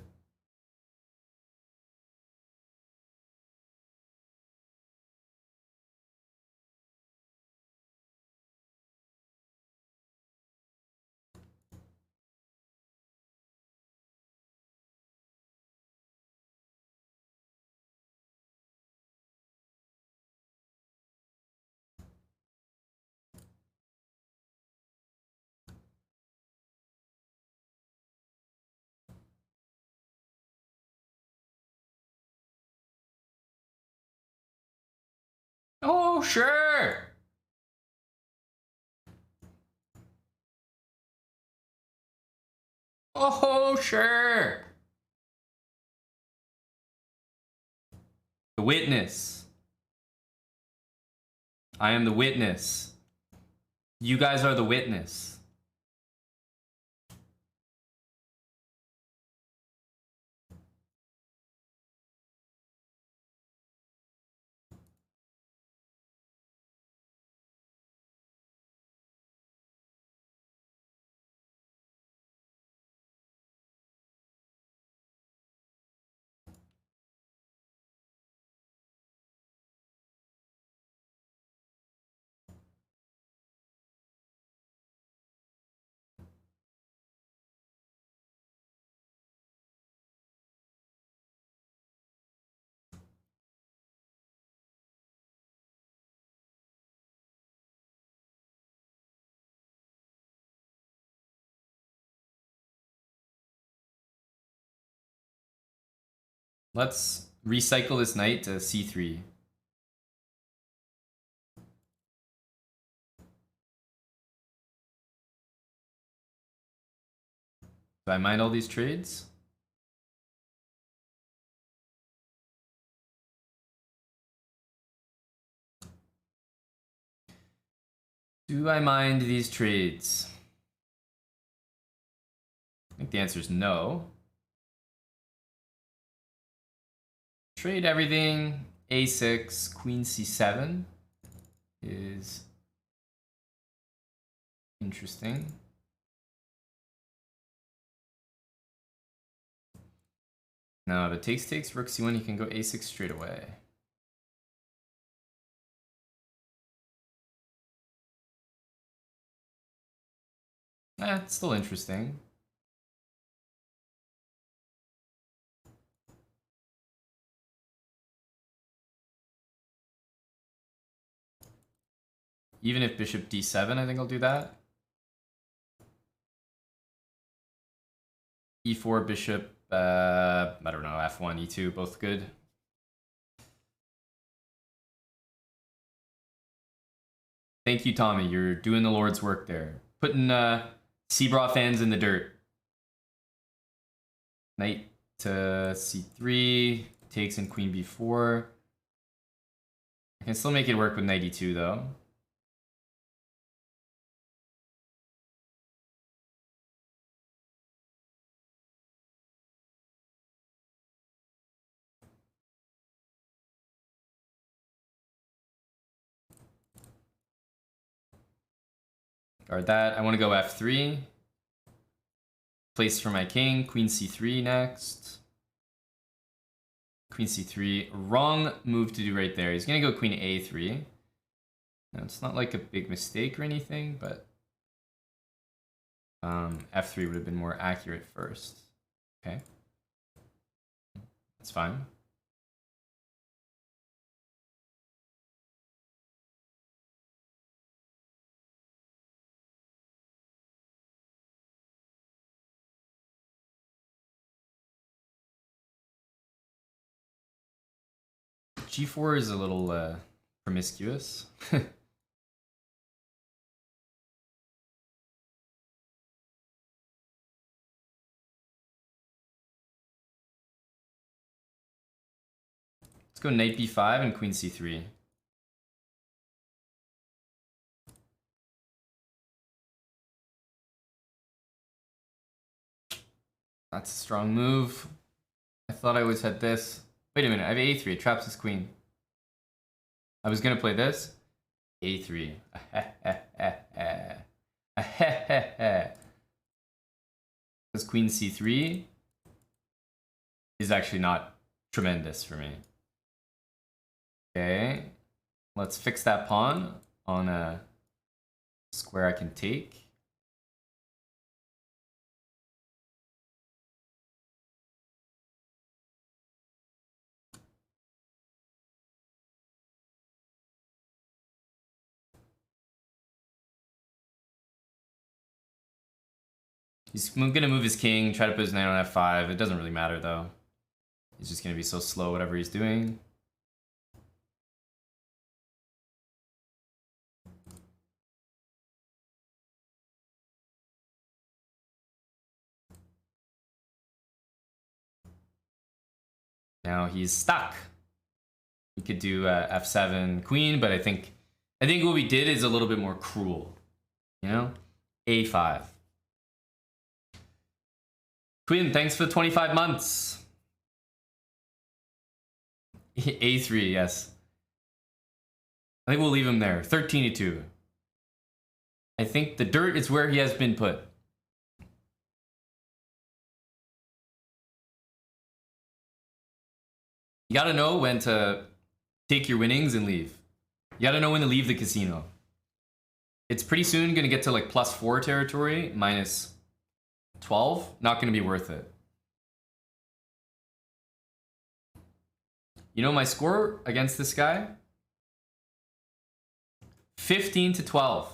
[SPEAKER 1] Oh, sure. Oh, sure. The witness. I am the witness. You guys are the witness. Let's recycle this knight to c3. Do I mind all these trades? Do I mind these trades? I think the answer is no. Trade everything. A6, queen c7 is interesting. No, if it takes, rook c1, he can go a6 straight away. It's still interesting. even if bishop d7, I think I'll do that. e4, bishop, I don't know, f1, e2, both good. Thank you, Tommy. You're doing the Lord's work there. Putting Seabra fans in the dirt. Knight to c3, takes in queen b4. I can still make it work with knight e2 though. Guard that. I want to go f3. Place for my king. Queen c3 next. Queen c3. Wrong move to do right there. He's going to go queen a3. Now, it's not like a big mistake or anything, but f3 would have been more accurate first. Okay. That's fine. G4 is a little promiscuous. Let's go knight b5 and queen c3. That's a strong move. I thought I always had this. Wait a minute, I have a3. It traps his queen. I was gonna play this. a3. This queen c3 is actually not tremendous for me. Okay, let's fix that pawn on a square I can take. He's gonna move his king, try to put his knight on f5. It doesn't really matter though. He's just gonna be so slow whatever he's doing. Now he's stuck. He could do f7 queen, but I think what we did is a little bit more cruel. You know? a5. Queen, thanks for the 25 months. a3, yes. I think we'll leave him there. 13-2. I think the dirt is where he has been put. You gotta know when to take your winnings and leave. You gotta know when to leave the casino. It's pretty soon gonna get to like +4 territory, minus 12. Not gonna be worth it. You know my score against this guy? 15-12.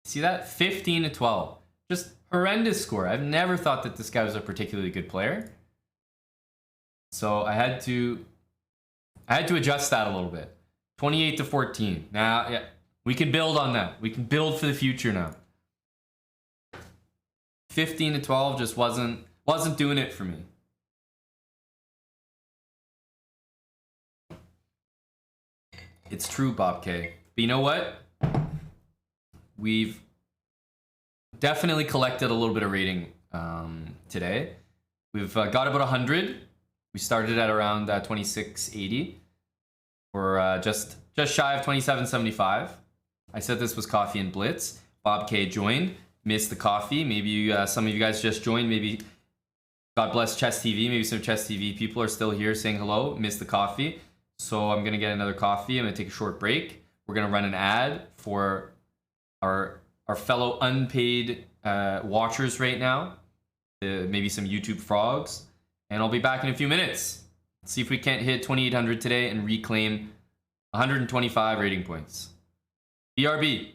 [SPEAKER 1] See that? 15-12. Just horrendous score. I've never thought that this guy was a particularly good player. So I had to adjust that a little bit. 28-14. Now, yeah, we can build on that. We can build for the future now. 15-12 just wasn't doing it for me. It's true, Bob K. But you know what? We've definitely collected a little bit of rating today. We've got about 100. We started at around 2680. We're just shy of 2775. I said this was Coffee and Blitz. Bob K joined, missed the coffee. Maybe some of you guys just joined. Maybe God bless Chess TV. Maybe some Chess TV people are still here saying hello. Missed the coffee. So I'm gonna get another coffee. I'm gonna take a short break. We're gonna run an ad for our fellow unpaid watchers right now. Maybe some YouTube frogs. And I'll be back in a few minutes. See if we can't hit 2800 today and reclaim 125 rating points. BRB.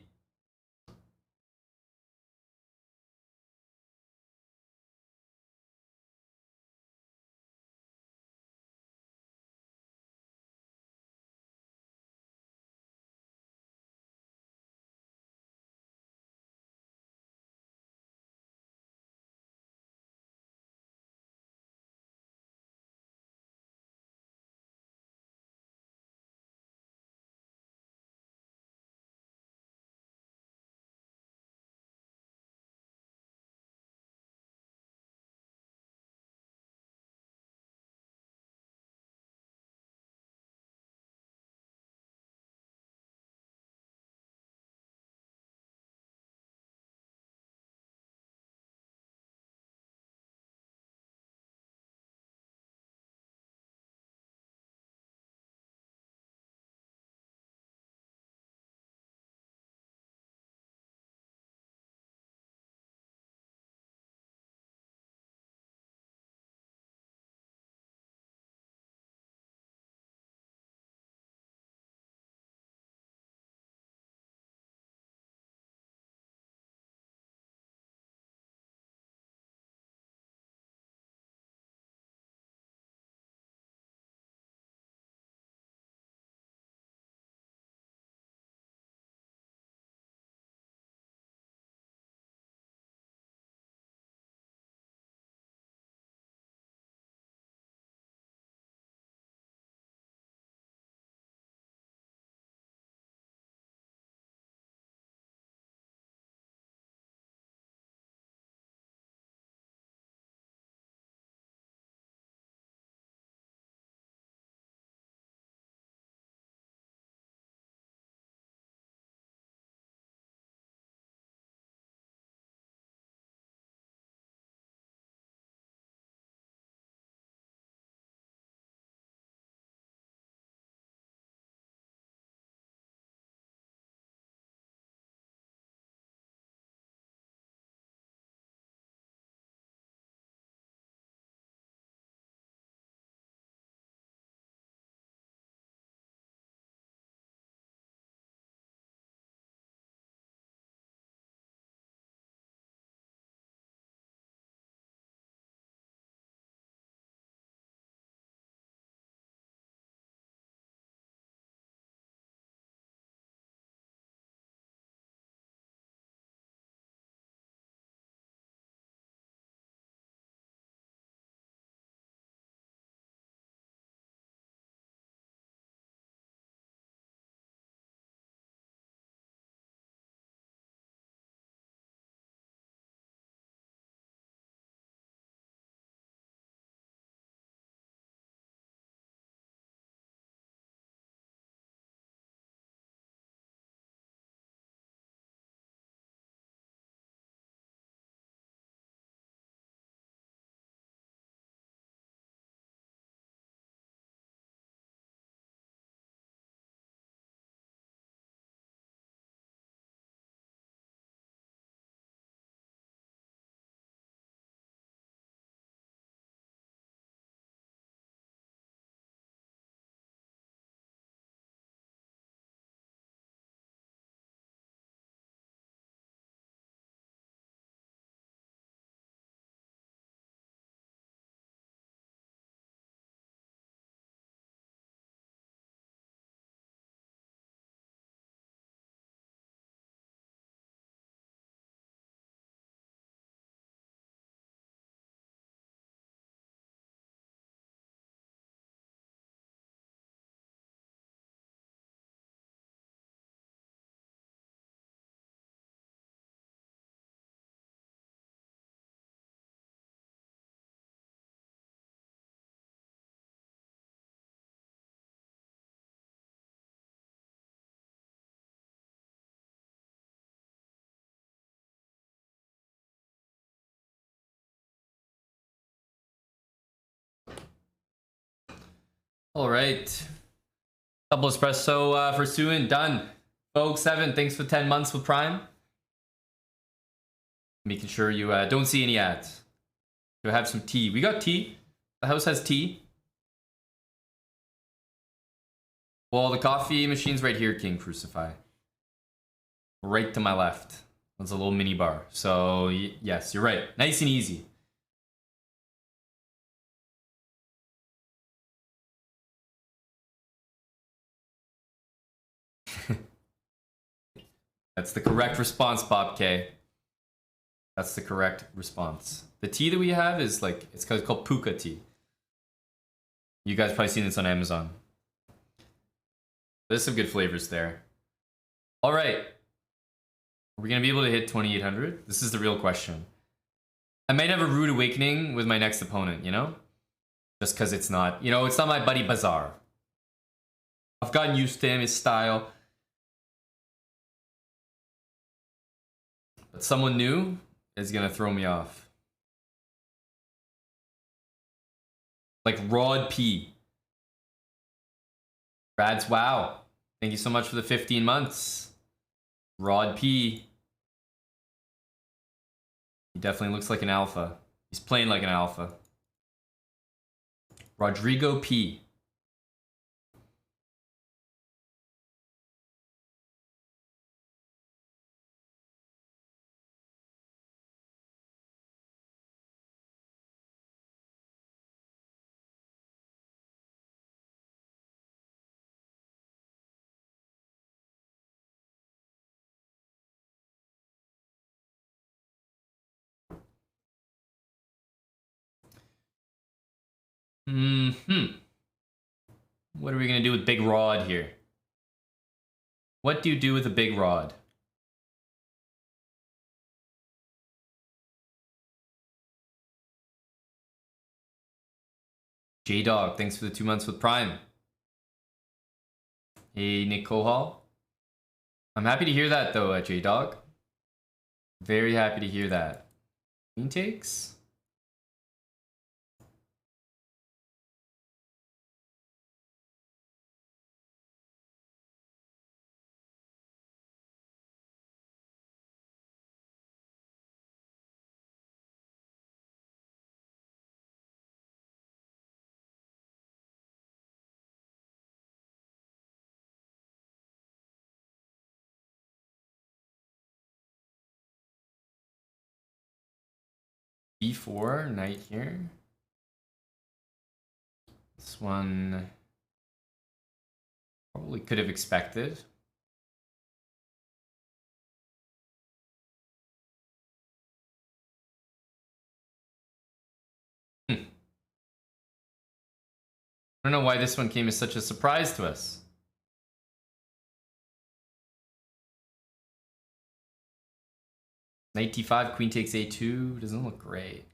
[SPEAKER 1] All right. Double espresso for Suin. Done. Vogue7, thanks for 10 months with Prime. Making sure you don't see any ads. You'll have some tea. We got tea. The house has tea. Well, the coffee machine's right here, King Crucify. right to my left. That's a little mini bar. So yes, you're right. Nice and easy. That's the correct response, Bob K. That's the correct response. The tea that we have is like, it's called puka tea. You guys probably seen this on Amazon. There's some good flavors there. All right. Are we going to be able to hit 2,800? This is the real question. I might have a rude awakening with my next opponent, you know? Just because it's not, you know, it's not my buddy Bazaar. I've gotten used to him, his style. But someone new is going to throw me off. Like Rod P. Rads, wow. Thank you so much for the 15 months. Rod P. He definitely looks like an alpha. He's playing like an alpha. Rodrigo P. What are we going to do with Big Rod here? What do you do with a Big Rod? J-Dog, thanks for the 2 months with Prime. Hey, Nick Kohal. I'm happy to hear that, though, J-Dog. Very happy to hear that. Queen takes? B4, knight here. This one probably could have expected. I don't know why this one came as such a surprise to us. Knight d5, queen takes a2. Doesn't look great.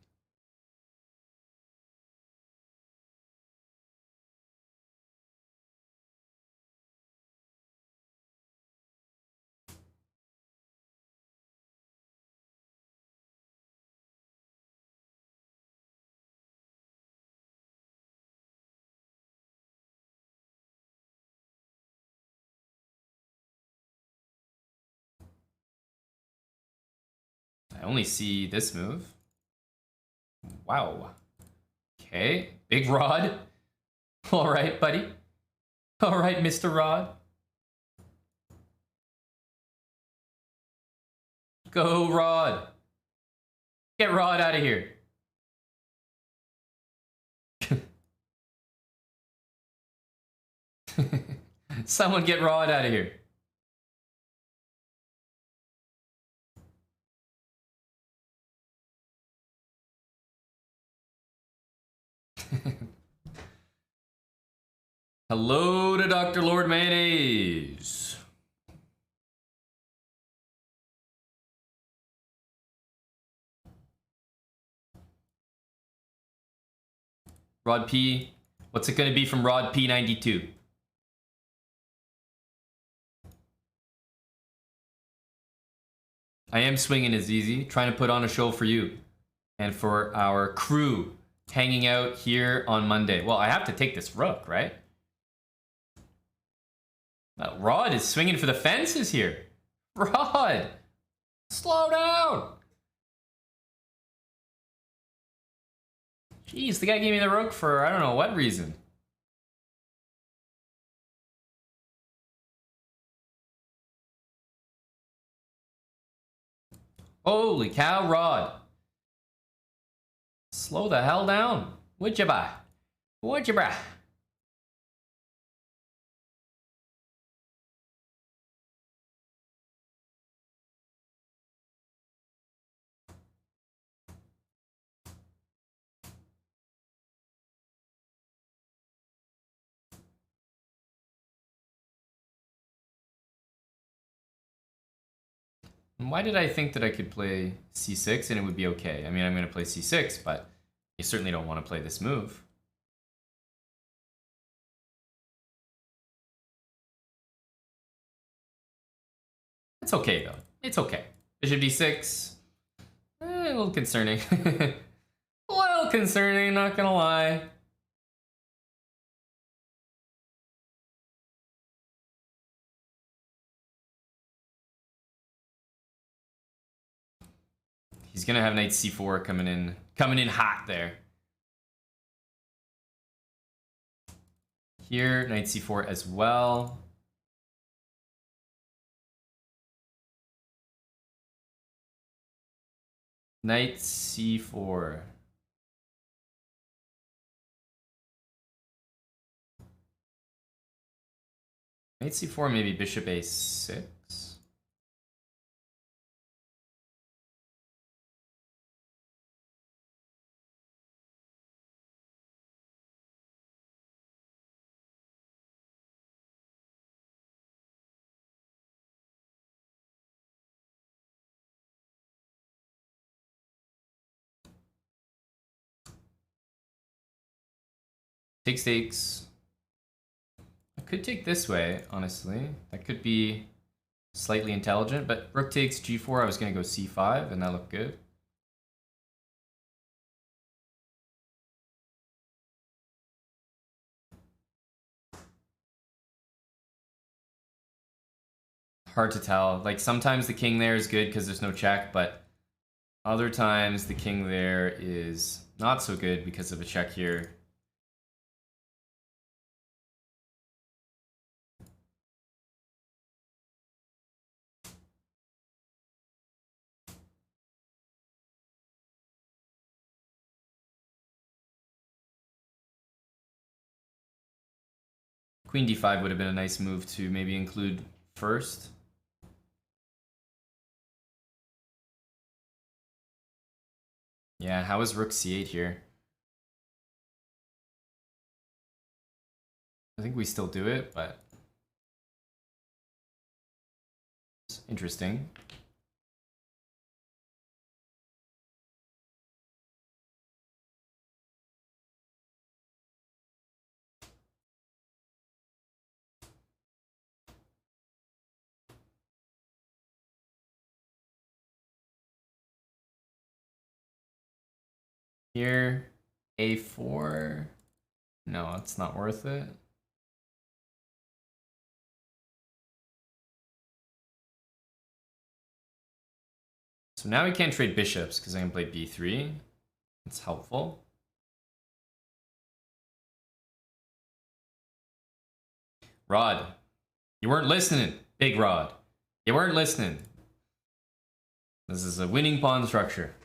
[SPEAKER 1] I only see this move. Wow. Okay, Big Rod. All right, buddy. All right, Mr. Rod. Go, Rod. Get Rod out of here. Someone get Rod out of here. Hello to Dr. Lord Mayonnaise. Rod P. What's it going to be from Rod P92? I am swinging as easy, trying to put on a show for you and for our crew hanging out here on Monday. Well, I have to take this rook, right? Rod is swinging for the fences here. Rod, slow down. Jeez, the guy gave me the rook for I don't know what reason. Holy cow, Rod. Slow the hell down. Would you buy? Would you buy? And why did I think that I could play c6 and it would be okay? I mean, I'm going to play c6, but you certainly don't want to play this move. It's okay, though. It's okay. Bishop d6. A little concerning. A little concerning, not gonna lie. He's gonna have knight c4 coming in hot there. Here, knight c4 as well. Knight c4. Knight c4, maybe bishop a6. Takes. I could take this way, honestly. That could be slightly intelligent, but rook takes g4. I was gonna go c5, and that looked good. Hard to tell. Like, sometimes the king there is good because there's no check, but other times the king there is not so good because of a check here. Queen d5 would have been a nice move to maybe include first. Yeah, how is rook c8 here? I think we still do it, but it's interesting. Here, a4. No, it's not worth it. So now we can't trade bishops because I can play b3. It's helpful. Rod, you weren't listening, big Rod. You weren't listening. This is a winning pawn structure.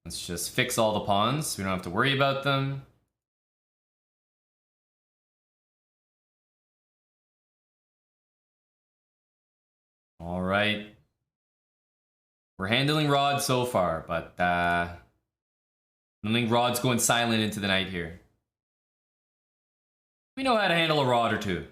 [SPEAKER 1] Let's just fix all the pawns. We don't have to worry about them. All right. We're handling Rod so far, but I don't think Rod's going silent into the night here. We know how to handle a Rod or two.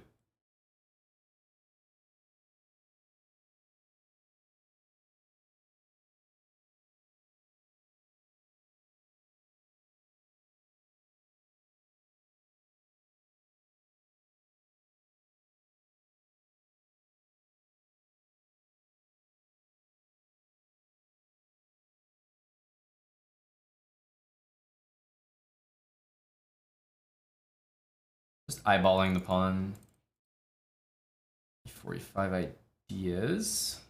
[SPEAKER 1] Just eyeballing the pawn. 45 ideas.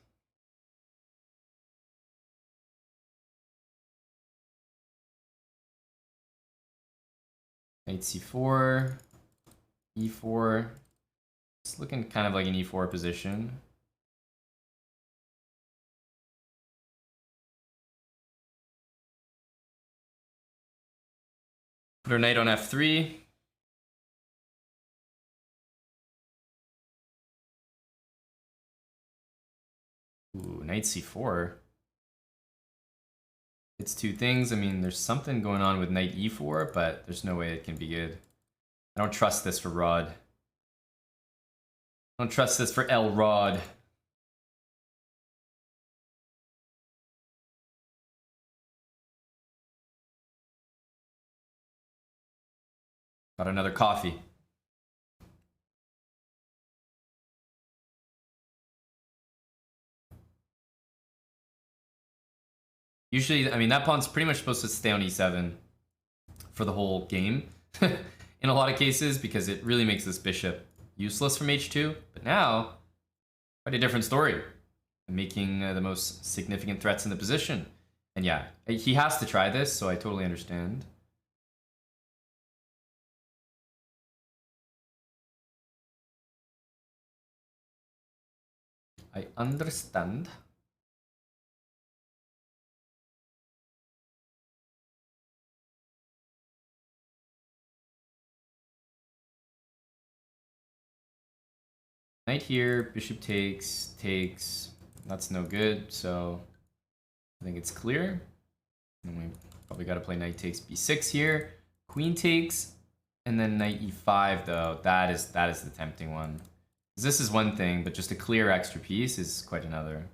[SPEAKER 1] Knight c4, e4. It's looking kind of like an e4 position. Put our knight on f3. Ooh, knight c4. It's two things. I mean, there's something going on with knight e4, but there's no way it can be good. I don't trust this for Rod. I don't trust this for L Rod. Got another coffee. Usually, I mean, that pawn's pretty much supposed to stay on e7 for the whole game in a lot of cases because it really makes this bishop useless from h2. But now, quite a different story. Making the most significant threats in the position. And yeah, he has to try this, so I totally understand. I understand. Knight here, bishop takes, takes. That's no good, so I think it's clear. And we probably got to play knight takes b6 here. Queen takes, and then knight e5 though. That is the tempting one. This is one thing, but just a clear extra piece is quite another.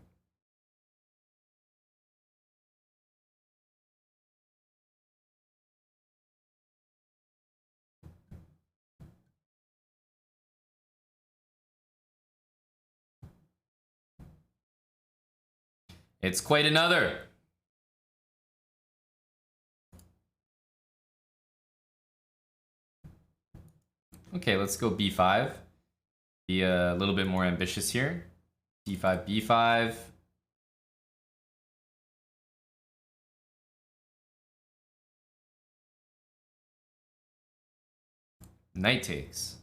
[SPEAKER 1] It's quite another. Okay, let's go b5. Be a little bit more ambitious here. d5, b5. Knight takes.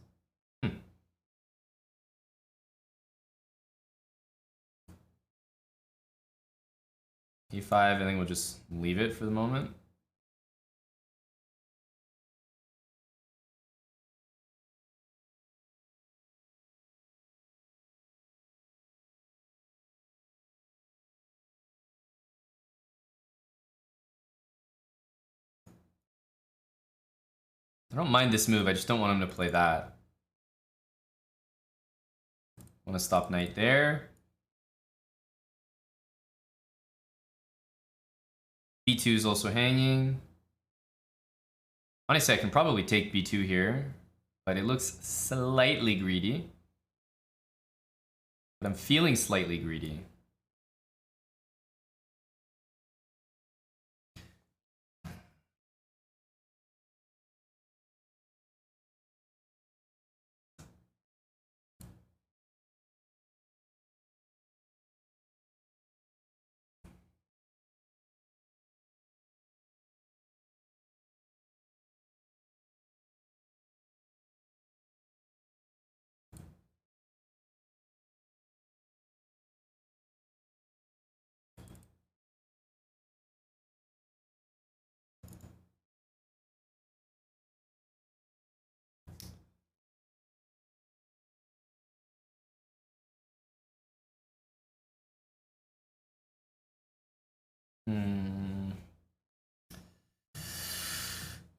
[SPEAKER 1] e5, I think we'll just leave it for the moment. I don't mind this move, I just don't want him to play that. Want to stop knight there. b2 is also hanging. Honestly, I can probably take b2 here, but it looks slightly greedy. But I'm feeling slightly greedy.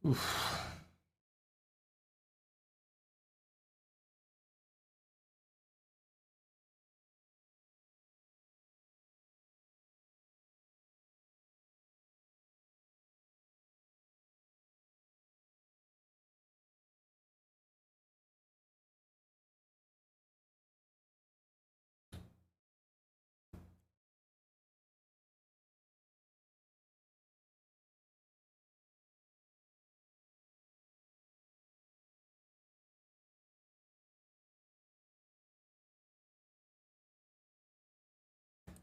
[SPEAKER 1] Oof.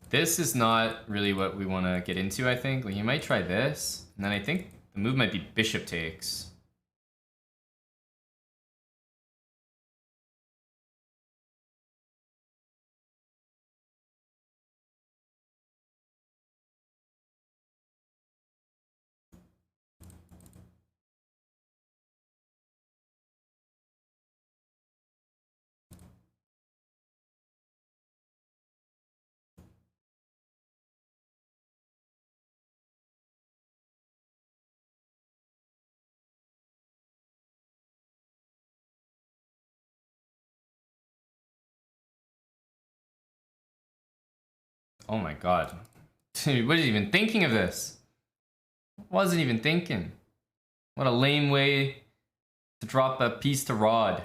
[SPEAKER 1] This is not really what we want to get into, I think. Like, you might try this, and then I think the move might be bishop takes. Oh my god. Dude, what are you even thinking of this? Wasn't even thinking. What a lame way to drop a piece to Rod.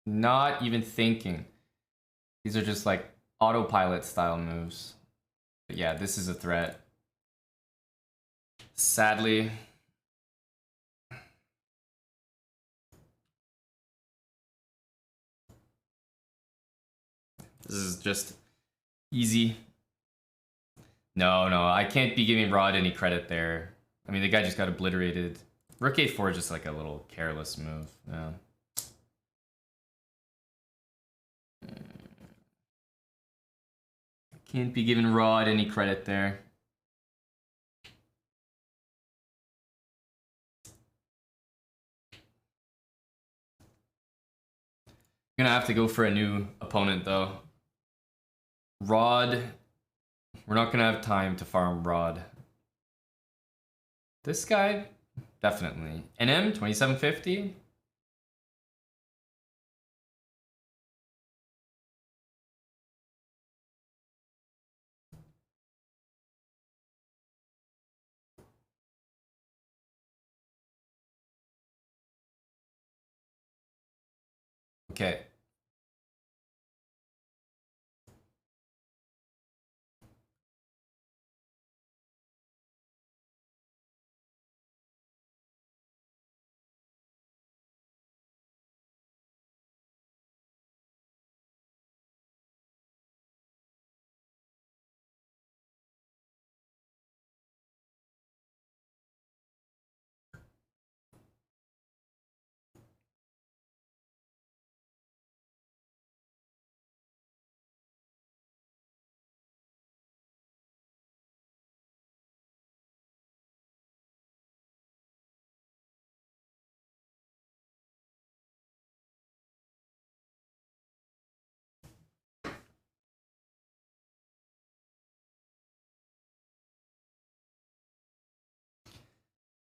[SPEAKER 1] Not even thinking. These are just like autopilot style moves. But yeah, this is a threat. Sadly. This is just easy. No, I can't be giving Rod any credit there. I mean, the guy just got obliterated. Rook a4 is just like a little careless move. Yeah. Can't be giving Rod any credit there. Gonna have to go for a new opponent though. Rod. We're not gonna have time to farm Rod. This guy, definitely. NM 2750. Okay.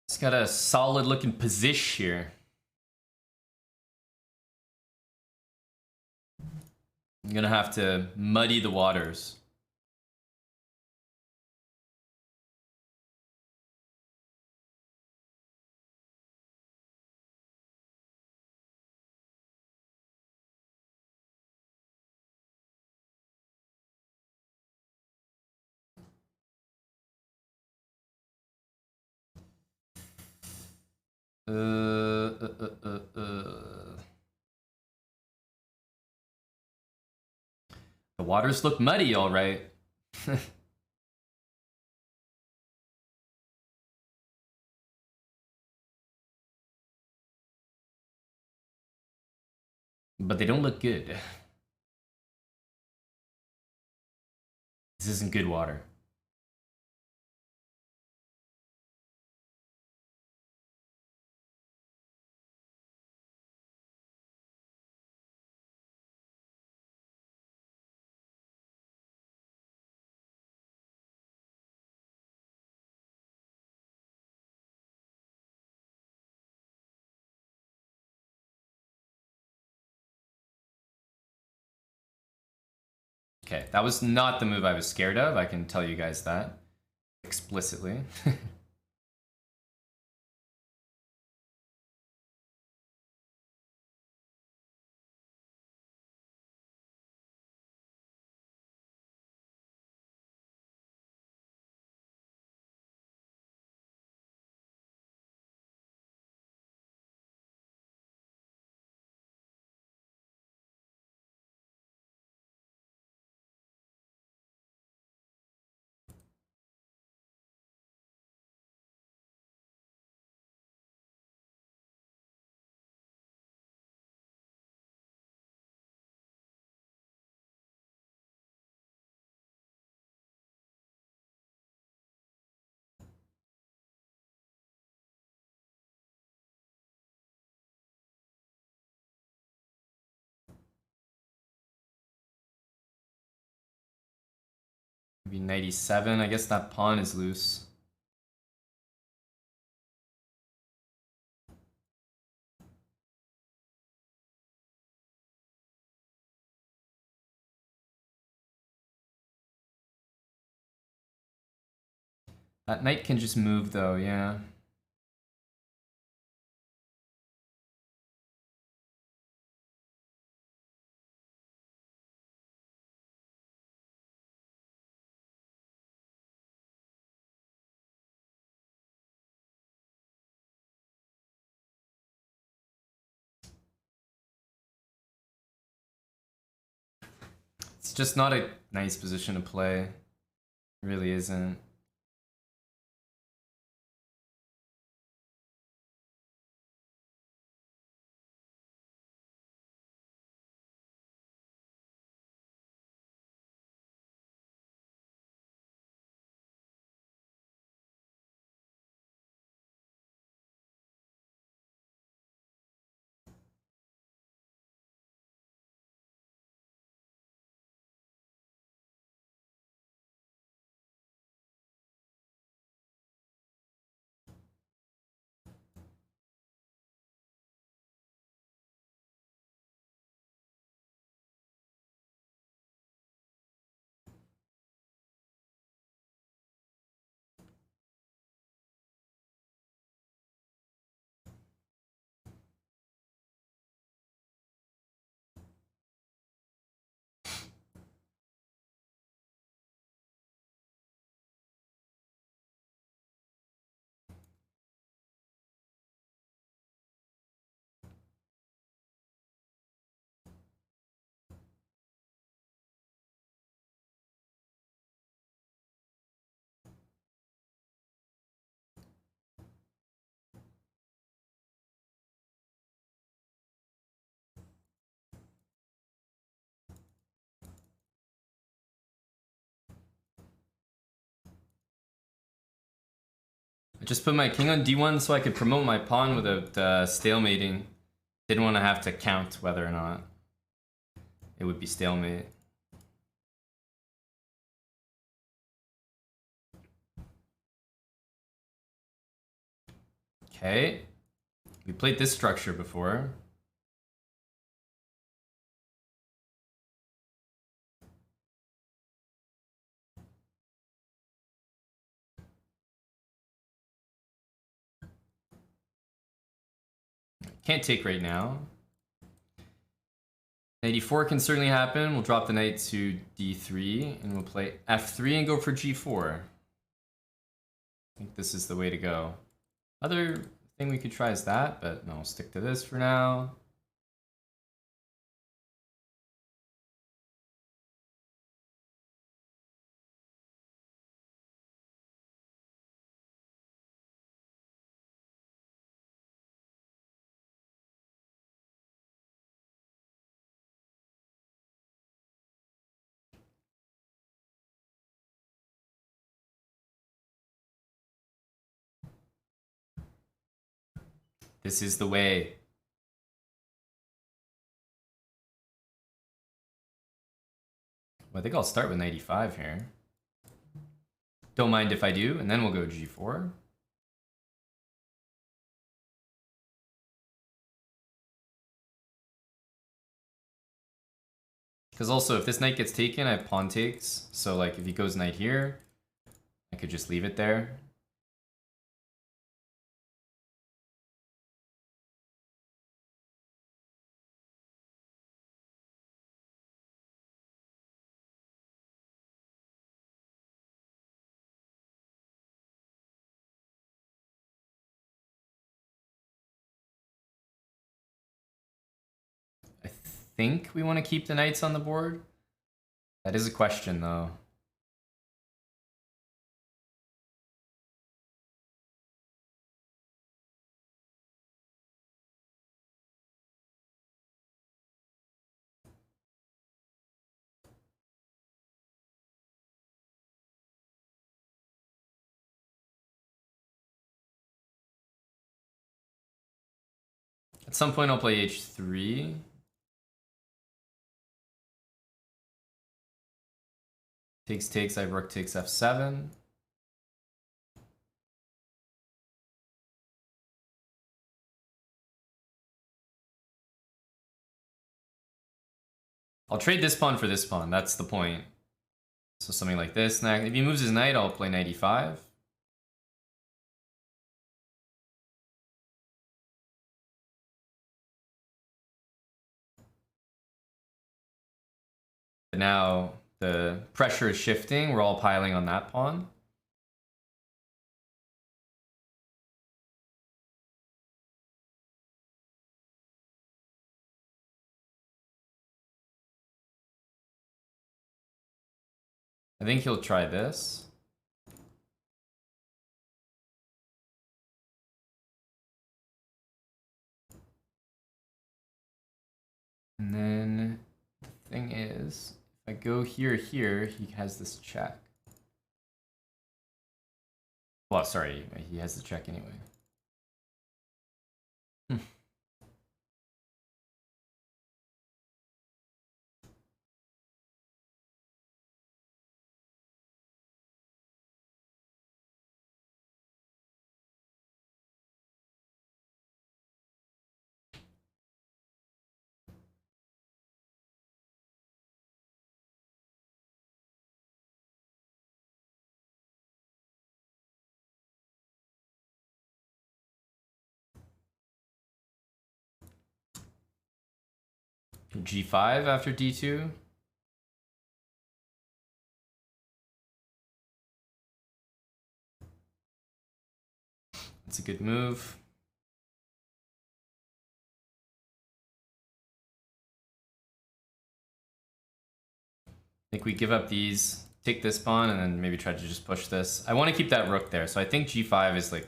[SPEAKER 1] It's got a solid looking position here. I'm gonna have to muddy the waters. The waters look muddy, all right. But they don't look good. This isn't good water. Okay, that was not the move I was scared of. I can tell you guys that explicitly. Maybe knight e7. I guess that pawn is loose. That knight can just move though, yeah. It's just not a nice position to play. It really isn't. I just put my king on d1 so I could promote my pawn without stalemating. Didn't want to have to count whether or not it would be stalemate. Okay. We played this structure before. Can't take right now. Knight e4 can certainly happen. We'll drop the knight to d3 and we'll play f3 and go for g4. I think this is the way to go. Other thing we could try is that, but no, I'll stick to this for now. This is the way. Well, I think I'll start with knight e5 here. Don't mind if I do, and then we'll go g4. Because also, if this knight gets taken, I have pawn takes. So like, if he goes knight here, I could just leave it there. I think we want to keep the knights on the board. That is a question, though. At some point, I'll play h3. Takes, I rook takes f7. I'll trade this pawn for this pawn, that's the point. So something like this. Now, if he moves his knight, I'll play knight e5. But now the pressure is shifting. We're all piling on that pawn. I think he'll try this. And then the thing is, if I go here, he has this check. Well, sorry, he has the check anyway. G5 after D2. That's a good move. I think we give up these, take this pawn, and then maybe try to just push this. I want to keep that rook there, so I think G5 is like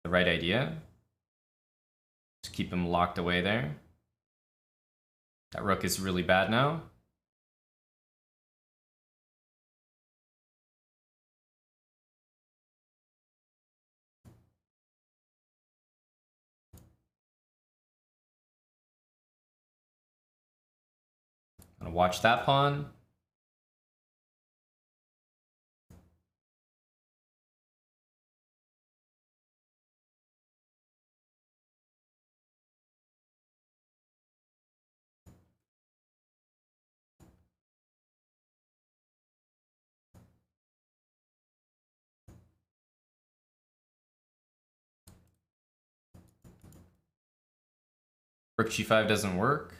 [SPEAKER 1] the right idea. Just keep him locked away there. That rook is really bad now. I'm gonna watch that pawn. Rook G5 doesn't work.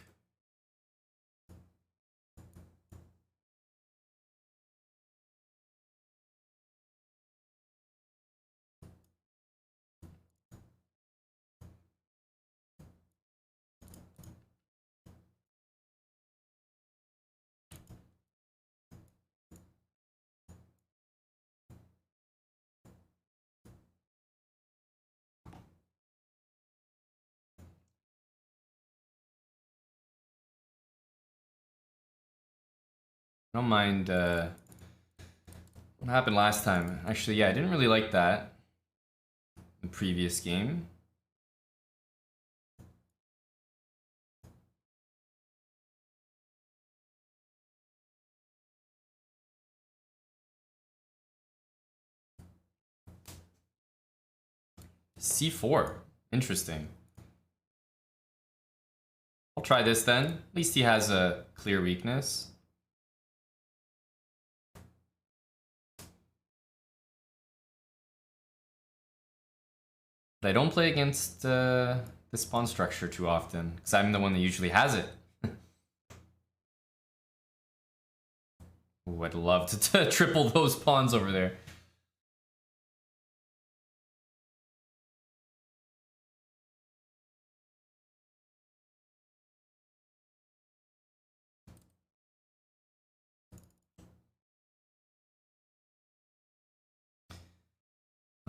[SPEAKER 1] I don't mind what happened last time. Actually, yeah, I didn't really like that in the previous game. C4. Interesting. I'll try this then. At least he has a clear weakness. But I don't play against this pawn structure too often, because I'm the one that usually has it. Ooh, I'd love to triple those pawns over there.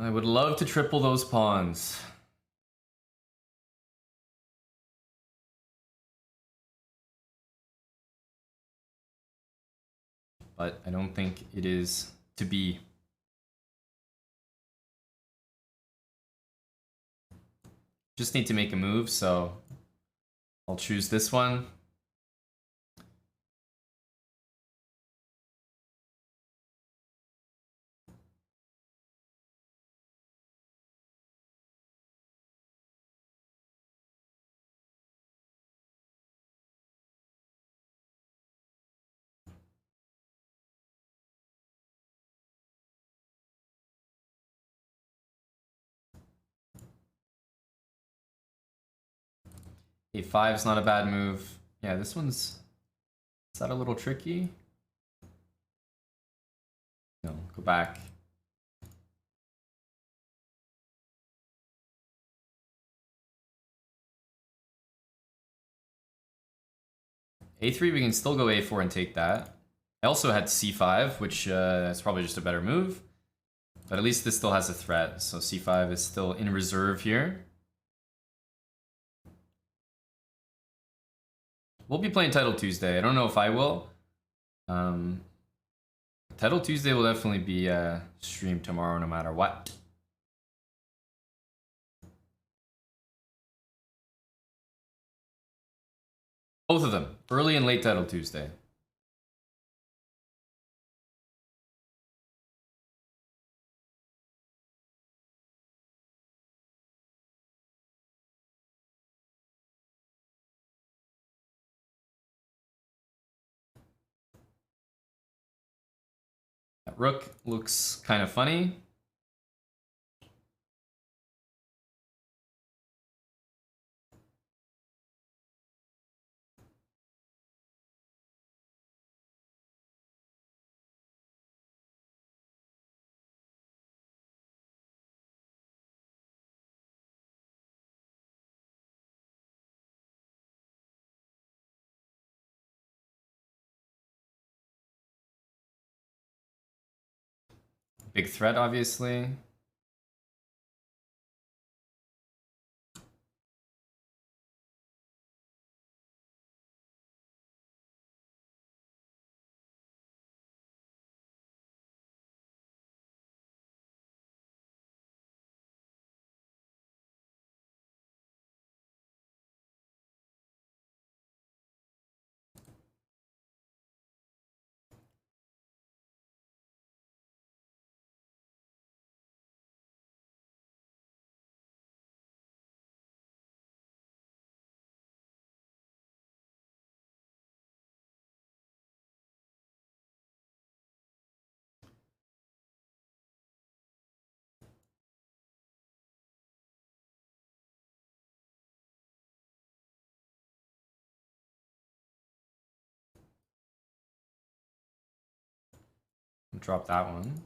[SPEAKER 1] I would love to triple those pawns. But I don't think it is to be. Just need to make a move, so I'll choose this one. A5 is not a bad move. Yeah, this one's... Is that a little tricky? No, go back. A3, we can still go A4 and take that. I also had C5, which is probably just a better move. But at least this still has a threat, so C5 is still in reserve here. We'll be playing Title Tuesday. I don't know if I will. Title Tuesday will definitely be streamed tomorrow no matter what. Both of them. Early and late Title Tuesday. That rook looks kind of funny. Big threat, obviously. Drop that one.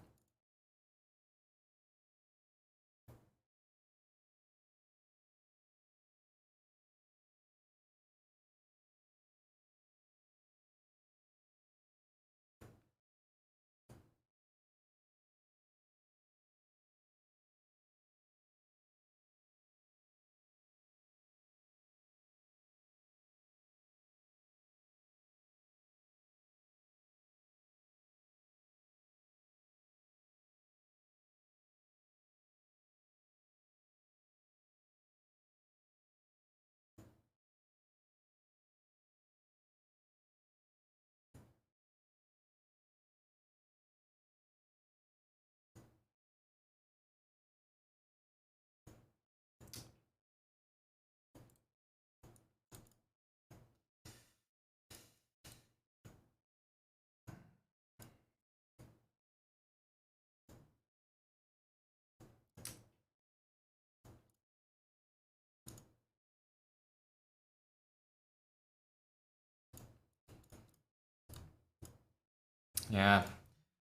[SPEAKER 1] Yeah.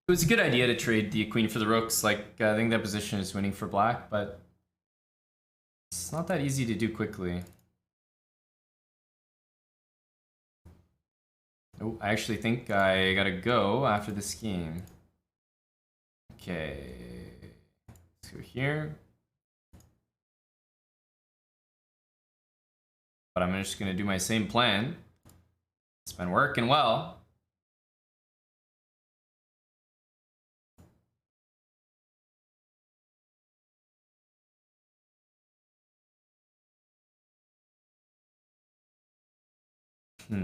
[SPEAKER 1] It was a good idea to trade the queen for the rooks. Like, I think that position is winning for black, but it's not that easy to do quickly. Oh, I actually think I gotta go after this game. Okay. Let's go here. But I'm just gonna do my same plan. It's been working well. I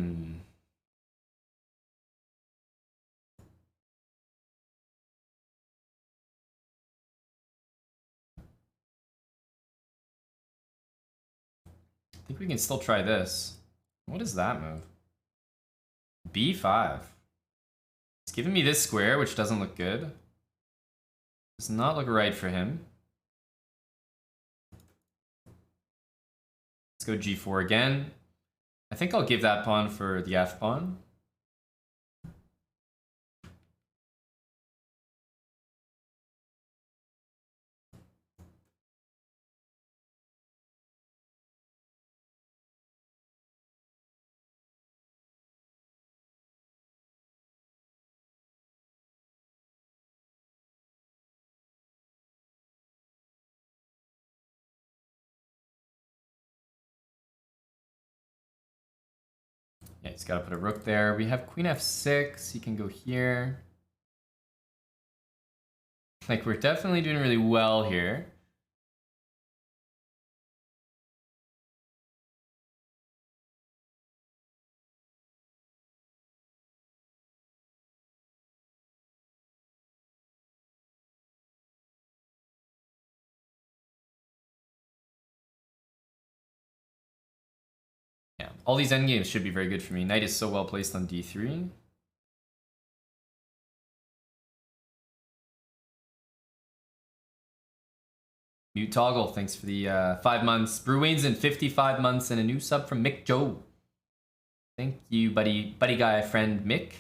[SPEAKER 1] think we can still try this. What is that move? B5. It's giving me this square, which doesn't look good. Does not look right for him. Let's go G4 again. I think I'll give that pawn for the F pawn. Yeah, he's got to put a rook there. We have queen f6. He can go here. Like, we're definitely doing really well here. Yeah, all these endgames should be very good for me. Knight is so well placed on d3. Mute Toggle, thanks for the 5 months. Bruins in 55 months and a new sub from Mick Joe. Thank you, buddy guy friend Mick.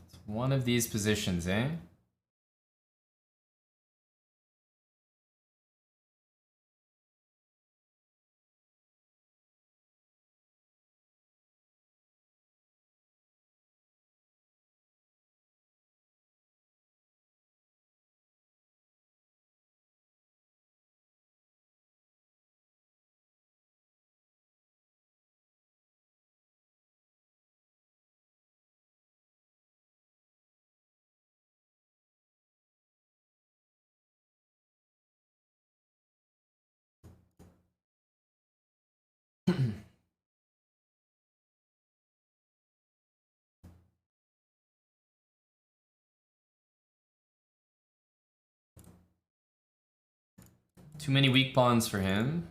[SPEAKER 1] It's one of these positions, eh? Too many weak pawns for him.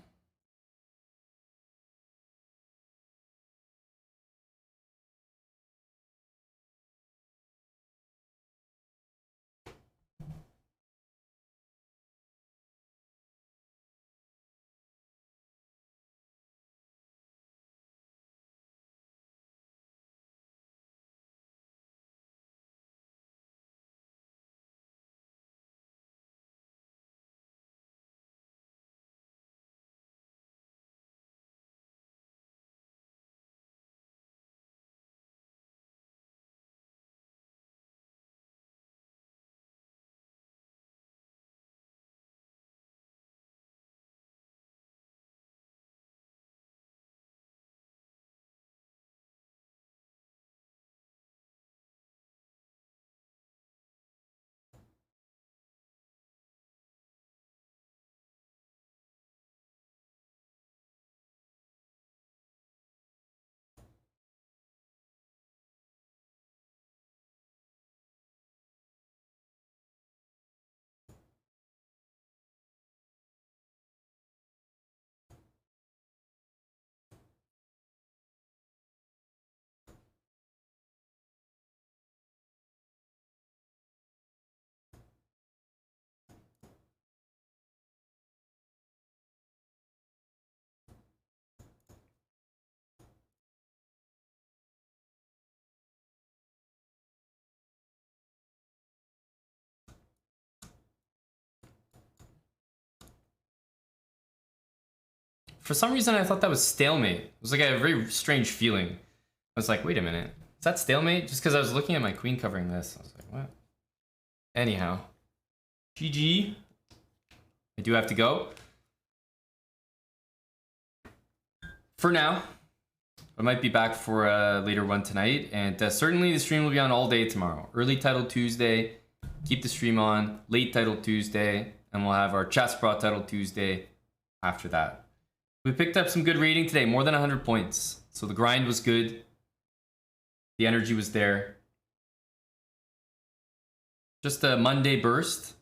[SPEAKER 1] For some reason, I thought that was stalemate. It was like a very strange feeling. I was like, wait a minute. Is that stalemate? Just because I was looking at my queen covering this. I was like, what? Anyhow. GG. I do have to go. For now. I might be back for a later one tonight. And certainly the stream will be on all day tomorrow. Early title Tuesday. Keep the stream on. Late title Tuesday. And we'll have our Chess Pro title Tuesday after that. We picked up some good rating today, more than 100 points. So the grind was good. The energy was there. Just a Monday burst.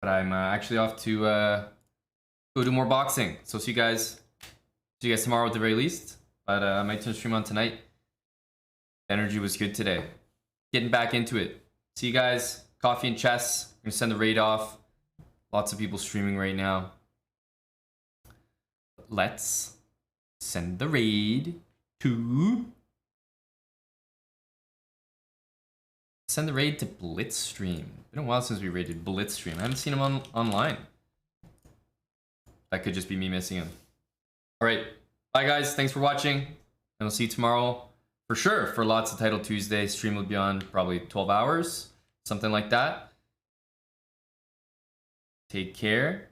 [SPEAKER 1] But I'm actually off to go do more boxing. So see you guys tomorrow at the very least. But I might turn the stream on tonight. The energy was good today. Getting back into it. See you guys. Coffee and chess. I'm gonna send the raid off. Lots of people streaming right now. Let's send the raid to... Send the raid to Blitz stream. Been a while since we raided Blitz stream. I haven't seen him online. That could just be me missing him. Alright. Bye guys. Thanks for watching. And we'll see you tomorrow. For sure. For lots of Title Tuesday. Stream will be on probably 12 hours. Something like that. Take care.